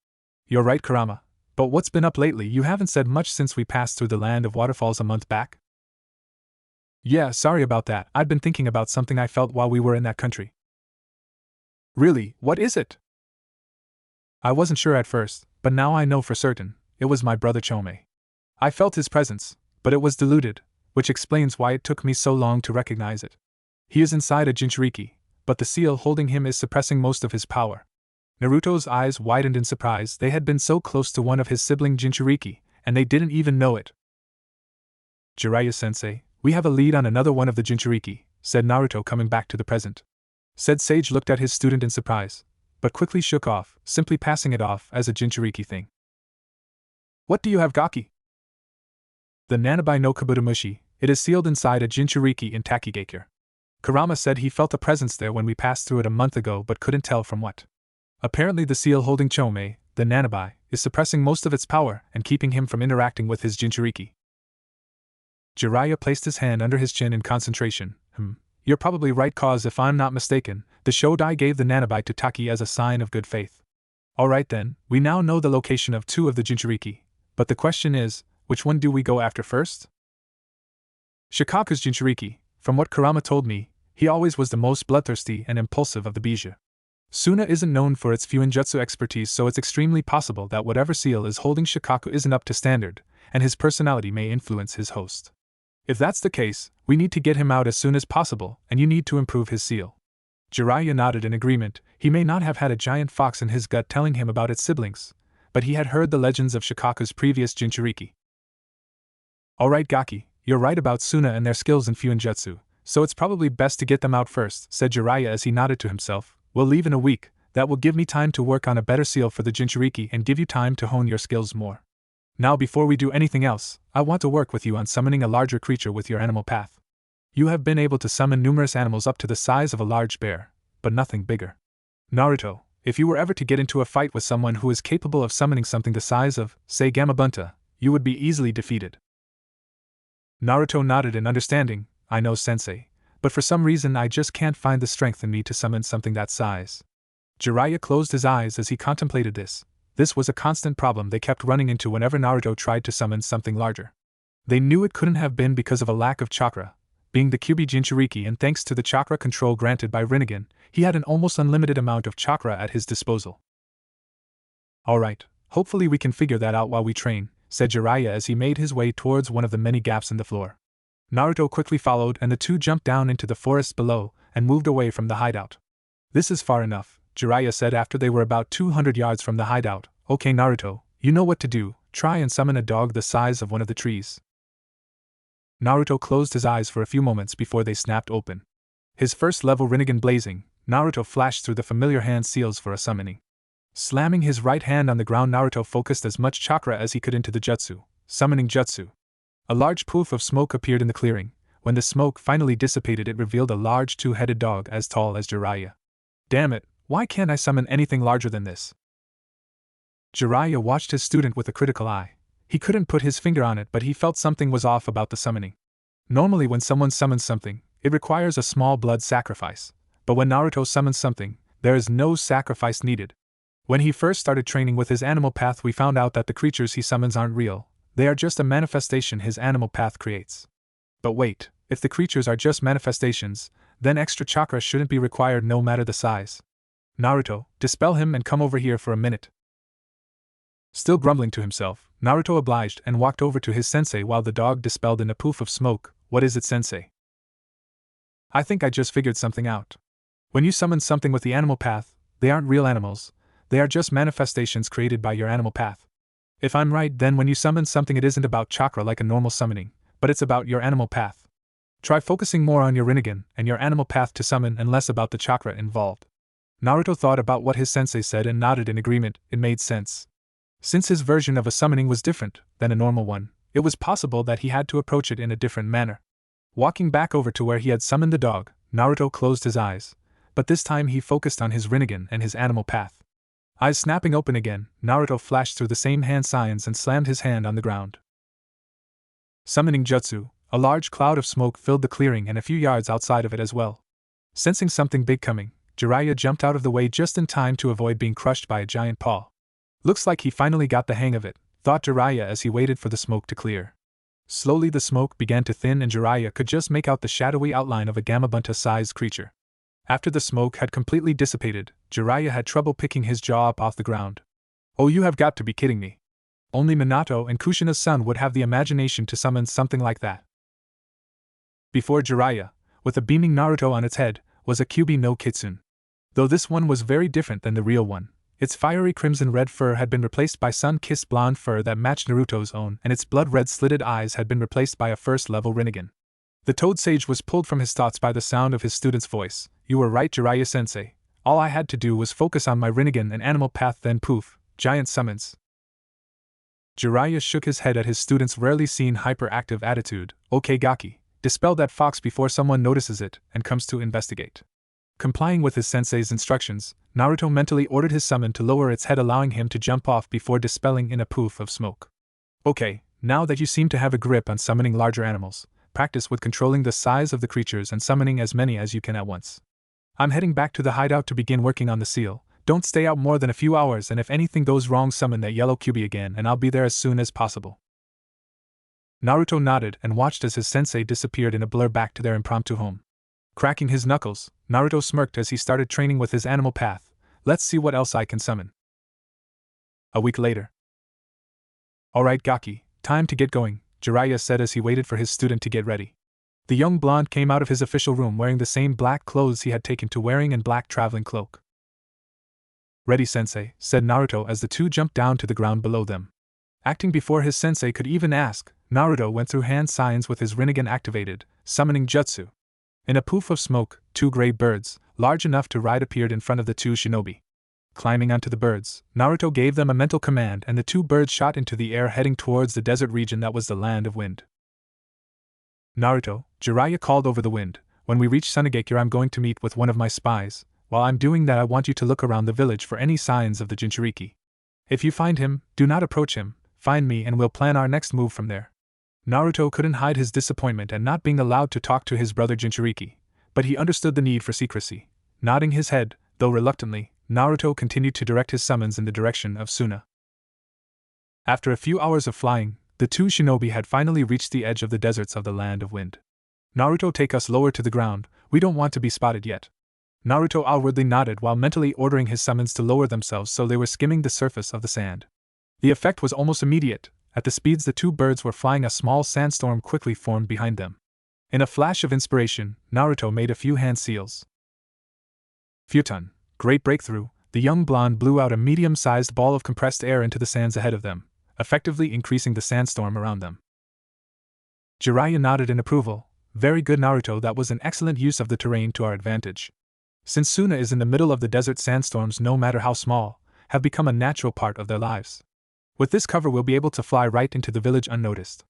"You're right, Kurama. But what's been up lately? You haven't said much since we passed through the land of waterfalls a month back." "Yeah, sorry about that. I'd been thinking about something I felt while we were in that country." "Really, what is it?" "I wasn't sure at first, but now I know for certain. It was my brother Chome. I felt his presence, but it was diluted, which explains why it took me so long to recognize it. He is inside a Jinchuriki, but the seal holding him is suppressing most of his power." Naruto's eyes widened in surprise. They had been so close to one of his sibling Jinchuriki, and they didn't even know it. "Jiraiya-sensei, we have a lead on another one of the Jinchuriki," said Naruto, coming back to the present. Said sage looked at his student in surprise, but quickly shook off, simply passing it off as a Jinchuriki thing. "What do you have, Gaki?" "The Nanabai no Kabutamushi. It is sealed inside a Jinchuriki in Takigakure. Kurama said he felt a presence there when we passed through it a month ago but couldn't tell from what. Apparently the seal holding Chome, the Nanabai, is suppressing most of its power and keeping him from interacting with his Jinchuriki." Jiraiya placed his hand under his chin in concentration. You're probably right, cause if I'm not mistaken, the Shodai gave the Nanabai to Taki as a sign of good faith. Alright then, we now know the location of 2 of the Jinchuriki, but the question is, which one do we go after first?" "Shikaku's Jinchuriki. From what Kurama told me, he always was the most bloodthirsty and impulsive of the Bija. Suna isn't known for its Fuinjutsu expertise, so it's extremely possible that whatever seal is holding Shikaku isn't up to standard, and his personality may influence his host. If that's the case, we need to get him out as soon as possible, and you need to improve his seal." Jiraiya nodded in agreement. He may not have had a giant fox in his gut telling him about its siblings, but he had heard the legends of Shikaku's previous Jinchuriki. "Alright, Gaki, you're right about Suna and their skills in Fuinjutsu, so it's probably best to get them out first," said Jiraiya as he nodded to himself. "We'll leave in a week. That will give me time to work on a better seal for the Jinchuriki and give you time to hone your skills more. Now before we do anything else, I want to work with you on summoning a larger creature with your animal path. You have been able to summon numerous animals up to the size of a large bear, but nothing bigger. Naruto, if you were ever to get into a fight with someone who is capable of summoning something the size of, say, Gamabunta, you would be easily defeated." Naruto nodded in understanding. I know, sensei, but for some reason I just can't find the strength in me to summon something that size. Jiraiya closed his eyes as he contemplated this. This was a constant problem they kept running into whenever Naruto tried to summon something larger. They knew it couldn't have been because of a lack of chakra. Being the Kyuubi Jinchuriki and thanks to the chakra control granted by Rinnegan, he had an almost unlimited amount of chakra at his disposal. Alright, hopefully we can figure that out while we train, said Jiraiya as he made his way towards one of the many gaps in the floor. Naruto quickly followed and the two jumped down into the forest below and moved away from the hideout. This is far enough, Jiraiya said after they were about 200 yards from the hideout. Okay Naruto, you know what to do, try and summon a dog the size of one of the trees. Naruto closed his eyes for a few moments before they snapped open. His first level Rinnegan blazing, Naruto flashed through the familiar hand seals for a summoning. Slamming his right hand on the ground, Naruto focused as much chakra as he could into the jutsu, summoning jutsu. A large poof of smoke appeared in the clearing. When the smoke finally dissipated, it revealed a large two-headed dog as tall as Jiraiya. Damn it, why can't I summon anything larger than this? Jiraiya watched his student with a critical eye. He couldn't put his finger on it, but he felt something was off about the summoning. Normally when someone summons something, it requires a small blood sacrifice. But when Naruto summons something, there is no sacrifice needed. When he first started training with his animal path, we found out that the creatures he summons aren't real. They are just a manifestation his animal path creates. But wait, if the creatures are just manifestations, then extra chakra shouldn't be required no matter the size. Naruto, dispel him and come over here for a minute. Still grumbling to himself, Naruto obliged and walked over to his sensei while the dog dispelled in a poof of smoke. What is it, sensei? I think I just figured something out. When you summon something with the animal path, they aren't real animals, they are just manifestations created by your animal path. If I'm right, then when you summon something, it isn't about chakra like a normal summoning, but it's about your animal path. Try focusing more on your Rinnegan and your animal path to summon and less about the chakra involved. Naruto thought about what his sensei said and nodded in agreement. It made sense. Since his version of a summoning was different than a normal one, it was possible that he had to approach it in a different manner. Walking back over to where he had summoned the dog, Naruto closed his eyes, but this time he focused on his Rinnegan and his animal path. Eyes snapping open again, Naruto flashed through the same hand signs and slammed his hand on the ground. Summoning jutsu, a large cloud of smoke filled the clearing and a few yards outside of it as well. Sensing something big coming, Jiraiya jumped out of the way just in time to avoid being crushed by a giant paw. Looks like he finally got the hang of it, thought Jiraiya as he waited for the smoke to clear. Slowly the smoke began to thin and Jiraiya could just make out the shadowy outline of a Gamabunta-sized creature. After the smoke had completely dissipated, Jiraiya had trouble picking his jaw up off the ground. Oh, you have got to be kidding me. Only Minato and Kushina's son would have the imagination to summon something like that. Before Jiraiya, with a beaming Naruto on its head, was a Kyuubi no Kitsune. Though this one was very different than the real one. Its fiery crimson-red fur had been replaced by sun-kissed blonde fur that matched Naruto's own, and its blood-red slitted eyes had been replaced by a first-level Rinnegan. The Toad Sage was pulled from his thoughts by the sound of his student's voice. You were right, Jiraiya-sensei. All I had to do was focus on my Rinnegan and animal path, then poof, giant summons. Jiraiya shook his head at his student's rarely seen hyperactive attitude. Okay Gaki, dispel that fox before someone notices it and comes to investigate. Complying with his sensei's instructions, Naruto mentally ordered his summon to lower its head, allowing him to jump off before dispelling in a poof of smoke. Okay, now that you seem to have a grip on summoning larger animals, practice with controlling the size of the creatures and summoning as many as you can at once. I'm heading back to the hideout to begin working on the seal. Don't stay out more than a few hours, and if anything goes wrong, summon that yellow Kyuubi again and I'll be there as soon as possible. Naruto nodded and watched as his sensei disappeared in a blur back to their impromptu home. Cracking his knuckles, Naruto smirked as he started training with his animal path. Let's see what else I can summon. A week later. Alright Gaki, time to get going, Jiraiya said as he waited for his student to get ready. The young blonde came out of his official room wearing the same black clothes he had taken to wearing and black traveling cloak. Ready sensei, said Naruto as the two jumped down to the ground below them. Acting before his sensei could even ask, Naruto went through hand signs with his Rinnegan activated, summoning jutsu. In a poof of smoke, two gray birds, large enough to ride, appeared in front of the two shinobi. Climbing onto the birds, Naruto gave them a mental command and the two birds shot into the air heading towards the desert region that was the land of wind. Naruto, Jiraiya called over the wind, when we reach Sunagakure I'm going to meet with one of my spies. While I'm doing that I want you to look around the village for any signs of the Jinchuriki. If you find him, do not approach him, find me and we'll plan our next move from there. Naruto couldn't hide his disappointment at not being allowed to talk to his brother Jinchuriki, but he understood the need for secrecy. Nodding his head, though reluctantly, Naruto continued to direct his summons in the direction of Suna. After a few hours of flying, the two shinobi had finally reached the edge of the deserts of the Land of Wind. Naruto, take us lower to the ground, we don't want to be spotted yet. Naruto outwardly nodded while mentally ordering his summons to lower themselves so they were skimming the surface of the sand. The effect was almost immediate. At the speeds the two birds were flying, a small sandstorm quickly formed behind them. In a flash of inspiration, Naruto made a few hand seals. Futon, great breakthrough, the young blonde blew out a medium-sized ball of compressed air into the sands ahead of them, effectively increasing the sandstorm around them. Jiraiya nodded in approval. Very good, Naruto, that was an excellent use of the terrain to our advantage. Since Suna is in the middle of the desert, sandstorms, no matter how small, have become a natural part of their lives. With this cover we'll be able to fly right into the village unnoticed.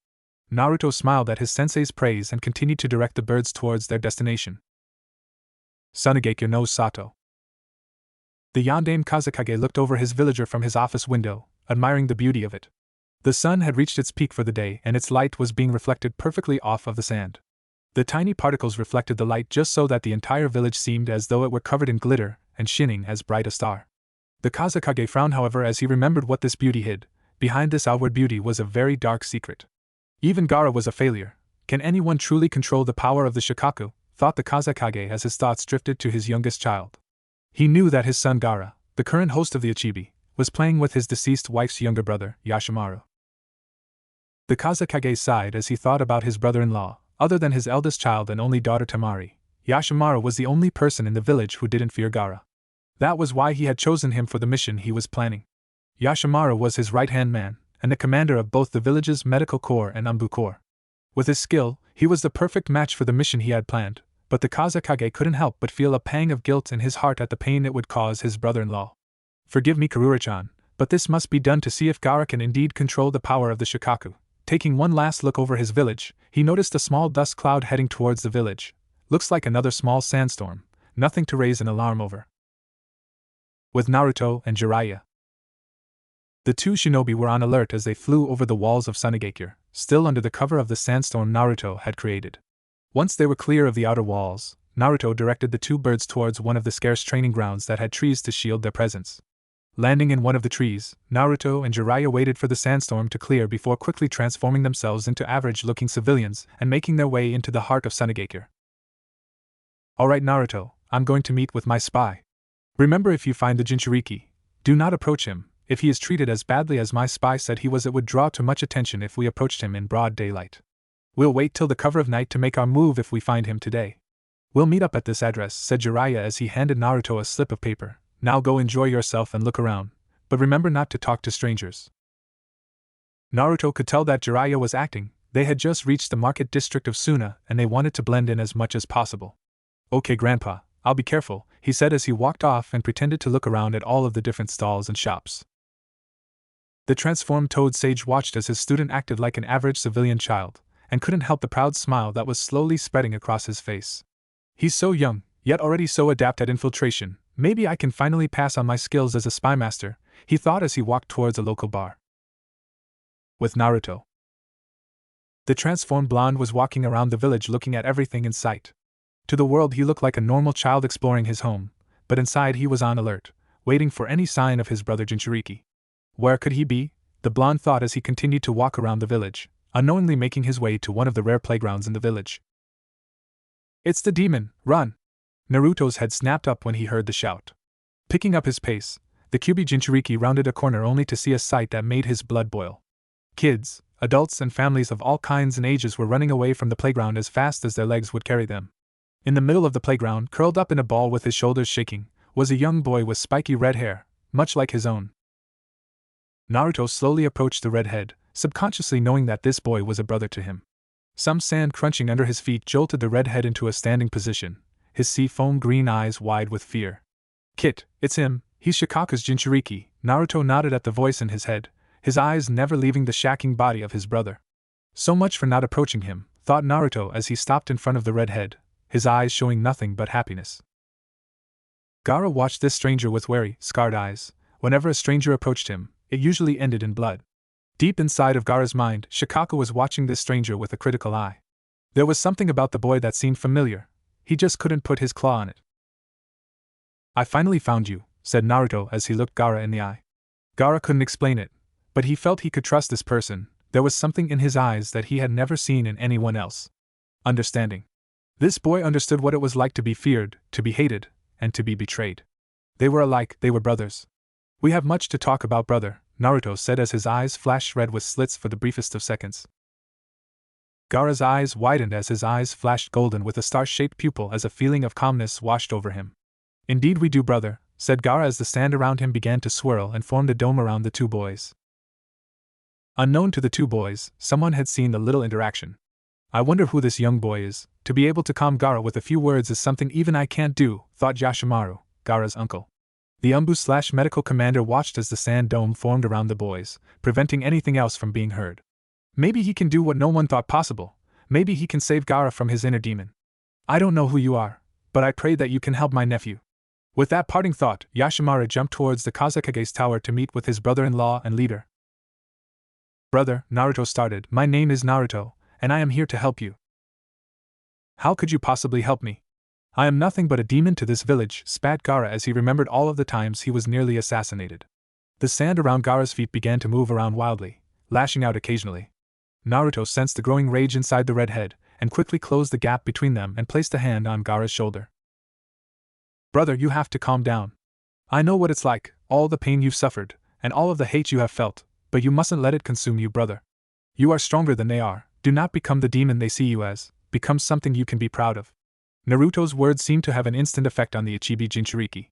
Naruto smiled at his sensei's praise and continued to direct the birds towards their destination. Sunagakure no Sato. The Yondaime Kazekage looked over his villager from his office window, admiring the beauty of it. The sun had reached its peak for the day and its light was being reflected perfectly off of the sand. The tiny particles reflected the light just so that the entire village seemed as though it were covered in glitter and shining as bright a star. The Kazekage frowned, however, as he remembered what this beauty hid. Behind this outward beauty was a very dark secret. Even Gaara was a failure. Can anyone truly control the power of the Shikaku? Thought the Kazekage as his thoughts drifted to his youngest child. He knew that his son Gaara, the current host of the Ichibi, was playing with his deceased wife's younger brother, Yashimaru. The Kazekage sighed as he thought about his brother-in-law. Other than his eldest child and only daughter Temari, Yashimaru was the only person in the village who didn't fear Gaara. That was why he had chosen him for the mission he was planning. Yashimaru was his right-hand man, and the commander of both the village's medical corps and Anbu corps. With his skill, he was the perfect match for the mission he had planned, but the Kazekage couldn't help but feel a pang of guilt in his heart at the pain it would cause his brother-in-law. Forgive me, Karura-chan, but this must be done to see if Gaara can indeed control the power of the Shikaku. Taking one last look over his village, he noticed a small dust cloud heading towards the village. Looks like another small sandstorm, nothing to raise an alarm over. With Naruto and Jiraiya. The two shinobi were on alert as they flew over the walls of Sunagakure, still under the cover of the sandstorm Naruto had created. Once they were clear of the outer walls, Naruto directed the two birds towards one of the scarce training grounds that had trees to shield their presence. Landing in one of the trees, Naruto and Jiraiya waited for the sandstorm to clear before quickly transforming themselves into average-looking civilians and making their way into the heart of Sunagakure. Alright, Naruto, I'm going to meet with my spy. Remember, if you find the Jinchuriki, do not approach him. If he is treated as badly as my spy said he was, it would draw too much attention if we approached him in broad daylight. We'll wait till the cover of night to make our move if we find him today. We'll meet up at this address, said Jiraiya as he handed Naruto a slip of paper. Now go enjoy yourself and look around, but remember not to talk to strangers. Naruto could tell that Jiraiya was acting. They had just reached the market district of Suna and they wanted to blend in as much as possible. Okay, Grandpa, I'll be careful, he said as he walked off and pretended to look around at all of the different stalls and shops. The transformed Toad Sage watched as his student acted like an average civilian child, and couldn't help the proud smile that was slowly spreading across his face. He's so young, yet already so adept at infiltration. Maybe I can finally pass on my skills as a spy master, he thought as he walked towards a local bar. With Naruto. The transformed blonde was walking around the village looking at everything in sight. To the world he looked like a normal child exploring his home, but inside he was on alert, waiting for any sign of his brother Jinchuriki. Where could he be? The blonde thought as he continued to walk around the village, unknowingly making his way to one of the rare playgrounds in the village. It's the demon, run! Naruto's head snapped up when he heard the shout. Picking up his pace, the Kyuubi Jinchuriki rounded a corner only to see a sight that made his blood boil. Kids, adults and families of all kinds and ages were running away from the playground as fast as their legs would carry them. In the middle of the playground, curled up in a ball with his shoulders shaking, was a young boy with spiky red hair, much like his own. Naruto slowly approached the redhead, subconsciously knowing that this boy was a brother to him. Some sand crunching under his feet jolted the redhead into a standing position, his sea-foam green eyes wide with fear. Kit, it's him, he's Shikaku's Jinchuriki, Naruto nodded at the voice in his head, his eyes never leaving the shacking body of his brother. So much for not approaching him, thought Naruto as he stopped in front of the redhead, his eyes showing nothing but happiness. Gaara watched this stranger with wary, scarred eyes. Whenever a stranger approached him, it usually ended in blood. Deep inside of Gaara's mind, Shikaku was watching this stranger with a critical eye. There was something about the boy that seemed familiar. He just couldn't put his claw on it. "I finally found you," said Naruto as he looked Gaara in the eye. Gaara couldn't explain it, but he felt he could trust this person. There was something in his eyes that he had never seen in anyone else. Understanding. This boy understood what it was like to be feared, to be hated, and to be betrayed. They were alike, they were brothers. "We have much to talk about, brother," Naruto said as his eyes flashed red with slits for the briefest of seconds. Gaara's eyes widened as his eyes flashed golden with a star-shaped pupil as a feeling of calmness washed over him. "Indeed we do, brother," said Gaara as the sand around him began to swirl and formed a dome around the two boys. Unknown to the two boys, someone had seen the little interaction. "I wonder who this young boy is. To be able to calm Gaara with a few words is something even I can't do," thought Yashimaru, Gaara's uncle. The Umbu/medical commander watched as the sand dome formed around the boys, preventing anything else from being heard. "Maybe he can do what no one thought possible. Maybe he can save Gaara from his inner demon. I don't know who you are, but I pray that you can help my nephew." With that parting thought, Yashimaru jumped towards the Kazekage's tower to meet with his brother-in-law and leader. "Brother," Naruto started, "my name is Naruto, and I am here to help you." "How could you possibly help me? I am nothing but a demon to this village," spat Gaara as he remembered all of the times he was nearly assassinated. The sand around Gaara's feet began to move around wildly, lashing out occasionally. Naruto sensed the growing rage inside the redhead, and quickly closed the gap between them and placed a hand on Gaara's shoulder. "Brother, you have to calm down. I know what it's like, all the pain you've suffered, and all of the hate you have felt, but you mustn't let it consume you, brother. You are stronger than they are. Do not become the demon they see you as, become something you can be proud of." Naruto's words seemed to have an instant effect on the Ichibi Jinchuriki.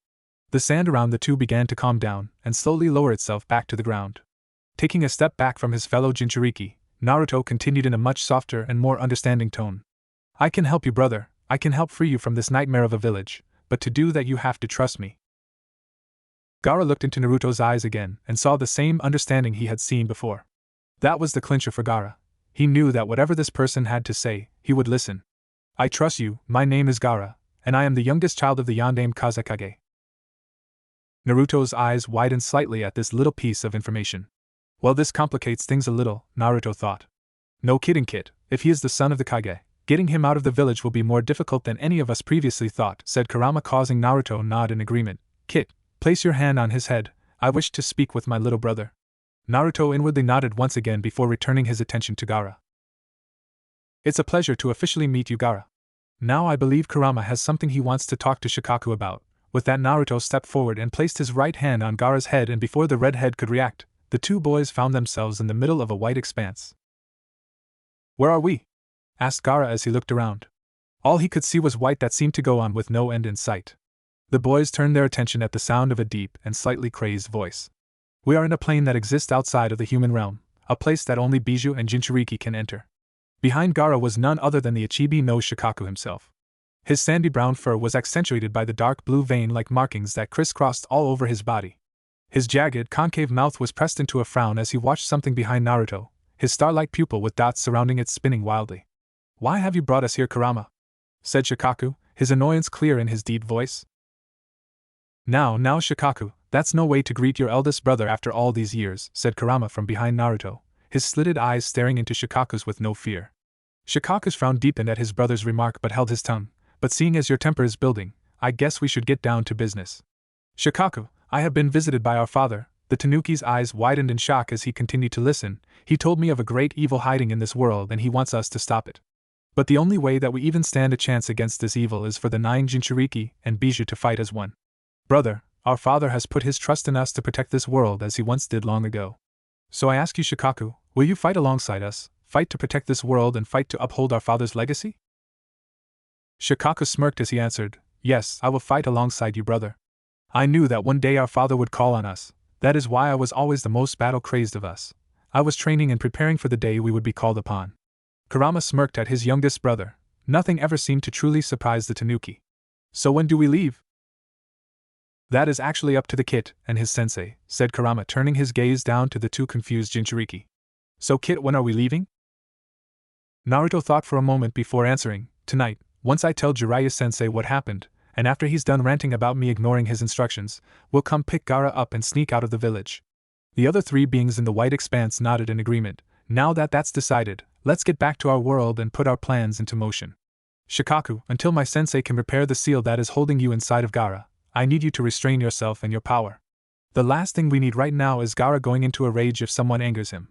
The sand around the two began to calm down and slowly lower itself back to the ground. Taking a step back from his fellow Jinchuriki, Naruto continued in a much softer and more understanding tone. "I can help you, brother. I can help free you from this nightmare of a village, but to do that you have to trust me." Gaara looked into Naruto's eyes again and saw the same understanding he had seen before. That was the clincher for Gaara. He knew that whatever this person had to say, he would listen. "I trust you. My name is Gaara, and I am the youngest child of the Yondaime Kazekage." Naruto's eyes widened slightly at this little piece of information. "Well, this complicates things a little," Naruto thought. "No kidding, kid. If he is the son of the Kage, getting him out of the village will be more difficult than any of us previously thought," said Kurama, causing Naruto nod in agreement. "Kid, place your hand on his head. I wish to speak with my little brother." Naruto inwardly nodded once again before returning his attention to Gaara. "It's a pleasure to officially meet you, Gaara. Now I believe Kurama has something he wants to talk to Shikaku about." With that, Naruto stepped forward and placed his right hand on Gaara's head, and before the redhead could react, the two boys found themselves in the middle of a white expanse. "Where are we?" asked Gaara as he looked around. All he could see was white that seemed to go on with no end in sight. The boys turned their attention at the sound of a deep and slightly crazed voice. "We are in a plane that exists outside of the human realm, a place that only Biju and Jinchuriki can enter." Behind Gaara was none other than the Ichibi no Shikaku himself. His sandy brown fur was accentuated by the dark blue vein-like markings that crisscrossed all over his body. His jagged, concave mouth was pressed into a frown as he watched something behind Naruto, his star-like pupil with dots surrounding it spinning wildly. "Why have you brought us here, Kurama?" said Shikaku, his annoyance clear in his deep voice. Now, Shikaku, that's no way to greet your eldest brother after all these years," said Kurama from behind Naruto, his slitted eyes staring into Shikaku's with no fear. Shikaku's frown deepened at his brother's remark but held his tongue. "But seeing as your temper is building, I guess we should get down to business. Shikaku, I have been visited by our father." The Tanuki's eyes widened in shock as he continued to listen. "He told me of a great evil hiding in this world and he wants us to stop it. But the only way that we even stand a chance against this evil is for the 9 Jinchuriki and Biju to fight as one. Brother, our father has put his trust in us to protect this world as he once did long ago. So I ask you, Shikaku, will you fight alongside us, fight to protect this world and fight to uphold our father's legacy?" Shikaku smirked as he answered, "Yes, I will fight alongside you, brother. I knew that one day our father would call on us. That is why I was always the most battle-crazed of us. I was training and preparing for the day we would be called upon." Kurama smirked at his youngest brother. Nothing ever seemed to truly surprise the Tanuki. "So when do we leave?" "That is actually up to the Kit and his sensei," said Kurama, turning his gaze down to the two confused Jinchuriki. "So Kit, when are we leaving?" Naruto thought for a moment before answering. "Tonight, once I tell Jiraiya sensei what happened, and after he's done ranting about me ignoring his instructions, we'll come pick Gaara up and sneak out of the village." The other three beings in the white expanse nodded in agreement. Now that that's decided, let's get back to our world and put our plans into motion. Shikaku, until my sensei can repair the seal that is holding you inside of Gaara, I need you to restrain yourself and your power. The last thing we need right now is Gaara going into a rage if someone angers him.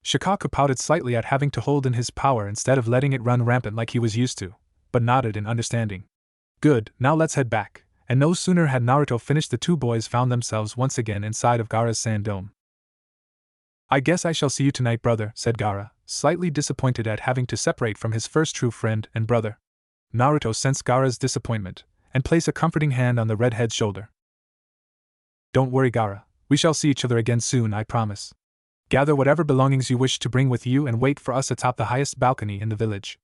Shikaku pouted slightly at having to hold in his power instead of letting it run rampant like he was used to, but nodded in understanding. Good, now let's head back. And no sooner had Naruto finished, the two boys found themselves once again inside of Gaara's sand dome. I guess I shall see you tonight, brother, said Gaara, slightly disappointed at having to separate from his first true friend and brother. Naruto sensed Gaara's disappointment, and placed a comforting hand on the redhead's shoulder. Don't worry, Gaara, we shall see each other again soon, I promise. Gather whatever belongings you wish to bring with you and wait for us atop the highest balcony in the village.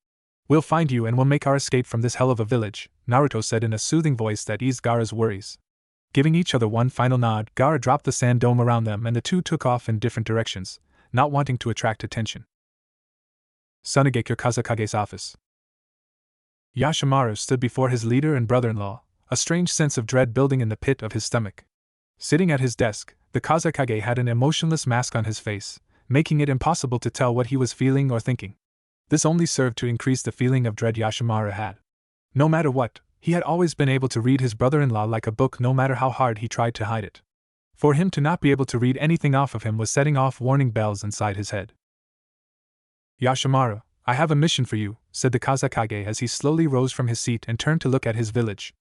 We'll find you and we'll make our escape from this hell of a village, Naruto said in a soothing voice that eased Gaara's worries. Giving each other one final nod, Gaara dropped the sand dome around them and the two took off in different directions, not wanting to attract attention. Sunagekure Kazakage's office. Yashimaru stood before his leader and brother-in-law, a strange sense of dread building in the pit of his stomach. Sitting at his desk, the Kazakage had an emotionless mask on his face, making it impossible to tell what he was feeling or thinking. This only served to increase the feeling of dread Yashimaru had. No matter what, he had always been able to read his brother-in-law like a book no matter how hard he tried to hide it. For him to not be able to read anything off of him was setting off warning bells inside his head. Yashimaru, I have a mission for you, said the Kazakage as he slowly rose from his seat and turned to look at his village.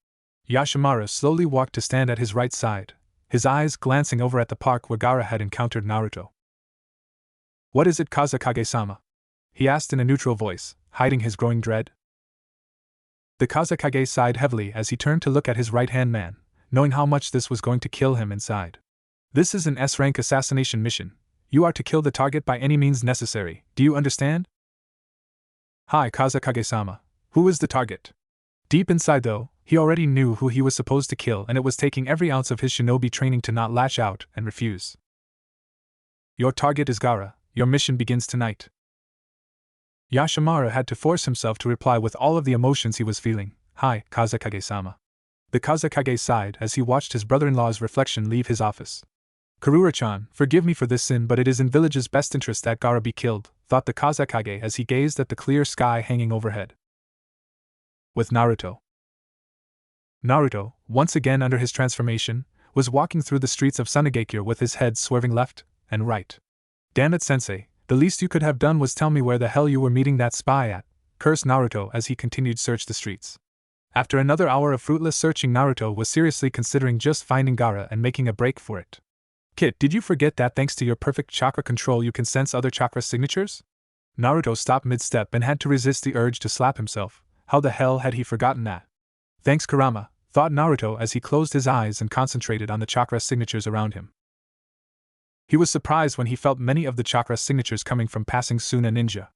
Yashimaru slowly walked to stand at his right side, his eyes glancing over at the park where Gaara had encountered Naruto. What is it, Kazakage-sama? He asked in a neutral voice, hiding his growing dread. The Kazakage sighed heavily as he turned to look at his right-hand man, knowing how much this was going to kill him inside. This is an S-rank assassination mission. You are to kill the target by any means necessary, do you understand? Hi, Kazakage-sama. Who is the target? Deep inside, though, he already knew who he was supposed to kill, and it was taking every ounce of his shinobi training to not lash out and refuse. Your target is Gaara. Your mission begins tonight. Yashimaru had to force himself to reply with all of the emotions he was feeling. Hi, Kazakage-sama. The Kazakage sighed as he watched his brother-in-law's reflection leave his office. Karura-chan, forgive me for this sin, but it is in village's best interest that Gaara be killed, thought the Kazakage as he gazed at the clear sky hanging overhead. With Naruto. Naruto, once again under his transformation, was walking through the streets of Sunagekure with his head swerving left and right. Damn it, sensei, the least you could have done was tell me where the hell you were meeting that spy at, cursed Naruto as he continued to search the streets. After another hour of fruitless searching, Naruto was seriously considering just finding Gaara and making a break for it. Kid, did you forget that thanks to your perfect chakra control you can sense other chakra signatures? Naruto stopped mid-step and had to resist the urge to slap himself. How the hell had he forgotten that? Thanks, Kurama, thought Naruto as he closed his eyes and concentrated on the chakra signatures around him. He was surprised when he felt many of the chakra signatures coming from passing Suna ninja.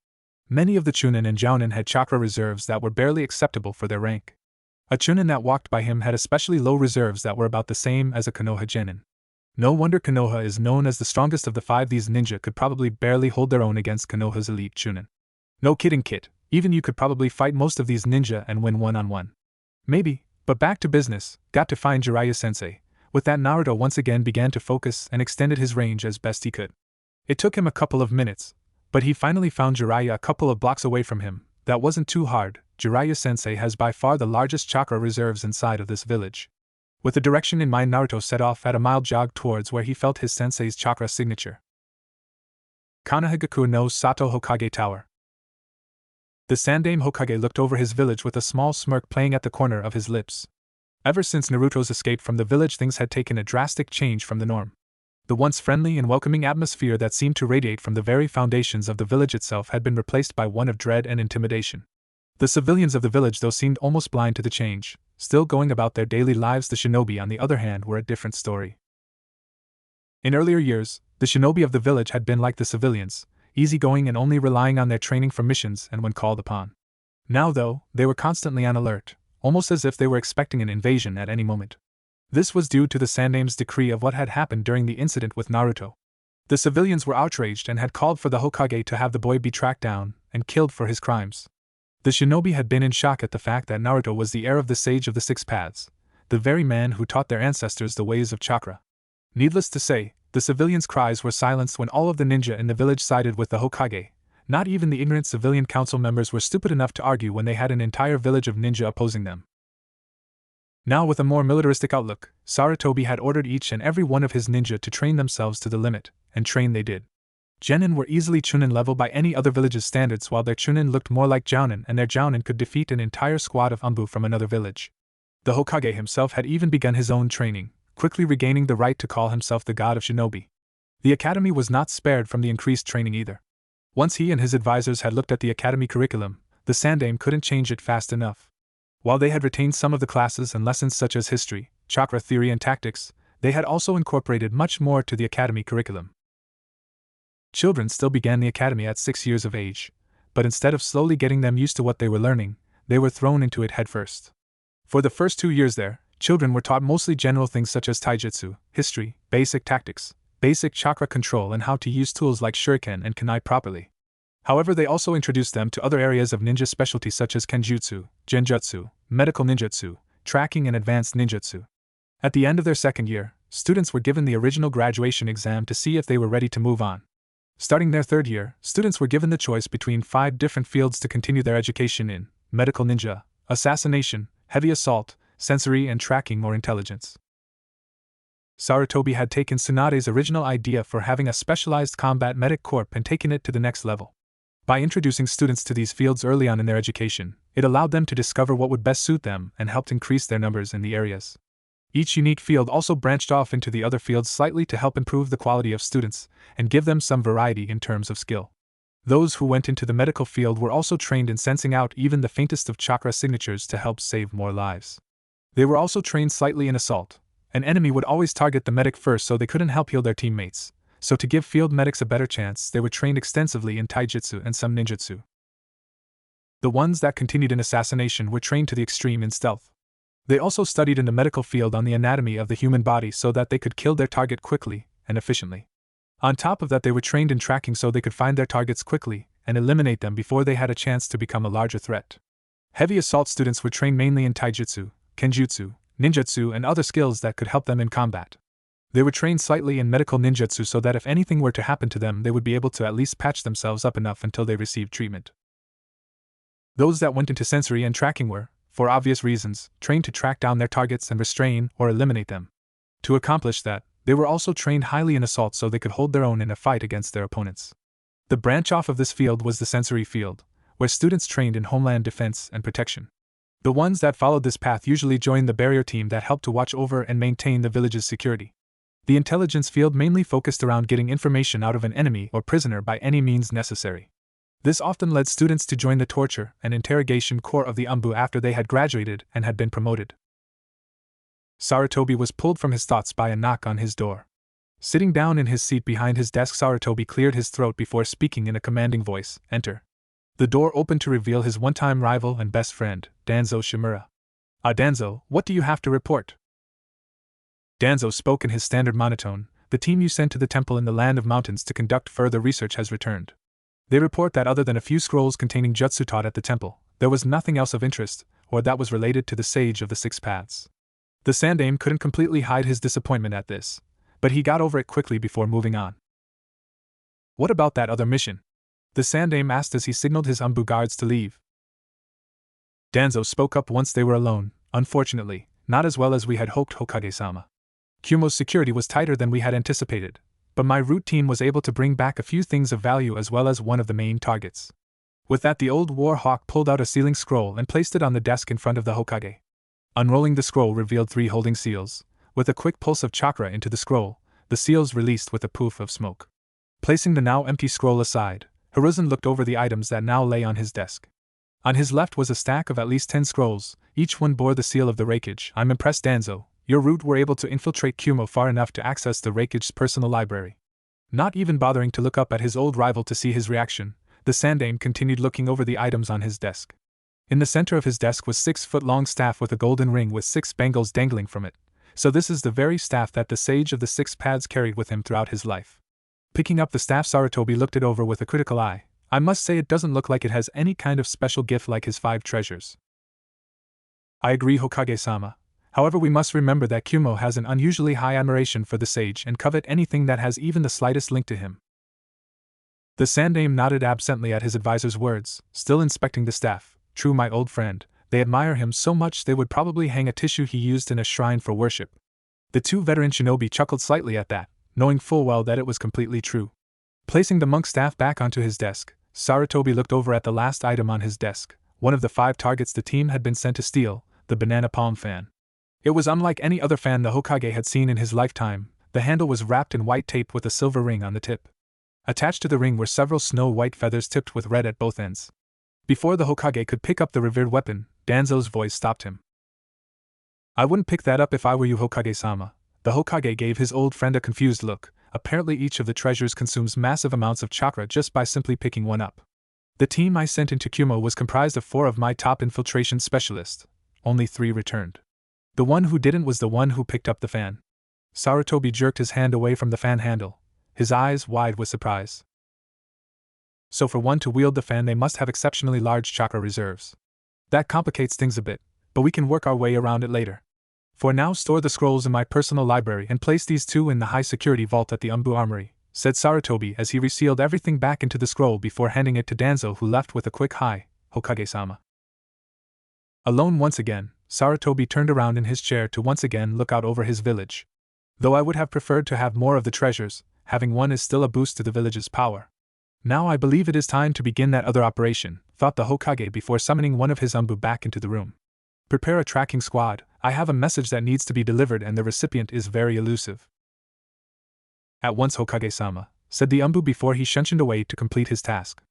Many of the Chunin and Jounin had chakra reserves that were barely acceptable for their rank. A Chunin that walked by him had especially low reserves that were about the same as a Konoha genin. No wonder Konoha is known as the strongest of the five. These ninja could probably barely hold their own against Konoha's elite Chunin. No kidding, kid, even you could probably fight most of these ninja and win one-on-one. Maybe, but back to business, got to find Jiraiya-sensei. With that, Naruto once again began to focus and extended his range as best he could. It took him a couple of minutes, but he finally found Jiraiya a couple of blocks away from him. That wasn't too hard. Jiraiya-sensei has by far the largest chakra reserves inside of this village. With the direction in mind, Naruto set off at a mild jog towards where he felt his sensei's chakra signature. Kanahigaku no Sato Hokage Tower. The Sandaime Hokage looked over his village with a small smirk playing at the corner of his lips. Ever since Naruto's escape from the village, things had taken a drastic change from the norm. The once friendly and welcoming atmosphere that seemed to radiate from the very foundations of the village itself had been replaced by one of dread and intimidation. The civilians of the village, though, seemed almost blind to the change, still going about their daily lives. The shinobi, on the other hand, were a different story. In earlier years, the shinobi of the village had been like the civilians, easygoing and only relying on their training for missions and when called upon. Now, though, they were constantly on alert, almost as if they were expecting an invasion at any moment. This was due to the Sandaime's decree of what had happened during the incident with Naruto. The civilians were outraged and had called for the Hokage to have the boy be tracked down and killed for his crimes. The shinobi had been in shock at the fact that Naruto was the heir of the Sage of the Six Paths, the very man who taught their ancestors the ways of chakra. Needless to say, The civilians' cries were silenced when all of the ninja in the village sided with the Hokage. Not even the ignorant civilian council members were stupid enough to argue when they had an entire village of ninja opposing them. Now, with a more militaristic outlook, Sarutobi had ordered each and every one of his ninja to train themselves to the limit, and train they did. Genin were easily Chunin level by any other village's standards, while their Chunin looked more like Jounin, and their Jounin could defeat an entire squad of Umbu from another village. The Hokage himself had even begun his own training, quickly regaining the right to call himself the god of shinobi. The academy was not spared from the increased training either. Once he and his advisors had looked at the academy curriculum, the Sandaime couldn't change it fast enough. While they had retained some of the classes and lessons such as history, chakra theory and tactics, they had also incorporated much more to the academy curriculum. Children still began the academy at 6 years of age, but instead of slowly getting them used to what they were learning, they were thrown into it headfirst. For the first 2 years there, children were taught mostly general things such as taijutsu, history, basic tactics, basic chakra control, and how to use tools like shuriken and kunai properly. However, they also introduced them to other areas of ninja specialty such as kenjutsu, genjutsu, medical ninjutsu, tracking, and advanced ninjutsu. At the end of their second year, students were given the original graduation exam to see if they were ready to move on. Starting their third year, students were given the choice between 5 different fields to continue their education in: medical ninja, assassination, heavy assault, sensory and tracking, or intelligence. Sarutobi had taken Tsunade's original idea for having a specialized combat medic corps and taken it to the next level. By introducing students to these fields early on in their education, it allowed them to discover what would best suit them and helped increase their numbers in the areas. Each unique field also branched off into the other fields slightly to help improve the quality of students and give them some variety in terms of skill. Those who went into the medical field were also trained in sensing out even the faintest of chakra signatures to help save more lives. They were also trained slightly in assault. An enemy would always target the medic first, so they couldn't help heal their teammates. So to give field medics a better chance, they were trained extensively in taijutsu and some ninjutsu. The ones that continued in assassination were trained to the extreme in stealth. They also studied in the medical field on the anatomy of the human body so that they could kill their target quickly and efficiently. On top of that, they were trained in tracking so they could find their targets quickly and eliminate them before they had a chance to become a larger threat. Heavy assault students were trained mainly in taijutsu, kenjutsu, ninjutsu, and other skills that could help them in combat. They were trained slightly in medical ninjutsu so that if anything were to happen to them, they would be able to at least patch themselves up enough until they received treatment. Those that went into sensory and tracking were, for obvious reasons, trained to track down their targets and restrain or eliminate them. To accomplish that, they were also trained highly in assault so they could hold their own in a fight against their opponents. The branch off of this field was the sensory field, where students trained in homeland defense and protection. The ones that followed this path usually joined the barrier team that helped to watch over and maintain the village's security. The intelligence field mainly focused around getting information out of an enemy or prisoner by any means necessary. This often led students to join the torture and interrogation corps of the Umbu after they had graduated and had been promoted. Sarutobi was pulled from his thoughts by a knock on his door. Sitting down in his seat behind his desk, Sarutobi cleared his throat before speaking in a commanding voice, "Enter." The door opened to reveal his one-time rival and best friend, Danzo Shimura. "Ah, Danzo, what do you have to report?" Danzo spoke in his standard monotone. "The team you sent to the temple in the land of mountains to conduct further research has returned. They report that other than a few scrolls containing jutsu taught at the temple, there was nothing else of interest, or that was related to the Sage of the Six Paths." The Sandaime couldn't completely hide his disappointment at this, but he got over it quickly before moving on. "What about that other mission?" the Sandaime asked as he signaled his Umbu guards to leave. Danzo spoke up once they were alone. "Unfortunately, not as well as we had hoped, Hokage-sama. Kyuubi's security was tighter than we had anticipated, but my route team was able to bring back a few things of value as well as one of the main targets." With that, the old war hawk pulled out a sealing scroll and placed it on the desk in front of the Hokage. Unrolling the scroll revealed 3 holding seals. With a quick pulse of chakra into the scroll, the seals released with a poof of smoke. Placing the now empty scroll aside, Hiruzen looked over the items that now lay on his desk. On his left was a stack of at least 10 scrolls, each one bore the seal of the Raikage. "I'm impressed, Danzo. Your route were able to infiltrate Kyuubi far enough to access the Raikage's personal library." Not even bothering to look up at his old rival to see his reaction, the Sandaime continued looking over the items on his desk. In the center of his desk was 6-foot-long staff with a golden ring with 6 bangles dangling from it. So this is the very staff that the Sage of the Six Paths carried with him throughout his life. Picking up the staff, Sarutobi looked it over with a critical eye. "I must say it doesn't look like it has any kind of special gift like his 5 treasures." "I agree, Hokage-sama. However, we must remember that Kyuubi has an unusually high admiration for the sage and covet anything that has even the slightest link to him. The Sandaime nodded absently at his advisor's words, still inspecting the staff. True, my old friend, they admire him so much they would probably hang a tissue he used in a shrine for worship. The two veteran shinobi chuckled slightly at that, knowing full well that it was completely true. Placing the monk's staff back onto his desk, Sarutobi looked over at the last item on his desk, one of the 5 targets the team had been sent to steal, the banana palm fan. It was unlike any other fan the Hokage had seen in his lifetime. The handle was wrapped in white tape with a silver ring on the tip. Attached to the ring were several snow-white feathers tipped with red at both ends. Before the Hokage could pick up the revered weapon, Danzo's voice stopped him. I wouldn't pick that up if I were you, Hokage-sama. The Hokage gave his old friend a confused look. Apparently each of the treasures consumes massive amounts of chakra just by simply picking one up. The team I sent into Kyuubi was comprised of 4 of my top infiltration specialists. Only 3 returned. The one who didn't was the one who picked up the fan. Sarutobi jerked his hand away from the fan handle, his eyes wide with surprise. So for one to wield the fan they must have exceptionally large chakra reserves. That complicates things a bit, but we can work our way around it later. For now, store the scrolls in my personal library and place these 2 in the high-security vault at the Umbu Armory, said Sarutobi as he resealed everything back into the scroll before handing it to Danzo, who left with a quick "Hi, Hokage-sama." Alone once again, Sarutobi turned around in his chair to once again look out over his village. Though I would have preferred to have more of the treasures, having one is still a boost to the village's power. Now I believe it is time to begin that other operation, thought the Hokage before summoning one of his Umbu back into the room. Prepare a tracking squad. I have a message that needs to be delivered and the recipient is very elusive. At once, Hokage-sama, said the Umbu before he shunshined away to complete his task.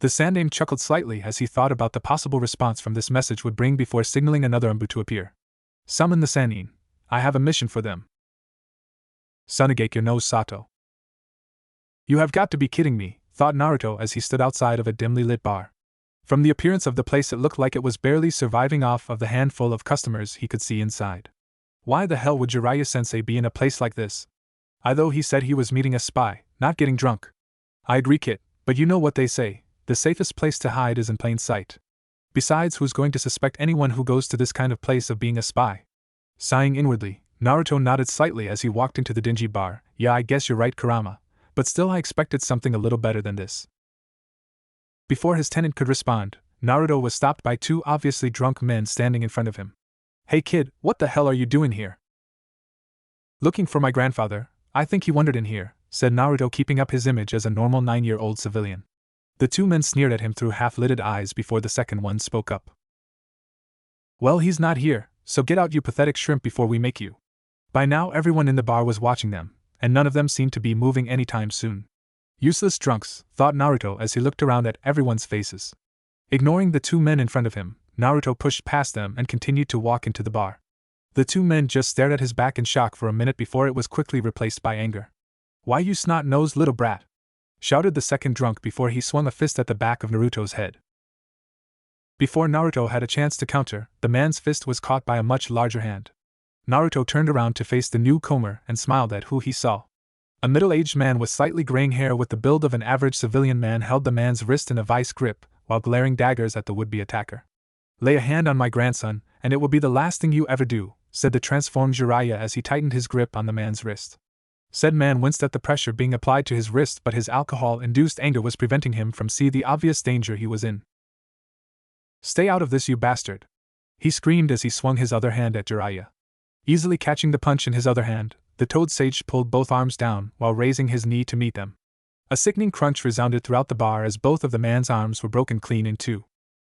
The Sandaime chuckled slightly as he thought about the possible response from this message would bring before signaling another Umbu to appear. Summon the Sannin. I have a mission for them. Sunagake no Sato. You have got to be kidding me, thought Naruto as he stood outside of a dimly lit bar. From the appearance of the place it looked like it was barely surviving off of the handful of customers he could see inside. Why the hell would Jiraiya-sensei be in a place like this? Although he said he was meeting a spy, not getting drunk. I agree, Kit, but you know what they say, the safest place to hide is in plain sight. Besides, who's going to suspect anyone who goes to this kind of place of being a spy? Sighing inwardly, Naruto nodded slightly as he walked into the dingy bar. Yeah, I guess you're right, Kurama, but still I expected something a little better than this. Before his tenant could respond, Naruto was stopped by 2 obviously drunk men standing in front of him. Hey kid, what the hell are you doing here? Looking for my grandfather. I think he wandered in here, said Naruto, keeping up his image as a normal 9-year-old civilian. The 2 men sneered at him through half-lidded eyes before the second one spoke up. Well, he's not here, so get out, you pathetic shrimp, before we make you. By now everyone in the bar was watching them, and none of them seemed to be moving anytime soon. Useless drunks, thought Naruto as he looked around at everyone's faces. Ignoring the 2 men in front of him, Naruto pushed past them and continued to walk into the bar. The 2 men just stared at his back in shock for a minute before it was quickly replaced by anger. Why, you snot-nosed little brat! Shouted the second drunk before he swung a fist at the back of Naruto's head. Before Naruto had a chance to counter, the man's fist was caught by a much larger hand. Naruto turned around to face the newcomer and smiled at who he saw. A middle-aged man with slightly graying hair with the build of an average civilian man held the man's wrist in a vice grip, while glaring daggers at the would-be attacker. Lay a hand on my grandson, and it will be the last thing you ever do, said the transformed Jiraiya as he tightened his grip on the man's wrist. Said man winced at the pressure being applied to his wrist, but his alcohol-induced anger was preventing him from seeing the obvious danger he was in. Stay out of this, you bastard! He screamed as he swung his other hand at Jiraiya. Easily catching the punch in his other hand, the Toad Sage pulled both arms down while raising his knee to meet them. A sickening crunch resounded throughout the bar as both of the man's arms were broken clean in 2.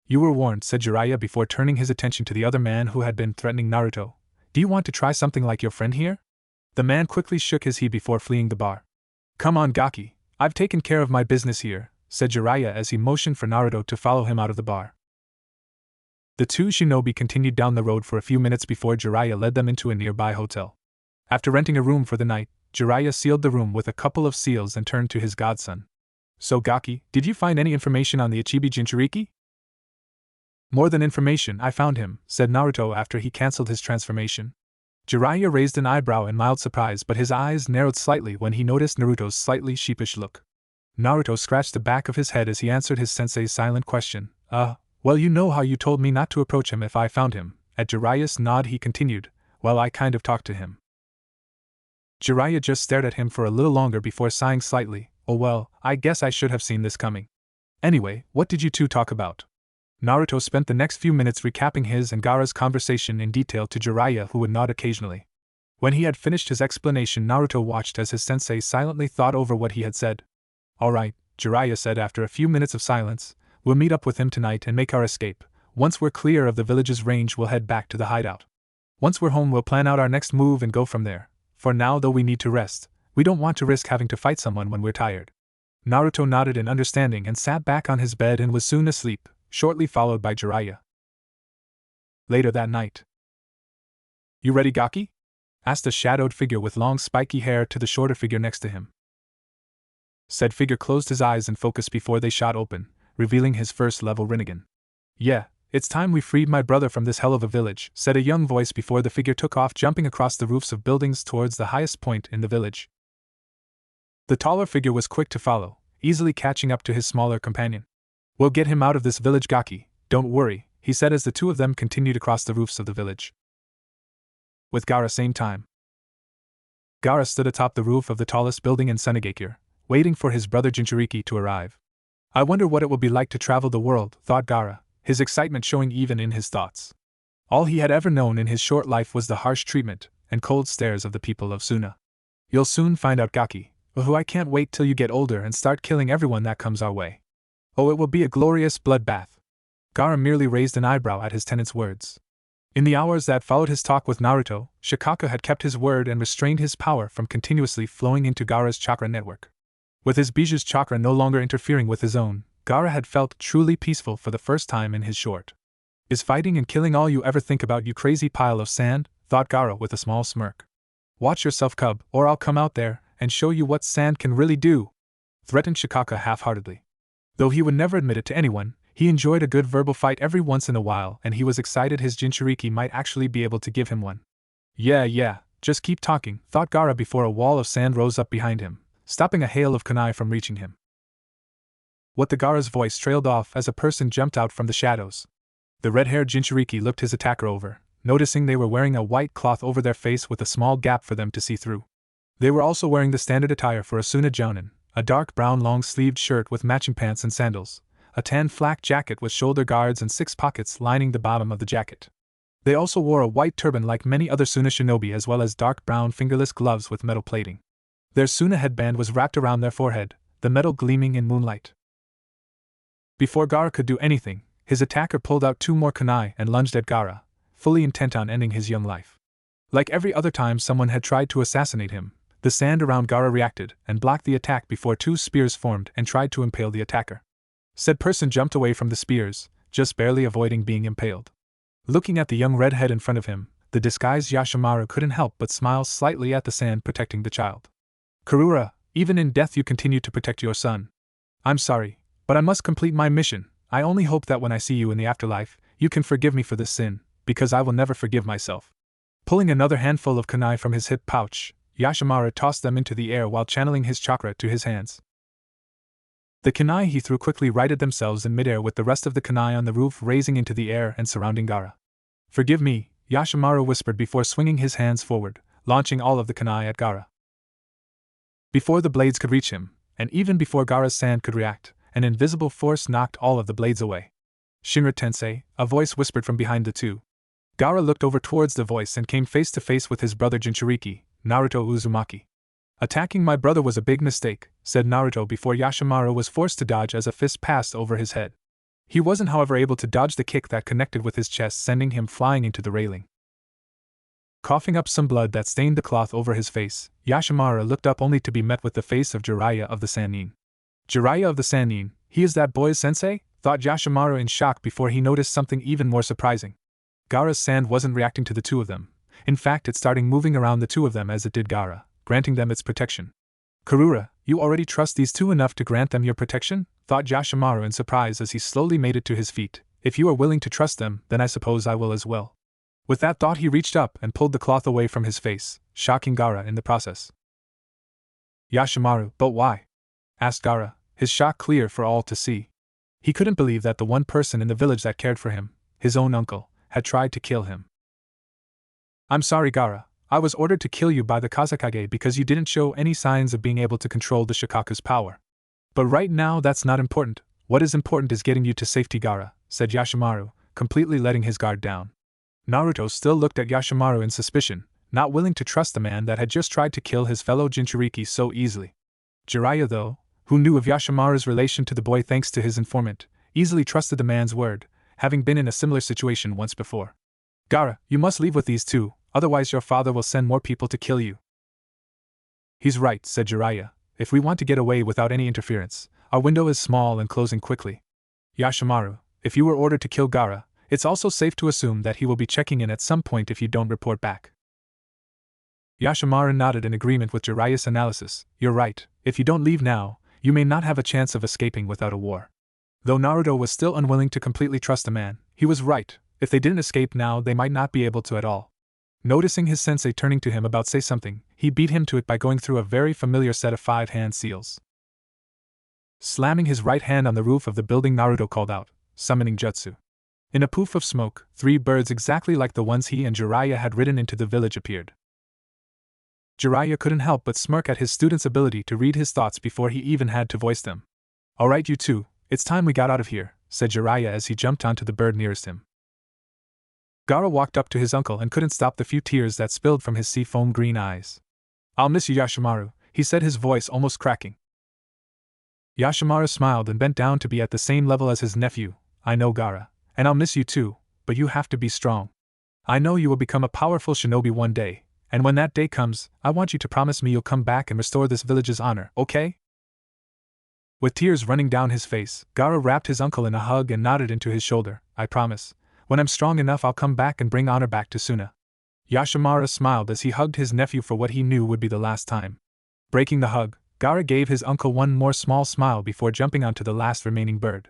You were warned, said Jiraiya before turning his attention to the other man who had been threatening Naruto. Do you want to try something like your friend here? The man quickly shook his head before fleeing the bar. Come on, Gaki, I've taken care of my business here, said Jiraiya as he motioned for Naruto to follow him out of the bar. The 2 shinobi continued down the road for a few minutes before Jiraiya led them into a nearby hotel. After renting a room for the night, Jiraiya sealed the room with a couple of seals and turned to his godson. So Gaki, did you find any information on the Ichibi Jinchuriki? More than information, I found him, said Naruto after he cancelled his transformation. Jiraiya raised an eyebrow in mild surprise, but his eyes narrowed slightly when he noticed Naruto's slightly sheepish look. Naruto scratched the back of his head as he answered his sensei's silent question. Well, you know how you told me not to approach him if I found him, At Jiraiya's nod he continued, "Well, I kind of talked to him." Jiraiya just stared at him for a little longer before sighing slightly. "Oh well, I guess I should have seen this coming. Anyway, what did you two talk about?" Naruto spent the next few minutes recapping his and Gaara's conversation in detail to Jiraiya, who would nod occasionally. When he had finished his explanation, Naruto watched as his sensei silently thought over what he had said. "Alright," Jiraiya said after a few minutes of silence, "we'll meet up with him tonight and make our escape. Once we're clear of the village's range, we'll head back to the hideout. Once we're home, we'll plan out our next move and go from there. For now, though, we need to rest. We don't want to risk having to fight someone when we're tired." Naruto nodded in understanding and sat back on his bed and was soon asleep, shortly followed by Jiraiya. Later that night. "You ready, Gaki?" asked a shadowed figure with long spiky hair to the shorter figure next to him. Said figure closed his eyes and focused before they shot open, revealing his first-level Rinnegan. "Yeah, it's time we freed my brother from this hell of a village," said a young voice before the figure took off, jumping across the roofs of buildings towards the highest point in the village. The taller figure was quick to follow, easily catching up to his smaller companion. "We'll get him out of this village, Gaki, don't worry," he said as the two of them continued across the roofs of the village. With Gaara same time. Gaara stood atop the roof of the tallest building in Senegakure, waiting for his brother Jinchuriki to arrive. "I wonder what it will be like to travel the world," thought Gaara, his excitement showing even in his thoughts. All he had ever known in his short life was the harsh treatment and cold stares of the people of Suna. "You'll soon find out, Gaki. I can't wait till you get older and start killing everyone that comes our way. Oh, it will be a glorious bloodbath." Gaara merely raised an eyebrow at his tenant's words. In the hours that followed his talk with Naruto, Shikaka had kept his word and restrained his power from continuously flowing into Gaara's chakra network. With his Biju's chakra no longer interfering with his own, Gaara had felt truly peaceful for the first time in his short. "Is fighting and killing all you ever think about, you crazy pile of sand?" thought Gaara with a small smirk. "Watch yourself, cub, or I'll come out there and show you what sand can really do," threatened Shikaka half-heartedly. Though he would never admit it to anyone, he enjoyed a good verbal fight every once in a while, and he was excited his Jinchuriki might actually be able to give him one. Yeah, just keep talking," thought Gaara before a wall of sand rose up behind him, stopping a hail of kunai from reaching him. What the Gaara's voice trailed off as a person jumped out from the shadows. The red-haired Jinchuriki looked his attacker over, noticing they were wearing a white cloth over their face with a small gap for them to see through. They were also wearing the standard attire for a Suna Jounin, a dark brown long-sleeved shirt with matching pants and sandals, a tan flak jacket with shoulder guards and 6 pockets lining the bottom of the jacket. They also wore a white turban like many other Suna shinobi, as well as dark brown fingerless gloves with metal plating. Their Suna headband was wrapped around their forehead, the metal gleaming in moonlight. Before Gaara could do anything, his attacker pulled out 2 more kunai and lunged at Gaara, fully intent on ending his young life. Like every other time someone had tried to assassinate him, the sand around Gaara reacted and blocked the attack before 2 spears formed and tried to impale the attacker. Said person jumped away from the spears, just barely avoiding being impaled. Looking at the young redhead in front of him, the disguised Yashimaru couldn't help but smile slightly at the sand protecting the child. "Karura, even in death you continue to protect your son. I'm sorry, but I must complete my mission. I only hope that when I see you in the afterlife, you can forgive me for this sin, because I will never forgive myself." Pulling another handful of kunai from his hip pouch, Yashimaru tossed them into the air while channeling his chakra to his hands. The kunai he threw quickly righted themselves in midair, with the rest of the kunai on the roof raising into the air and surrounding Gaara. "Forgive me," Yashimaru whispered before swinging his hands forward, launching all of the kunai at Gaara. Before the blades could reach him, and even before Gaara's sand could react, an invisible force knocked all of the blades away. "Shinra Tensei," a voice whispered from behind the two. Gaara looked over towards the voice and came face to face with his brother Jinchuriki, Naruto Uzumaki. "Attacking my brother was a big mistake," said Naruto before Yashimaru was forced to dodge as a fist passed over his head. He wasn't, however, able to dodge the kick that connected with his chest, sending him flying into the railing. Coughing up some blood that stained the cloth over his face, Yashimaru looked up only to be met with the face of Jiraiya of the Sannin. "Jiraiya of the Sannin, he is that boy's sensei?" thought Yashimaru in shock before he noticed something even more surprising. Gaara's sand wasn't reacting to the two of them. In fact, it started moving around the two of them as it did Gaara, granting them its protection. "Karura, you already trust these two enough to grant them your protection?" thought Yashimaru in surprise as he slowly made it to his feet. "If you are willing to trust them, then I suppose I will as well." With that thought, he reached up and pulled the cloth away from his face, shocking Gaara in the process. "Yashimaru, but why?" asked Gaara, his shock clear for all to see. He couldn't believe that the one person in the village that cared for him, his own uncle, had tried to kill him. I'm sorry, Gaara. I was ordered to kill you by the Kazekage because you didn't show any signs of being able to control the Shikaku's power. But right now that's not important. What is important is getting you to safety, Gaara, said Yashimaru, completely letting his guard down. Naruto still looked at Yashimaru in suspicion, not willing to trust the man that had just tried to kill his fellow Jinchuriki so easily. Jiraiya, though, who knew of Yashimaru's relation to the boy thanks to his informant, easily trusted the man's word, having been in a similar situation once before. Gaara, you must leave with these two, otherwise your father will send more people to kill you. He's right, said Jiraiya. If we want to get away without any interference, our window is small and closing quickly. Yashimaru, if you were ordered to kill Gaara, it's also safe to assume that he will be checking in at some point if you don't report back. Yashimaru nodded in agreement with Jiraiya's analysis. You're right, if you don't leave now, you may not have a chance of escaping without a war. Though Naruto was still unwilling to completely trust the man, he was right. If they didn't escape now, they might not be able to at all. Noticing his sensei turning to him about say something, he beat him to it by going through a very familiar set of 5-hand seals. Slamming his right hand on the roof of the building, Naruto called out, summoning jutsu. In a poof of smoke, 3 birds exactly like the ones he and Jiraiya had ridden into the village appeared. Jiraiya couldn't help but smirk at his student's ability to read his thoughts before he even had to voice them. Alright, you two, it's time we got out of here, said Jiraiya as he jumped onto the bird nearest him. Gaara walked up to his uncle and couldn't stop the few tears that spilled from his sea-foam green eyes. I'll miss you, Yashimaru, he said, his voice almost cracking. Yashimaru smiled and bent down to be at the same level as his nephew. I know, Gaara, and I'll miss you too, but you have to be strong. I know you will become a powerful shinobi one day, and when that day comes, I want you to promise me you'll come back and restore this village's honor, okay? With tears running down his face, Gaara wrapped his uncle in a hug and nodded into his shoulder. I promise. When I'm strong enough, I'll come back and bring honor back to Suna. Yashimaru smiled as he hugged his nephew for what he knew would be the last time. Breaking the hug, Gaara gave his uncle one more small smile before jumping onto the last remaining bird.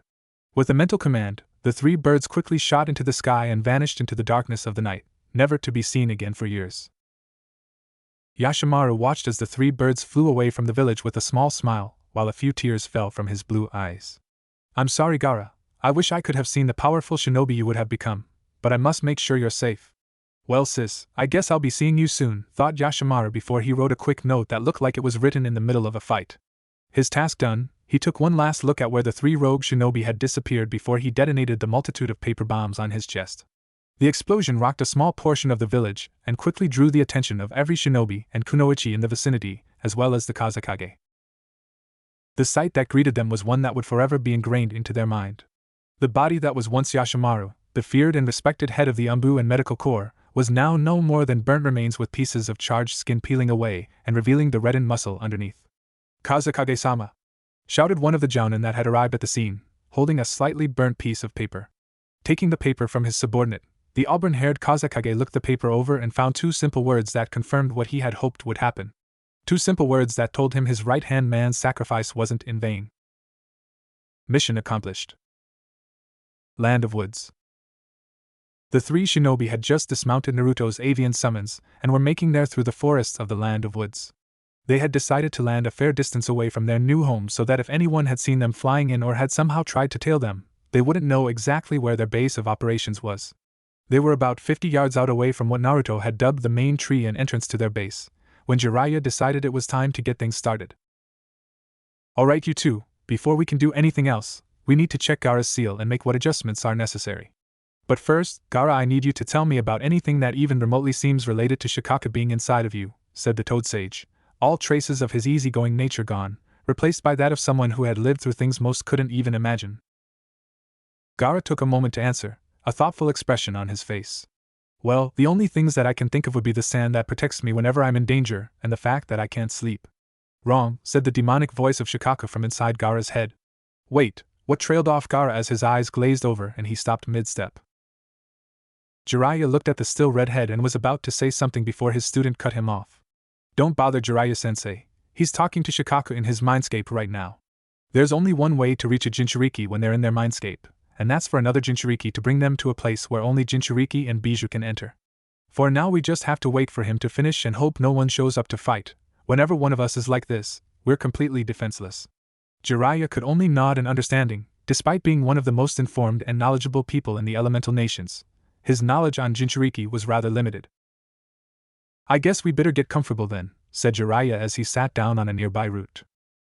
With a mental command, the 3 birds quickly shot into the sky and vanished into the darkness of the night, never to be seen again for years. Yashimaru watched as the 3 birds flew away from the village with a small smile, while a few tears fell from his blue eyes. I'm sorry, Gaara. I wish I could have seen the powerful shinobi you would have become, but I must make sure you're safe. Well, sis, I guess I'll be seeing you soon, thought Yashimaru before he wrote a quick note that looked like it was written in the middle of a fight. His task done, he took one last look at where the 3 rogue shinobi had disappeared before he detonated the multitude of paper bombs on his chest. The explosion rocked a small portion of the village and quickly drew the attention of every shinobi and kunoichi in the vicinity, as well as the Kazekage. The sight that greeted them was one that would forever be ingrained into their mind. The body that was once Yashimaru, the feared and respected head of the Umbu and Medical Corps, was now no more than burnt remains with pieces of charged skin peeling away and revealing the reddened muscle underneath. Kazekage-sama! Shouted one of the jounin that had arrived at the scene, holding a slightly burnt piece of paper. Taking the paper from his subordinate, the auburn-haired Kazekage looked the paper over and found 2 simple words that confirmed what he had hoped would happen. 2 simple words that told him his right-hand man's sacrifice wasn't in vain. Mission accomplished. Land of Woods. The 3 shinobi had just dismounted Naruto's avian summons and were making their through the forests of the Land of Woods. They had decided to land a fair distance away from their new home so that if anyone had seen them flying in or had somehow tried to tail them, they wouldn't know exactly where their base of operations was. They were about 50 yards out away from what Naruto had dubbed the main tree and entrance to their base, when Jiraiya decided it was time to get things started. Alright, you two, before we can do anything else, we need to check Gaara's seal and make what adjustments are necessary. But first, Gaara, I need you to tell me about anything that even remotely seems related to Shikaka being inside of you, said the Toad Sage, all traces of his easygoing nature gone, replaced by that of someone who had lived through things most couldn't even imagine. Gaara took a moment to answer, a thoughtful expression on his face. Well, the only things that I can think of would be the sand that protects me whenever I'm in danger, and the fact that I can't sleep. Wrong, said the demonic voice of Shikaka from inside Gaara's head. Wait, what? Trailed off Gaara as his eyes glazed over and he stopped mid-step. Jiraiya looked at the still red head and was about to say something before his student cut him off. Don't bother Jiraiya-sensei, he's talking to Shikaka in his mindscape right now. There's only one way to reach a Jinchuriki when they're in their mindscape, and that's for another Jinchuriki to bring them to a place where only Jinchuriki and Bijou can enter. For now we just have to wait for him to finish and hope no one shows up to fight. Whenever one of us is like this, we're completely defenseless. Jiraiya could only nod in understanding, despite being one of the most informed and knowledgeable people in the elemental nations. His knowledge on Jinchuriki was rather limited. I guess we better get comfortable then, said Jiraiya as he sat down on a nearby root.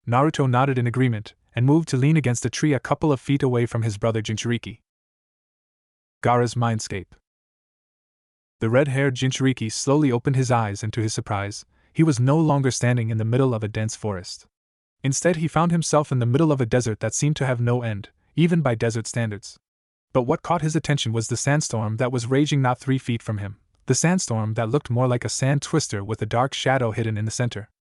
Naruto nodded in agreement, and moved to lean against a tree a couple of feet away from his brother Jinchuriki. Gaara's mindscape. The red-haired Jinchuriki slowly opened his eyes, and to his surprise, he was no longer standing in the middle of a dense forest. Instead, he found himself in the middle of a desert that seemed to have no end, even by desert standards. But what caught his attention was the sandstorm that was raging not 3 feet from him, the sandstorm that looked more like a sand twister with a dark shadow hidden in the center.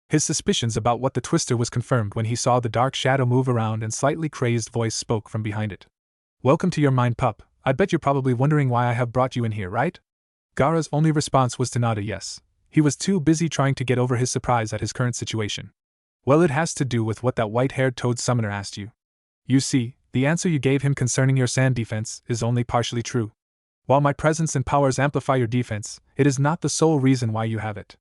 His suspicions about what the twister was confirmed when he saw the dark shadow move around and slightly crazed voice spoke from behind it. Welcome to your mind, pup. I bet you're probably wondering why I have brought you in here, right? Gaara's only response was to nod a yes. He was too busy trying to get over his surprise at his current situation. Well, it has to do with what that white-haired toad summoner asked you. You see, the answer you gave him concerning your sand defense is only partially true. While my presence and powers amplify your defense, it is not the sole reason why you have it.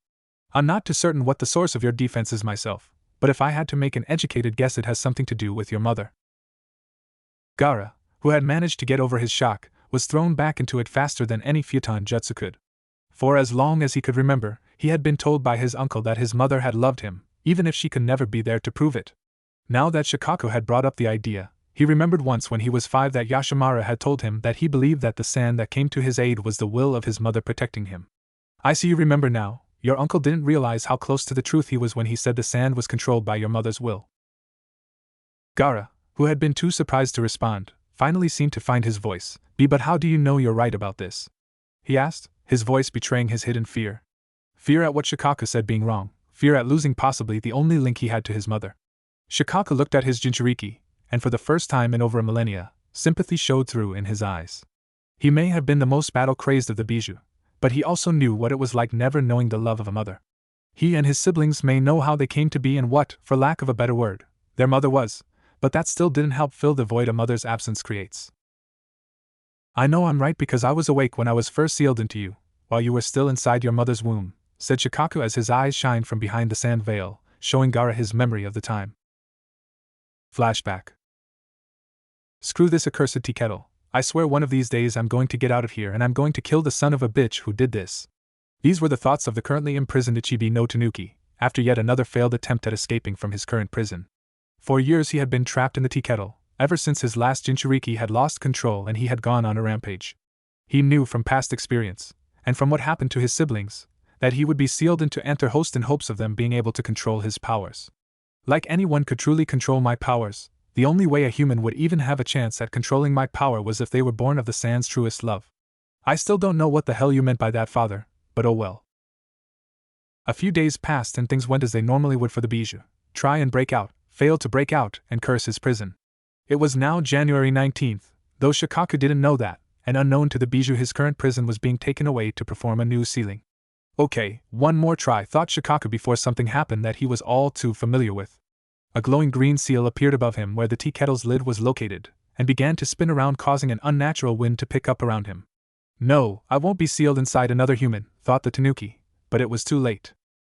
I'm not too certain what the source of your defense is myself, but if I had to make an educated guess, it has something to do with your mother. Gaara, who had managed to get over his shock, was thrown back into it faster than any futon jutsu could. For as long as he could remember, he had been told by his uncle that his mother had loved him, even if she could never be there to prove it. Now that Shikaku had brought up the idea, he remembered once when he was 5 that Yashimara had told him that he believed that the sand that came to his aid was the will of his mother protecting him. I see you remember now. Your uncle didn't realize how close to the truth he was when he said the sand was controlled by your mother's will. Gaara, who had been too surprised to respond, finally seemed to find his voice. But how do you know you're right about this? He asked, his voice betraying his hidden fear. Fear at what Shikaku said being wrong, fear at losing possibly the only link he had to his mother. Shikaku looked at his Jinchuriki, and for the first time in over a millennia, sympathy showed through in his eyes. He may have been the most battle-crazed of the Bijou, but he also knew what it was like never knowing the love of a mother. He and his siblings may know how they came to be and what, for lack of a better word, their mother was, but that still didn't help fill the void a mother's absence creates. I know I'm right because I was awake when I was first sealed into you, while you were still inside your mother's womb, said Shikaku as his eyes shined from behind the sand veil, showing Gaara his memory of the time. Flashback. Screw this accursed tea kettle. I swear one of these days I'm going to get out of here and I'm going to kill the son of a bitch who did this. These were the thoughts of the currently imprisoned Ichibi no Tanuki, after yet another failed attempt at escaping from his current prison. For years he had been trapped in the tea kettle, ever since his last Jinchuriki had lost control and he had gone on a rampage. He knew from past experience, and from what happened to his siblings, that he would be sealed into Antherhost in hopes of them being able to control his powers. Like anyone could truly control my powers, the only way a human would even have a chance at controlling my power was if they were born of the sand's truest love. I still don't know what the hell you meant by that, father, but oh well. A few days passed and things went as they normally would for the Bijou. Try and break out, fail to break out, and curse his prison. It was now January 19th, though Shikaku didn't know that, and unknown to the Bijou his current prison was being taken away to perform a new sealing. Okay, one more try, thought Shikaku before something happened that he was all too familiar with. A glowing green seal appeared above him where the tea kettle's lid was located, and began to spin around causing an unnatural wind to pick up around him. No, I won't be sealed inside another human, thought the Tanuki, but it was too late.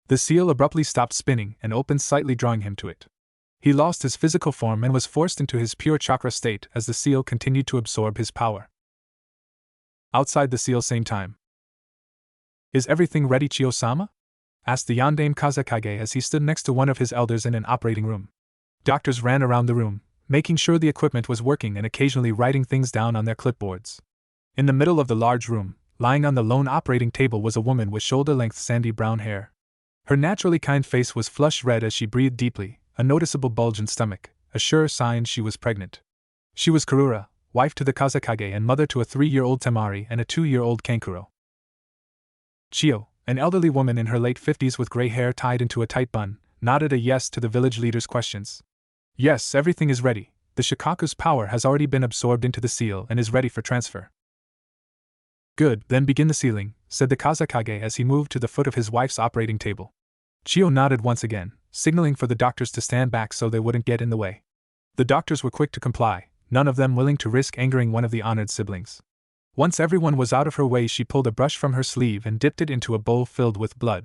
The seal abruptly stopped spinning and opened slightly, drawing him to it. He lost his physical form and was forced into his pure chakra state as the seal continued to absorb his power. Outside the seal, same time. Is everything ready, Chiyo-sama? Asked the Yondaime Kazekage as he stood next to one of his elders in an operating room. Doctors ran around the room, making sure the equipment was working and occasionally writing things down on their clipboards. In the middle of the large room, lying on the lone operating table, was a woman with shoulder-length sandy brown hair. Her naturally kind face was flush red as she breathed deeply, a noticeable bulge in stomach, a sure sign she was pregnant. She was Karura, wife to the Kazekage and mother to a 3-year-old Temari and a 2-year-old Kankuro. Chiyo, an elderly woman in her late 50s with gray hair tied into a tight bun, nodded a yes to the village leader's questions. Yes, everything is ready. The Shikaku's power has already been absorbed into the seal and is ready for transfer. Good, then begin the sealing, said the Kazekage as he moved to the foot of his wife's operating table. Chiyo nodded once again, signaling for the doctors to stand back so they wouldn't get in the way. The doctors were quick to comply, none of them willing to risk angering one of the honored siblings. Once everyone was out of her way, she pulled a brush from her sleeve and dipped it into a bowl filled with blood.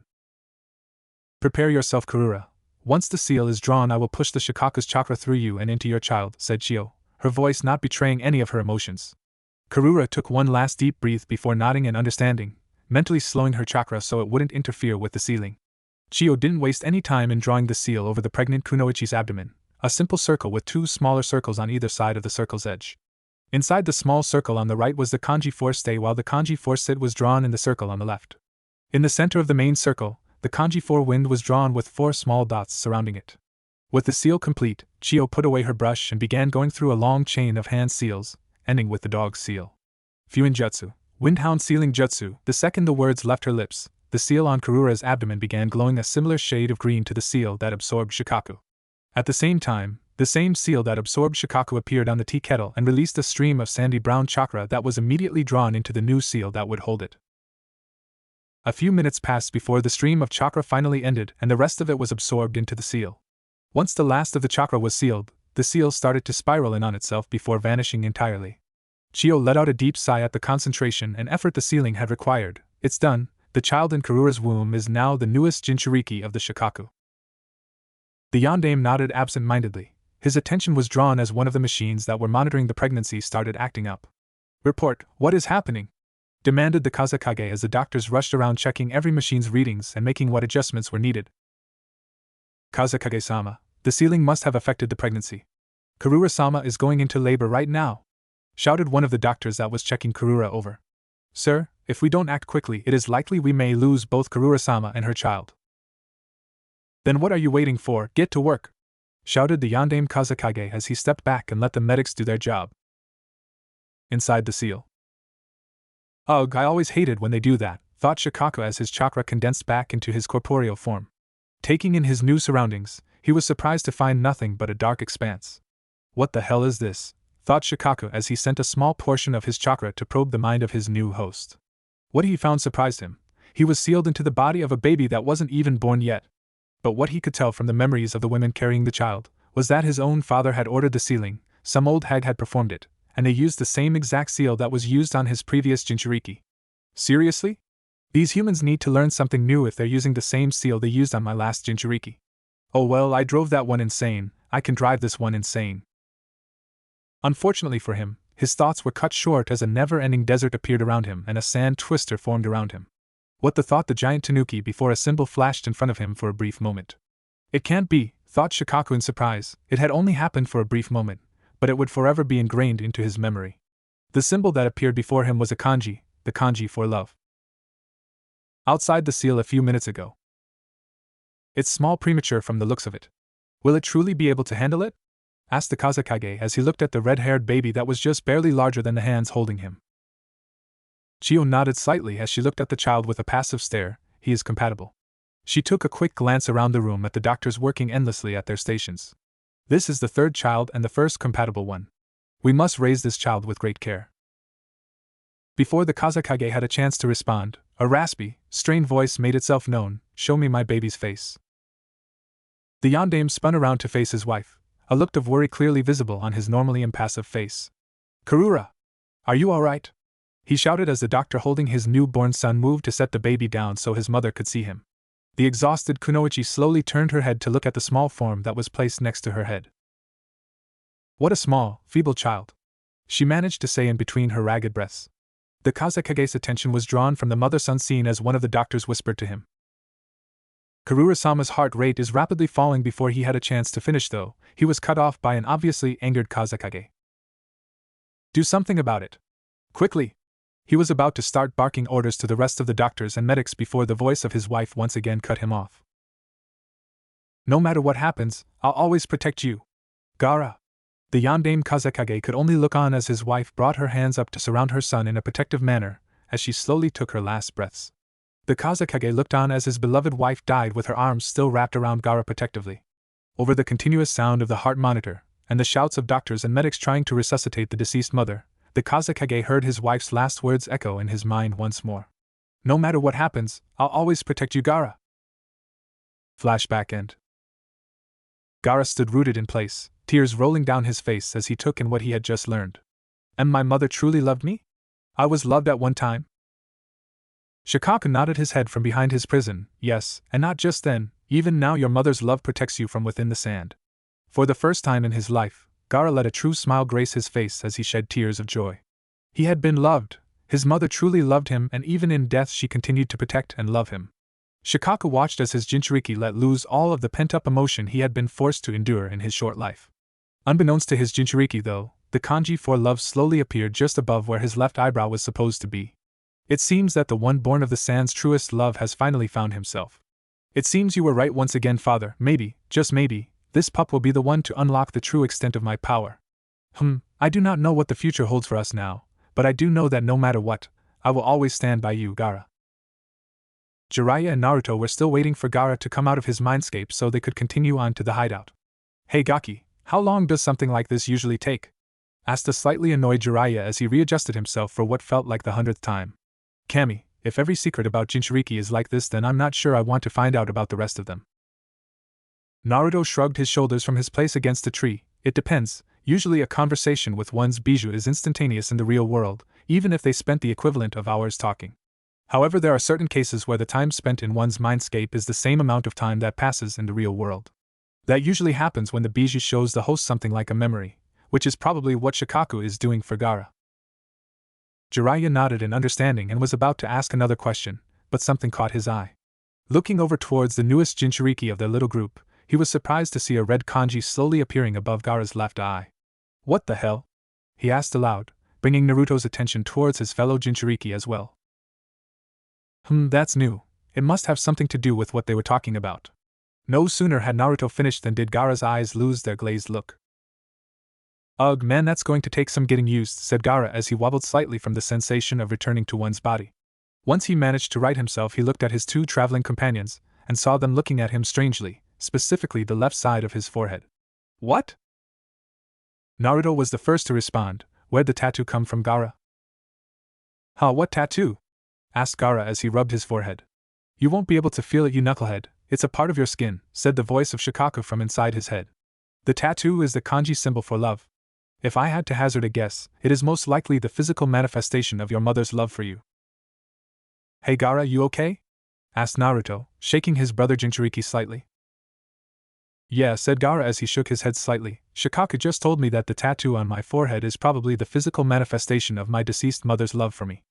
Prepare yourself, Karura. Once the seal is drawn, I will push the Shikaku's chakra through you and into your child, said Chiyo, her voice not betraying any of her emotions. Karura took one last deep breath before nodding and understanding, mentally slowing her chakra so it wouldn't interfere with the sealing. Chiyo didn't waste any time in drawing the seal over the pregnant kunoichi's abdomen, a simple circle with 2 smaller circles on either side of the circle's edge. Inside the small circle on the right was the kanji 4 stay, while the kanji 4 sit was drawn in the circle on the left. In the center of the main circle, the kanji 4 wind was drawn with 4 small dots surrounding it. With the seal complete, Chiyo put away her brush and began going through a long chain of hand seals, ending with the dog seal. Fuin Jutsu, Windhound Sealing Jutsu. The second the words left her lips, the seal on Karura's abdomen began glowing a similar shade of green to the seal that absorbed Shikaku. At the same time, the same seal that absorbed Shikaku appeared on the tea kettle and released a stream of sandy brown chakra that was immediately drawn into the new seal that would hold it. A few minutes passed before the stream of chakra finally ended and the rest of it was absorbed into the seal. Once the last of the chakra was sealed, the seal started to spiral in on itself before vanishing entirely. Chiyo let out a deep sigh at the concentration and effort the sealing had required. It's done. The child in Karura's womb is now the newest Jinchuriki of the Shikaku. The yondaime nodded absent-mindedly. His attention was drawn as one of the machines that were monitoring the pregnancy started acting up. "Report, what is happening?" demanded the Kazekage as the doctors rushed around checking every machine's readings and making what adjustments were needed. "Kazekage-sama, the sealing must have affected the pregnancy. Karura-sama is going into labor right now," shouted one of the doctors that was checking Karura over. "Sir, if we don't act quickly, it is likely we may lose both Karura-sama and her child." "Then what are you waiting for? Get to work!" shouted the yondaime Kazekage as he stepped back and let the medics do their job. Inside the seal. "Ugh, I always hated when they do that," thought Shikaku as his chakra condensed back into his corporeal form. Taking in his new surroundings, he was surprised to find nothing but a dark expanse. "What the hell is this?" thought Shikaku as he sent a small portion of his chakra to probe the mind of his new host. What he found surprised him. He was sealed into the body of a baby that wasn't even born yet. But what he could tell from the memories of the women carrying the child was that his own father had ordered the sealing, some old hag had performed it, and they used the same exact seal that was used on his previous Jinchuriki. Seriously? These humans need to learn something new if they're using the same seal they used on my last Jinchuriki. Oh well, I drove that one insane, I can drive this one insane. Unfortunately for him, his thoughts were cut short as a never-ending desert appeared around him and a sand twister formed around him. What thought the giant tanuki before a symbol flashed in front of him for a brief moment. It can't be, thought Shikaku in surprise. It had only happened for a brief moment, but it would forever be ingrained into his memory. The symbol that appeared before him was a kanji, the kanji for love. Outside the seal a few minutes ago. "It's small premature from the looks of it. Will it truly be able to handle it?" asked the Kazekage as he looked at the red-haired baby that was just barely larger than the hands holding him. Chiyo nodded slightly as she looked at the child with a passive stare. "He is compatible." She took a quick glance around the room at the doctors working endlessly at their stations. "This is the third child and the first compatible one. We must raise this child with great care." Before the Kazekage had a chance to respond, a raspy, strained voice made itself known. "Show me my baby's face." The yondaime spun around to face his wife, a look of worry clearly visible on his normally impassive face. "Karura! Are you all right?" he shouted as the doctor holding his newborn son moved to set the baby down so his mother could see him. The exhausted kunoichi slowly turned her head to look at the small form that was placed next to her head. "What a small, feeble child," she managed to say in between her ragged breaths. The Kazekage's attention was drawn from the mother-son scene as one of the doctors whispered to him. Karura-sama's heart rate is rapidly falling. Before he had a chance to finish though, he was cut off by an obviously angered Kazekage. "Do something about it. Quickly!" He was about to start barking orders to the rest of the doctors and medics before the voice of his wife once again cut him off. "No matter what happens, I'll always protect you. Gaara!" The yondaime Kazekage could only look on as his wife brought her hands up to surround her son in a protective manner, as she slowly took her last breaths. The Kazekage looked on as his beloved wife died with her arms still wrapped around Gaara protectively. Over the continuous sound of the heart monitor, and the shouts of doctors and medics trying to resuscitate the deceased mother, the Kazekage heard his wife's last words echo in his mind once more. "No matter what happens, I'll always protect you, Gaara." Flashback end. Gaara stood rooted in place, tears rolling down his face as he took in what he had just learned. "And my mother truly loved me? I was loved at one time?" Shikaku nodded his head from behind his prison. "Yes, and not just then, even now your mother's love protects you from within the sand." For the first time in his life, Gaara let a true smile grace his face as he shed tears of joy. He had been loved. His mother truly loved him, and even in death she continued to protect and love him. Shikaku watched as his Jinchuriki let loose all of the pent-up emotion he had been forced to endure in his short life. Unbeknownst to his Jinchuriki though, the kanji for love slowly appeared just above where his left eyebrow was supposed to be. It seems that the one born of the sand's truest love has finally found himself. It seems you were right once again, father. Maybe, just maybe, this pup will be the one to unlock the true extent of my power. I do not know what the future holds for us now, but I do know that no matter what, I will always stand by you, Gaara. Jiraiya and Naruto were still waiting for Gaara to come out of his mindscape so they could continue on to the hideout. Hey Gaki, how long does something like this usually take? Asked a slightly annoyed Jiraiya as he readjusted himself for what felt like the 100th time. Kami, if every secret about Jinchuriki is like this, then I'm not sure I want to find out about the rest of them. Naruto shrugged his shoulders from his place against a tree. It depends. Usually a conversation with one's bijou is instantaneous in the real world, even if they spent the equivalent of hours talking. However, there are certain cases where the time spent in one's mindscape is the same amount of time that passes in the real world. That usually happens when the bijou shows the host something like a memory, which is probably what Shikaku is doing for Gaara. Jiraiya nodded in understanding and was about to ask another question, but something caught his eye. Looking over towards the newest Jinchuriki of their little group, he was surprised to see a red kanji slowly appearing above Gaara's left eye. What the hell? He asked aloud, bringing Naruto's attention towards his fellow Jinchuriki as well. That's new. It must have something to do with what they were talking about. No sooner had Naruto finished than did Gaara's eyes lose their glazed look. Ugh man, that's going to take some getting used, said Gaara as he wobbled slightly from the sensation of returning to one's body. Once he managed to right himself, he looked at his two traveling companions, and saw them looking at him strangely, specifically the left side of his forehead. What? Naruto was the first to respond. Where'd the tattoo come from, Gaara? Huh, what tattoo? Asked Gaara as he rubbed his forehead. You won't be able to feel it, you knucklehead. It's a part of your skin, said the voice of Shikaku from inside his head. The tattoo is the kanji symbol for love. If I had to hazard a guess, it is most likely the physical manifestation of your mother's love for you. Hey Gaara, you okay? Asked Naruto, shaking his brother Jinchuriki slightly. Yeah, said Gaara as he shook his head slightly. Shikaku just told me that the tattoo on my forehead is probably the physical manifestation of my deceased mother's love for me.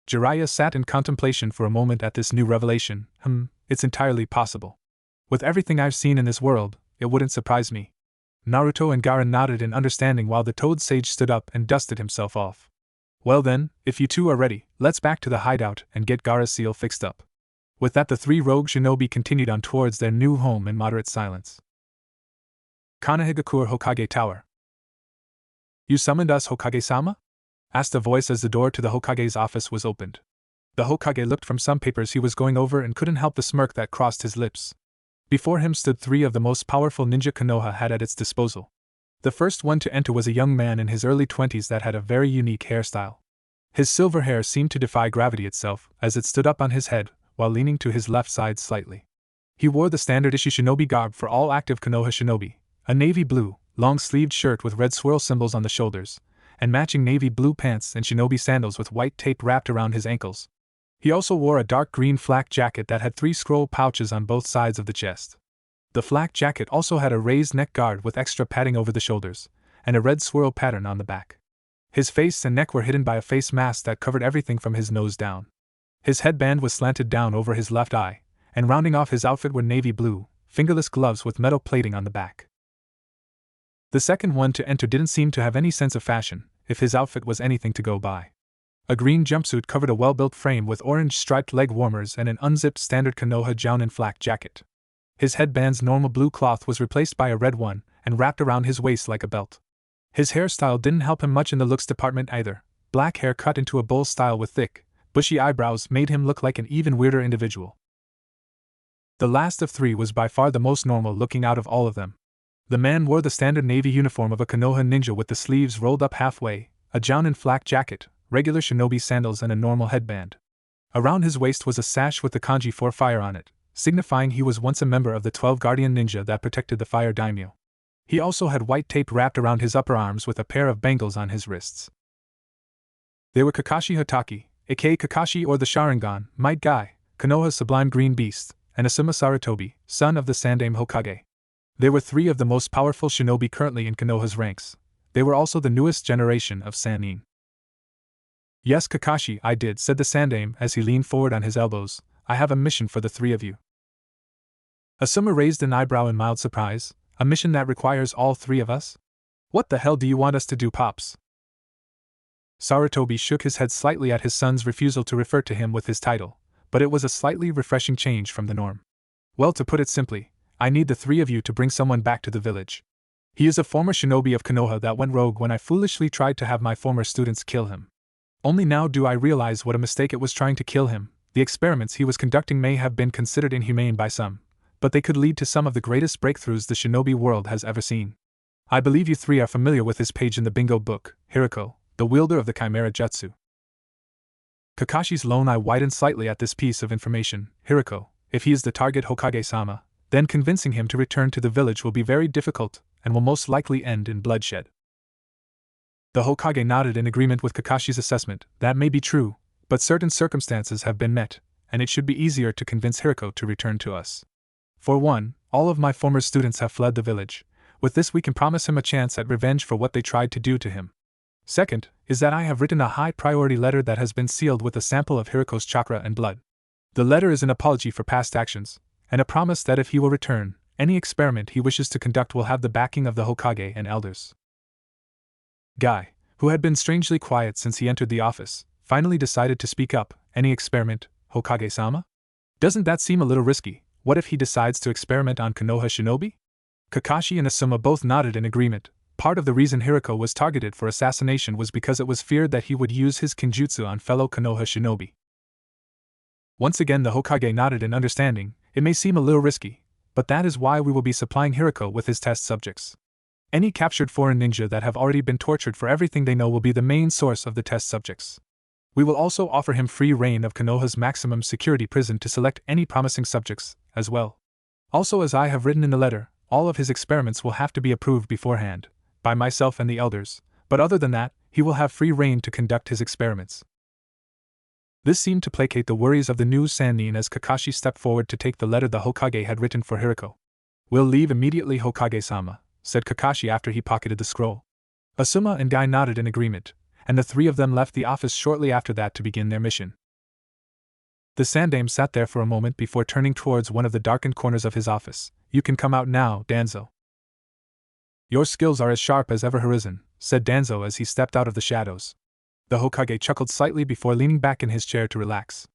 Jiraiya sat in contemplation for a moment at this new revelation. It's entirely possible. With everything I've seen in this world, it wouldn't surprise me. Naruto and Gaara nodded in understanding while the Toad Sage stood up and dusted himself off. Well then, if you two are ready, let's back to the hideout and get Gaara's seal fixed up. With that, the three rogue shinobi continued on towards their new home in moderate silence. Kanehigakure Hokage Tower. You summoned us, Hokage-sama? Asked a voice as the door to the Hokage's office was opened. The Hokage looked from some papers he was going over and couldn't help the smirk that crossed his lips. Before him stood three of the most powerful ninja Konoha had at its disposal. The first one to enter was a young man in his early 20s that had a very unique hairstyle. His silver hair seemed to defy gravity itself as it stood up on his head, while leaning to his left side slightly. He wore the standard issue shinobi garb for all active Konoha shinobi, a navy blue, long-sleeved shirt with red swirl symbols on the shoulders, and matching navy blue pants and shinobi sandals with white tape wrapped around his ankles. He also wore a dark green flak jacket that had 3 scroll pouches on both sides of the chest. The flak jacket also had a raised neck guard with extra padding over the shoulders, and a red swirl pattern on the back. His face and neck were hidden by a face mask that covered everything from his nose down. His headband was slanted down over his left eye, and rounding off his outfit were navy blue, fingerless gloves with metal plating on the back. The second one to enter didn't seem to have any sense of fashion, if his outfit was anything to go by. A green jumpsuit covered a well-built frame with orange striped leg warmers and an unzipped standard Konoha jounin flak jacket. His headband's normal blue cloth was replaced by a red one and wrapped around his waist like a belt. His hairstyle didn't help him much in the looks department either. Black hair cut into a bowl style with thick, bushy eyebrows made him look like an even weirder individual. The last of three was by far the most normal looking out of all of them. The man wore the standard navy uniform of a Konoha ninja with the sleeves rolled up halfway, a jounin flak jacket, regular shinobi sandals and a normal headband. Around his waist was a sash with the kanji for fire on it, signifying he was once a member of the 12 guardian ninja that protected the fire daimyo. He also had white tape wrapped around his upper arms with a pair of bangles on his wrists. They were Kakashi Hatake, aka Kakashi or the Sharingan, Might Guy, Konoha's sublime green beast, and Asuma Sarutobi, son of the Sandaime Hokage. They were 3 of the most powerful shinobi currently in Konoha's ranks. They were also the newest generation of Sannin. Yes, Kakashi, I did, said the Sandaime as he leaned forward on his elbows. I have a mission for the three of you. Asuma raised an eyebrow in mild surprise. A mission that requires all three of us? What the hell do you want us to do, Pops? Sarutobi shook his head slightly at his son's refusal to refer to him with his title, but it was a slightly refreshing change from the norm. Well, to put it simply, I need the three of you to bring someone back to the village. He is a former shinobi of Konoha that went rogue when I foolishly tried to have my former students kill him. Only now do I realize what a mistake it was trying to kill him. The experiments he was conducting may have been considered inhumane by some, but they could lead to some of the greatest breakthroughs the shinobi world has ever seen. I believe you three are familiar with this page in the bingo book, Hiriko, the wielder of the Chimera Jutsu. Kakashi's lone eye widened slightly at this piece of information. Hiriko, if he is the target Hokage-sama, then convincing him to return to the village will be very difficult, and will most likely end in bloodshed. The Hokage nodded in agreement with Kakashi's assessment. That may be true, but certain circumstances have been met, and it should be easier to convince Hiriko to return to us. For one, all of my former students have fled the village. With this we can promise him a chance at revenge for what they tried to do to him. Second, is that I have written a high-priority letter that has been sealed with a sample of Hiriko's chakra and blood. The letter is an apology for past actions, and a promise that if he will return, any experiment he wishes to conduct will have the backing of the Hokage and elders. Guy, who had been strangely quiet since he entered the office, finally decided to speak up. Any experiment, Hokage-sama? Doesn't that seem a little risky? What if he decides to experiment on Konoha shinobi? Kakashi and Asuma both nodded in agreement. Part of the reason Hiriko was targeted for assassination was because it was feared that he would use his kinjutsu on fellow Konoha shinobi. Once again the Hokage nodded in understanding. It may seem a little risky, but that is why we will be supplying Hiriko with his test subjects. Any captured foreign ninja that have already been tortured for everything they know will be the main source of the test subjects. We will also offer him free reign of Konoha's maximum security prison to select any promising subjects, as well. Also, as I have written in the letter, all of his experiments will have to be approved beforehand, by myself and the elders, but other than that, he will have free reign to conduct his experiments. This seemed to placate the worries of the new Sannin as Kakashi stepped forward to take the letter the Hokage had written for Hiriko. We'll leave immediately, Hokage-sama, said Kakashi after he pocketed the scroll. Asuma and Guy nodded in agreement, and the three of them left the office shortly after that to begin their mission. The Sandaime sat there for a moment before turning towards one of the darkened corners of his office. You can come out now, Danzo. Your skills are as sharp as ever, Horizon, said Danzo as he stepped out of the shadows. The Hokage chuckled slightly before leaning back in his chair to relax.